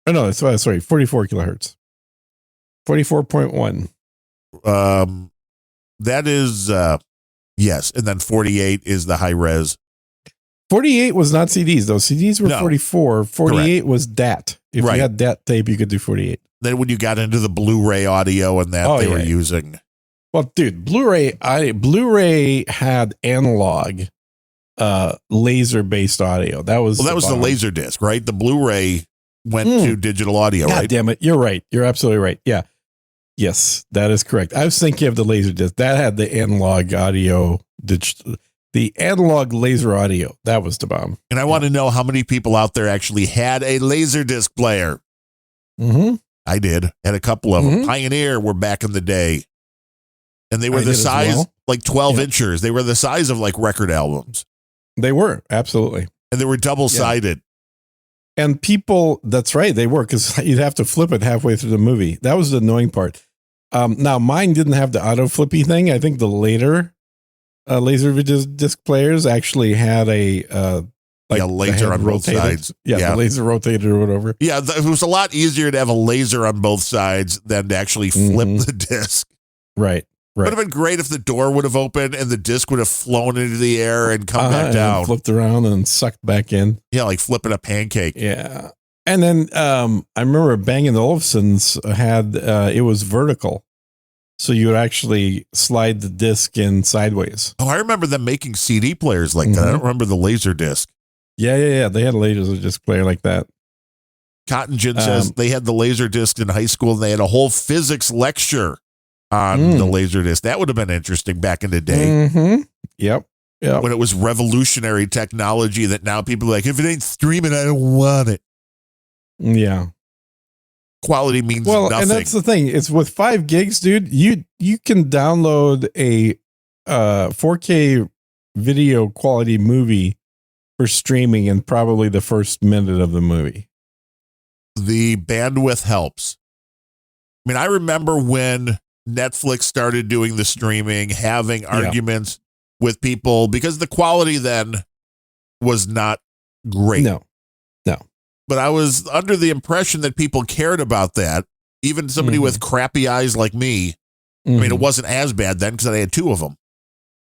[SPEAKER 1] Oh, no, sorry, 44 kilohertz. 44.1.
[SPEAKER 2] That is, yes. And then 48 is the high res.
[SPEAKER 1] 48 was not CDs, though. CDs were
[SPEAKER 2] No.
[SPEAKER 1] 44. 48 was DAT. If
[SPEAKER 2] Right.
[SPEAKER 1] you had DAT tape, you could do 48.
[SPEAKER 2] Then when you got into the Blu-ray audio and that they were
[SPEAKER 1] yeah.
[SPEAKER 2] using.
[SPEAKER 1] Well, dude, Blu-ray had analog laser-based audio. That was
[SPEAKER 2] Well, that was the
[SPEAKER 1] bomb.
[SPEAKER 2] laser disc, right? The Blu-ray went
[SPEAKER 1] Hmm.
[SPEAKER 2] to digital audio,
[SPEAKER 1] God
[SPEAKER 2] right?
[SPEAKER 1] damn it. You're right. You're absolutely right. Yeah. Yes, that is correct. I was thinking of the laser disc. That had the analog audio, the analog laser audio. That was the bomb.
[SPEAKER 2] And I want to know how many people out there actually had a laser disc player.
[SPEAKER 1] Mm-hmm.
[SPEAKER 2] I did. Had a couple of them.
[SPEAKER 1] Mhm.
[SPEAKER 2] Pioneer were back in the day. And they were
[SPEAKER 1] I
[SPEAKER 2] the
[SPEAKER 1] did as
[SPEAKER 2] size,
[SPEAKER 1] well.
[SPEAKER 2] like 12
[SPEAKER 1] Yeah.
[SPEAKER 2] inches. They were the size of like record albums.
[SPEAKER 1] They were. Absolutely.
[SPEAKER 2] And they were double-sided.
[SPEAKER 1] And people, that's right, they were, because you'd have to flip it halfway through the movie. That was the annoying part. Now, mine didn't have the auto flippy thing. I think the later laser disc players actually had a
[SPEAKER 2] laser
[SPEAKER 1] the
[SPEAKER 2] on
[SPEAKER 1] head
[SPEAKER 2] both sides.
[SPEAKER 1] Yeah,
[SPEAKER 2] Yeah.
[SPEAKER 1] the laser rotated or whatever.
[SPEAKER 2] Yeah, it was a lot easier to have a laser on both sides than to actually flip
[SPEAKER 1] Mhm.
[SPEAKER 2] the disc.
[SPEAKER 1] Right.
[SPEAKER 2] Would have been great if the door would have opened and the disc would have flown into the air and come back
[SPEAKER 1] And
[SPEAKER 2] down.
[SPEAKER 1] flipped around and sucked back in.
[SPEAKER 2] Yeah, like flipping a pancake.
[SPEAKER 1] Yeah. And then I remember Bang & Olufsen's had, it was vertical. So you would actually slide the disc in sideways.
[SPEAKER 2] Oh, I remember them making CD players like that. I don't remember the laser disc.
[SPEAKER 1] Yeah. They had a laser disc player like that.
[SPEAKER 2] Cotton Gin says they had the laser disc in high school and they had a whole physics lecture on the laser disc. That would have been interesting back in the day
[SPEAKER 1] Mm-hmm. Yep.
[SPEAKER 2] when it was revolutionary technology that now people are like, if it ain't streaming, I don't want it.
[SPEAKER 1] Yeah.
[SPEAKER 2] Quality means
[SPEAKER 1] Well,
[SPEAKER 2] nothing.
[SPEAKER 1] and that's the thing. It's with 5 gigs, dude. You can download a 4K video quality movie for streaming in probably the first minute of the movie.
[SPEAKER 2] The bandwidth helps. I mean, I remember when Netflix started doing the streaming, having arguments with people because the quality then was not great.
[SPEAKER 1] No.
[SPEAKER 2] But I was under the impression that people cared about that. Even somebody with crappy eyes like me. I mean, it wasn't as bad then because I had 2 of them.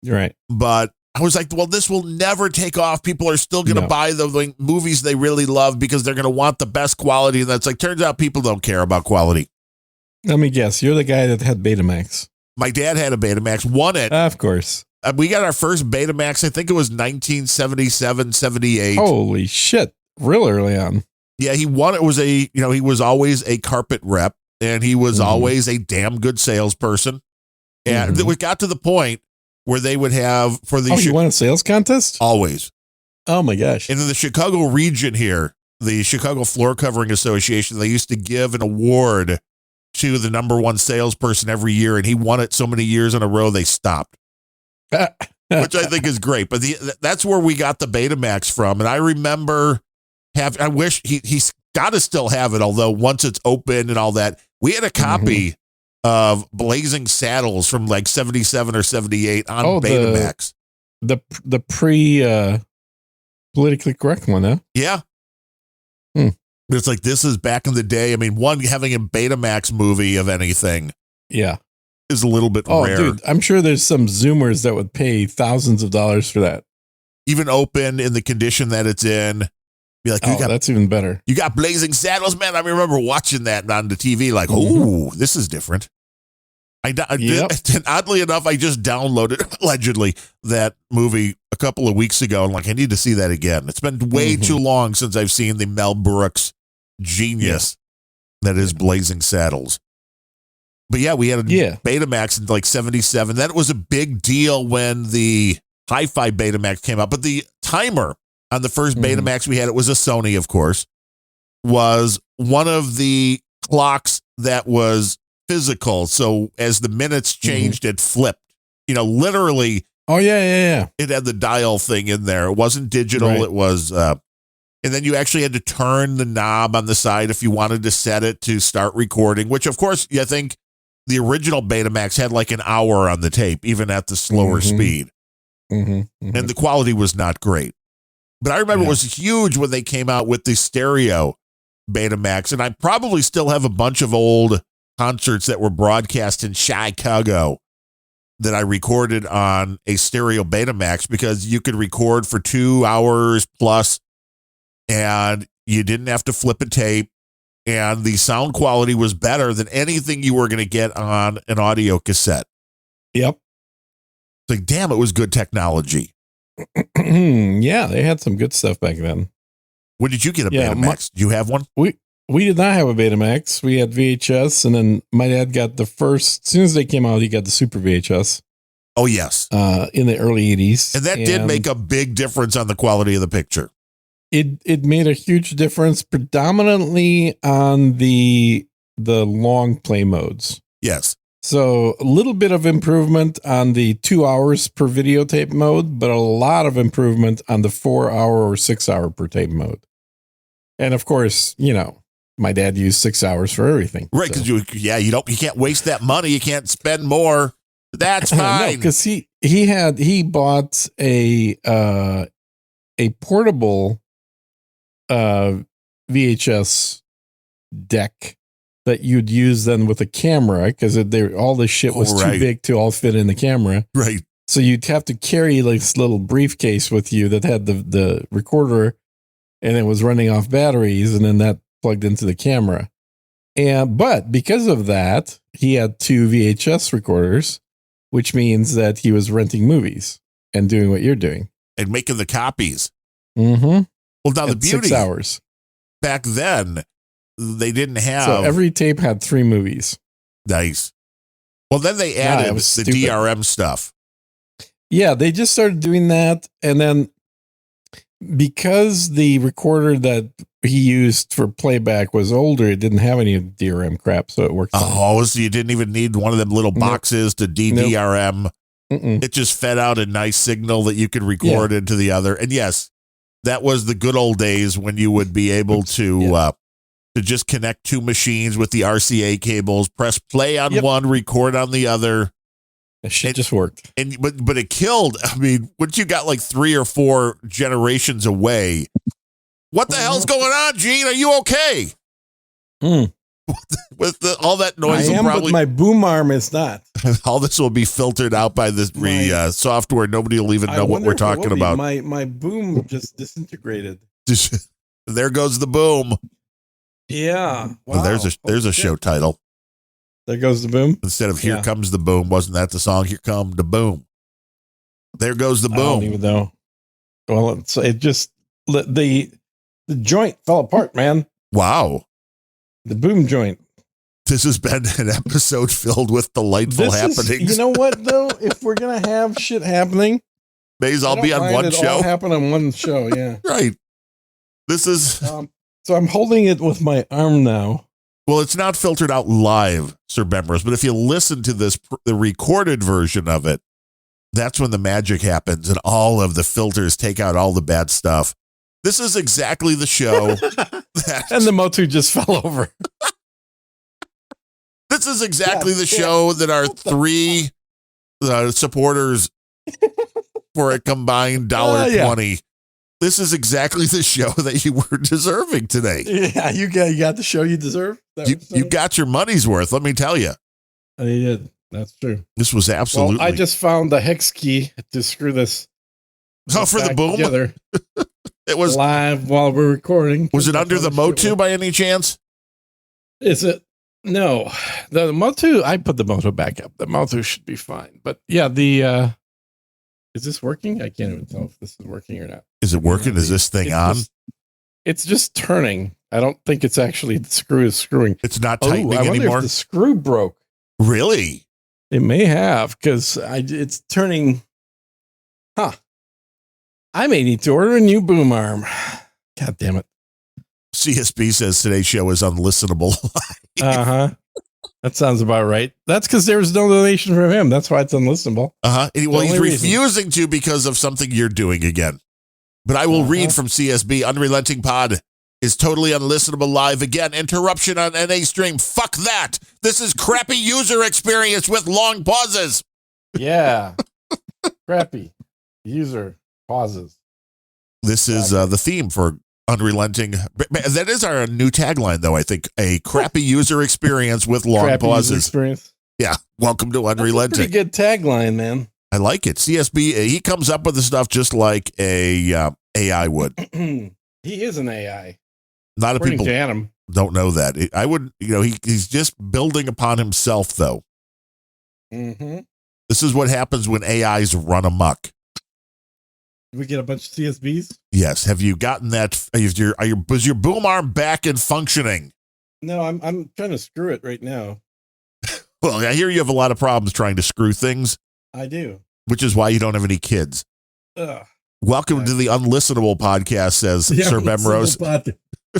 [SPEAKER 1] You're right.
[SPEAKER 2] But I was like, well, this will never take off. People are still going to buy the movies they really love because they're going to want the best quality. And that's like, turns out people don't care about quality.
[SPEAKER 1] Let me guess. You're the guy that had Betamax.
[SPEAKER 2] My dad had a Betamax, won it.
[SPEAKER 1] Of course.
[SPEAKER 2] We got our first Betamax, I think it was 1977, 78.
[SPEAKER 1] Holy shit. Real early on.
[SPEAKER 2] Yeah, he won it. Was he was always a carpet rep and he was always a damn good salesperson. And we got to the point where they would have for the
[SPEAKER 1] you won a sales contest?
[SPEAKER 2] always.
[SPEAKER 1] Oh my gosh.
[SPEAKER 2] And in the Chicago region here, the Chicago Floor Covering Association, they used to give an award to the number 1 salesperson every year, and he won it so many years in a row they stopped. Which I think is great. But that's where we got the Betamax from. And I remember I wish he's got to still have it, although once it's open and all that, we had a copy of Blazing Saddles from like 77 or 78 on Betamax.
[SPEAKER 1] The pre politically correct one, huh?
[SPEAKER 2] Yeah. But it's like, this is back in the day. I mean, one, having a Betamax movie of anything
[SPEAKER 1] Yeah.
[SPEAKER 2] is a little bit
[SPEAKER 1] Oh,
[SPEAKER 2] rare.
[SPEAKER 1] dude, I'm sure there's some Zoomers that would pay thousands of dollars for that.
[SPEAKER 2] Even open in the condition that it's in. Be like,
[SPEAKER 1] That's even better.
[SPEAKER 2] you got Blazing Saddles, man. I remember watching that on the TV, like,
[SPEAKER 1] Mm-hmm.
[SPEAKER 2] ooh, this is different. And oddly enough, I just downloaded, allegedly, that movie a couple of weeks ago. And like, I need to see that again. It's been way
[SPEAKER 1] Mm-hmm.
[SPEAKER 2] too long since I've seen the Mel Brooks genius that is Blazing Saddles. But yeah, we had a Betamax in like 77. That was a big deal when the Hi-Fi Betamax came out. But the timer on the first Betamax we had, it was a Sony, of course, was one of the clocks that was physical. So as the minutes changed, it flipped. Literally.
[SPEAKER 1] Oh, yeah.
[SPEAKER 2] It had the dial thing in there. It wasn't digital.
[SPEAKER 1] Right.
[SPEAKER 2] It was, and then you actually had to turn the knob on the side if you wanted to set it to start recording, which of course, I think the original Betamax had like an hour on the tape, even at the slower speed. And the quality was not great. But I remember it was huge when they came out with the stereo Betamax. And I probably still have a bunch of old concerts that were broadcast in Chicago that I recorded on a stereo Betamax, because you could record for 2 hours plus and you didn't have to flip a tape. And the sound quality was better than anything you were going to get on an audio cassette.
[SPEAKER 1] Yep.
[SPEAKER 2] Like, damn, it was good technology.
[SPEAKER 1] Yeah, they had some good stuff back then.
[SPEAKER 2] When did you get a Betamax? Did you have one?
[SPEAKER 1] We did not have a Betamax. We had VHS, and then my dad got the first. As soon as they came out, he got the Super VHS.
[SPEAKER 2] Oh, yes.
[SPEAKER 1] In the early 80s.
[SPEAKER 2] And that did make a big difference on the quality of the picture.
[SPEAKER 1] It made a huge difference, predominantly on the long play modes.
[SPEAKER 2] Yes.
[SPEAKER 1] So a little bit of improvement on the 2 hours per videotape mode, but a lot of improvement on the 4 hour or 6 hour per tape mode. And of course, my dad used 6 hours for everything.
[SPEAKER 2] Right, because you can't waste that money. You can't spend more. That's fine.
[SPEAKER 1] Because he bought a portable VHS deck that you'd use then with a camera, because all the shit was too big to all fit in the camera.
[SPEAKER 2] Right.
[SPEAKER 1] So you'd have to carry like this little briefcase with you that had the recorder, and it was running off batteries, and then that plugged into the camera. But because of that, he had 2 VHS recorders, which means that he was renting movies and doing what you're doing.
[SPEAKER 2] And making the copies.
[SPEAKER 1] Mm-hmm.
[SPEAKER 2] Well, now the beauty
[SPEAKER 1] 6 hours.
[SPEAKER 2] Back then, they didn't have.
[SPEAKER 1] So every tape had 3 movies.
[SPEAKER 2] Nice. Well, then they added the
[SPEAKER 1] stupid.
[SPEAKER 2] DRM stuff.
[SPEAKER 1] Yeah, they just started doing that. And then because the recorder that he used for playback was older, it didn't have any DRM crap, so it worked.
[SPEAKER 2] Oh, so you didn't even need one of them little boxes to DRM.
[SPEAKER 1] Nope.
[SPEAKER 2] It just fed out a nice signal that you could record into the other. And yes, that was the good old days when you would be able to just connect 2 machines with the RCA cables, press play on one, record on the other.
[SPEAKER 1] That shit just worked.
[SPEAKER 2] But it killed. I mean, once you got like 3 or 4 generations away, what the hell's going on, Gene? Are you okay? With all that noise,
[SPEAKER 1] I am, but my boom arm is not.
[SPEAKER 2] All this will be filtered out by this software. Nobody will even know what we're talking about.
[SPEAKER 1] My boom just disintegrated.
[SPEAKER 2] There goes the boom.
[SPEAKER 1] Yeah.
[SPEAKER 2] Wow. Well, there's a show title.
[SPEAKER 1] There goes the boom.
[SPEAKER 2] Instead of Here Comes the Boom, wasn't that the song? Here Come the Boom. There goes the boom.
[SPEAKER 1] I don't even know. Well, it just the joint fell apart, man.
[SPEAKER 2] Wow.
[SPEAKER 1] The boom joint.
[SPEAKER 2] This has been an episode filled with delightful happenings.
[SPEAKER 1] You know what, though? If we're going to have shit happening,
[SPEAKER 2] may as well be on one show.
[SPEAKER 1] All happen on one show, yeah.
[SPEAKER 2] Right. This is...
[SPEAKER 1] so I'm holding it with my arm now.
[SPEAKER 2] Well, it's not filtered out live, Sir Bemrose, but if you listen to the recorded version of it, that's when the magic happens and all of the filters take out all the bad stuff. This is exactly the show.
[SPEAKER 1] And the Motu just fell over.
[SPEAKER 2] This is exactly the show that our 3 supporters for a combined $1.20 This is exactly the show that you were deserving today.
[SPEAKER 3] Yeah, you got the show you deserve.
[SPEAKER 2] You got your money's worth, let me tell you.
[SPEAKER 3] I did. That's true.
[SPEAKER 2] This was absolutely.
[SPEAKER 3] Well, I just found the hex key to screw this.
[SPEAKER 2] For the boom?
[SPEAKER 3] Together.
[SPEAKER 2] It was
[SPEAKER 3] live while we're recording.
[SPEAKER 2] Was it under the Motu by any chance?
[SPEAKER 3] Is it? No, the Motu. I put the Motu back up. The Motu should be fine. But yeah, is this working? I can't even tell if this is working or not.
[SPEAKER 2] Is it working? Is this thing on?
[SPEAKER 3] It's just turning. I don't think it's actually the screw is screwing.
[SPEAKER 2] It's not tightening
[SPEAKER 3] I wonder
[SPEAKER 2] anymore.
[SPEAKER 3] If the screw broke.
[SPEAKER 2] Really?
[SPEAKER 3] It may have because it's turning. Huh. I may need to order a new boom arm. God damn it.
[SPEAKER 2] CSB says today's show is unlistenable.
[SPEAKER 3] Uh-huh. That sounds about right. That's because there was no donation from him. That's why it's unlistenable.
[SPEAKER 2] Well, he's refusing to because of something you're doing again. But I will read from CSB. Unrelenting Pod is totally unlistenable live again. Interruption on NA stream. Fuck that. This is crappy user experience with long pauses.
[SPEAKER 3] Yeah. Crappy user pauses.
[SPEAKER 2] This is the theme for Unrelenting. That is our new tagline, though, I think. A crappy user experience with long
[SPEAKER 3] crappy
[SPEAKER 2] pauses.
[SPEAKER 3] User experience.
[SPEAKER 2] Yeah. Welcome to Unrelenting.
[SPEAKER 3] That's a pretty good tagline, man.
[SPEAKER 2] I like it. CSB, he comes up with the stuff just like a AI would.
[SPEAKER 3] He is an AI.
[SPEAKER 2] A lot of people don't know that. I would, he's just building upon himself, though.
[SPEAKER 3] Mm-hmm.
[SPEAKER 2] This is what happens when AIs run amok.
[SPEAKER 3] Did we get a bunch of CSBs?
[SPEAKER 2] Yes. Have you gotten that? Was your boom arm back and functioning?
[SPEAKER 3] No, I'm trying to screw it right now.
[SPEAKER 2] Well, I hear you have a lot of problems trying to screw things.
[SPEAKER 3] I do.
[SPEAKER 2] Which is why you don't have any kids.
[SPEAKER 3] Ugh.
[SPEAKER 2] Welcome to the Unlistenable podcast, says Sir Bemrose.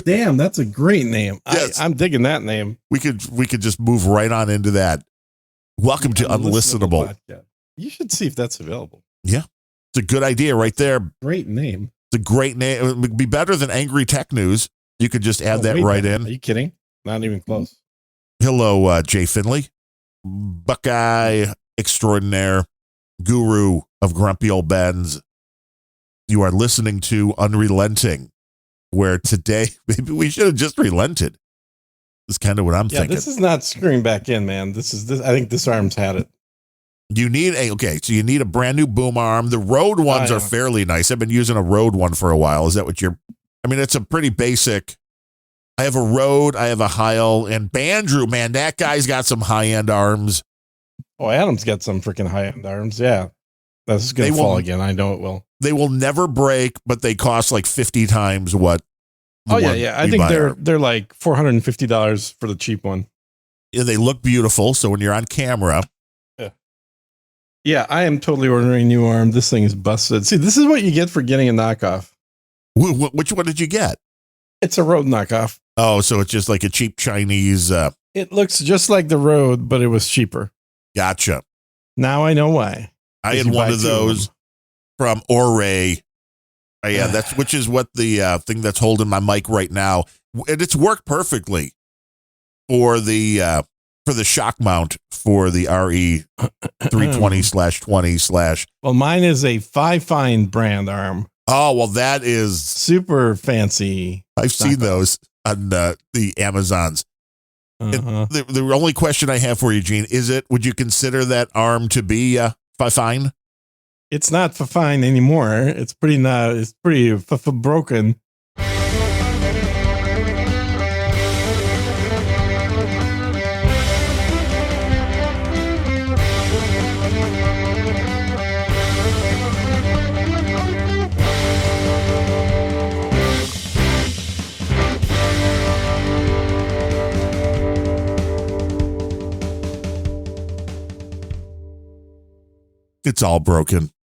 [SPEAKER 3] Damn, that's a great name.
[SPEAKER 2] Yes.
[SPEAKER 3] I'm digging that name.
[SPEAKER 2] We could just move right on into that. Welcome to Unlistenable.
[SPEAKER 3] You should see if that's available.
[SPEAKER 2] Yeah. It's a good idea right there.
[SPEAKER 3] Great name.
[SPEAKER 2] It's a great name. It would be better than Angry Tech News. You could just add that right in.
[SPEAKER 3] Are you kidding? Not even close.
[SPEAKER 2] Hello, Jay Finley, Buckeye extraordinaire, guru of grumpy old Bens. You are listening to Unrelenting, where today, maybe we should have just relented. That's kind of what I'm thinking.
[SPEAKER 3] This is not screwing back in, man. This. I think this arm's had it.
[SPEAKER 2] You need so you need a brand new boom arm. The Rode ones are fairly nice. I've been using a Rode one for a while. Is that what it's a pretty basic. I have a Rode, I have a Heil, and Bandrew, man, that guy's got some high-end arms.
[SPEAKER 3] Oh, Adam's got some freaking high-end arms. Yeah. That's going to fall again. I know it will.
[SPEAKER 2] They will never break, but they cost like 50 times what.
[SPEAKER 3] Yeah. I think they're like $450 for the cheap one.
[SPEAKER 2] Yeah, they look beautiful. So when you're on camera.
[SPEAKER 3] Yeah, I am totally ordering a new arm. This thing is busted. See, this is what you get for getting a knockoff.
[SPEAKER 2] Which one did you get?
[SPEAKER 3] It's a Rode knockoff.
[SPEAKER 2] Oh, so it's just like a cheap Chinese.
[SPEAKER 3] It looks just like the Rode, but it was cheaper.
[SPEAKER 2] Gotcha.
[SPEAKER 3] Now I know why.
[SPEAKER 2] I had one of those from Oray. Which is what the thing that's holding my mic right now. And it's worked perfectly for the shock mount for the RE 320/20/.
[SPEAKER 3] Well, mine is a Fifine brand arm.
[SPEAKER 2] Oh, well, that is
[SPEAKER 3] super fancy.
[SPEAKER 2] I've seen those on the Amazons. The only question I have for you, Gene, would you consider that arm to be Fifine?
[SPEAKER 3] It's not Fifine anymore. It's pretty broken.
[SPEAKER 2] It's all broken.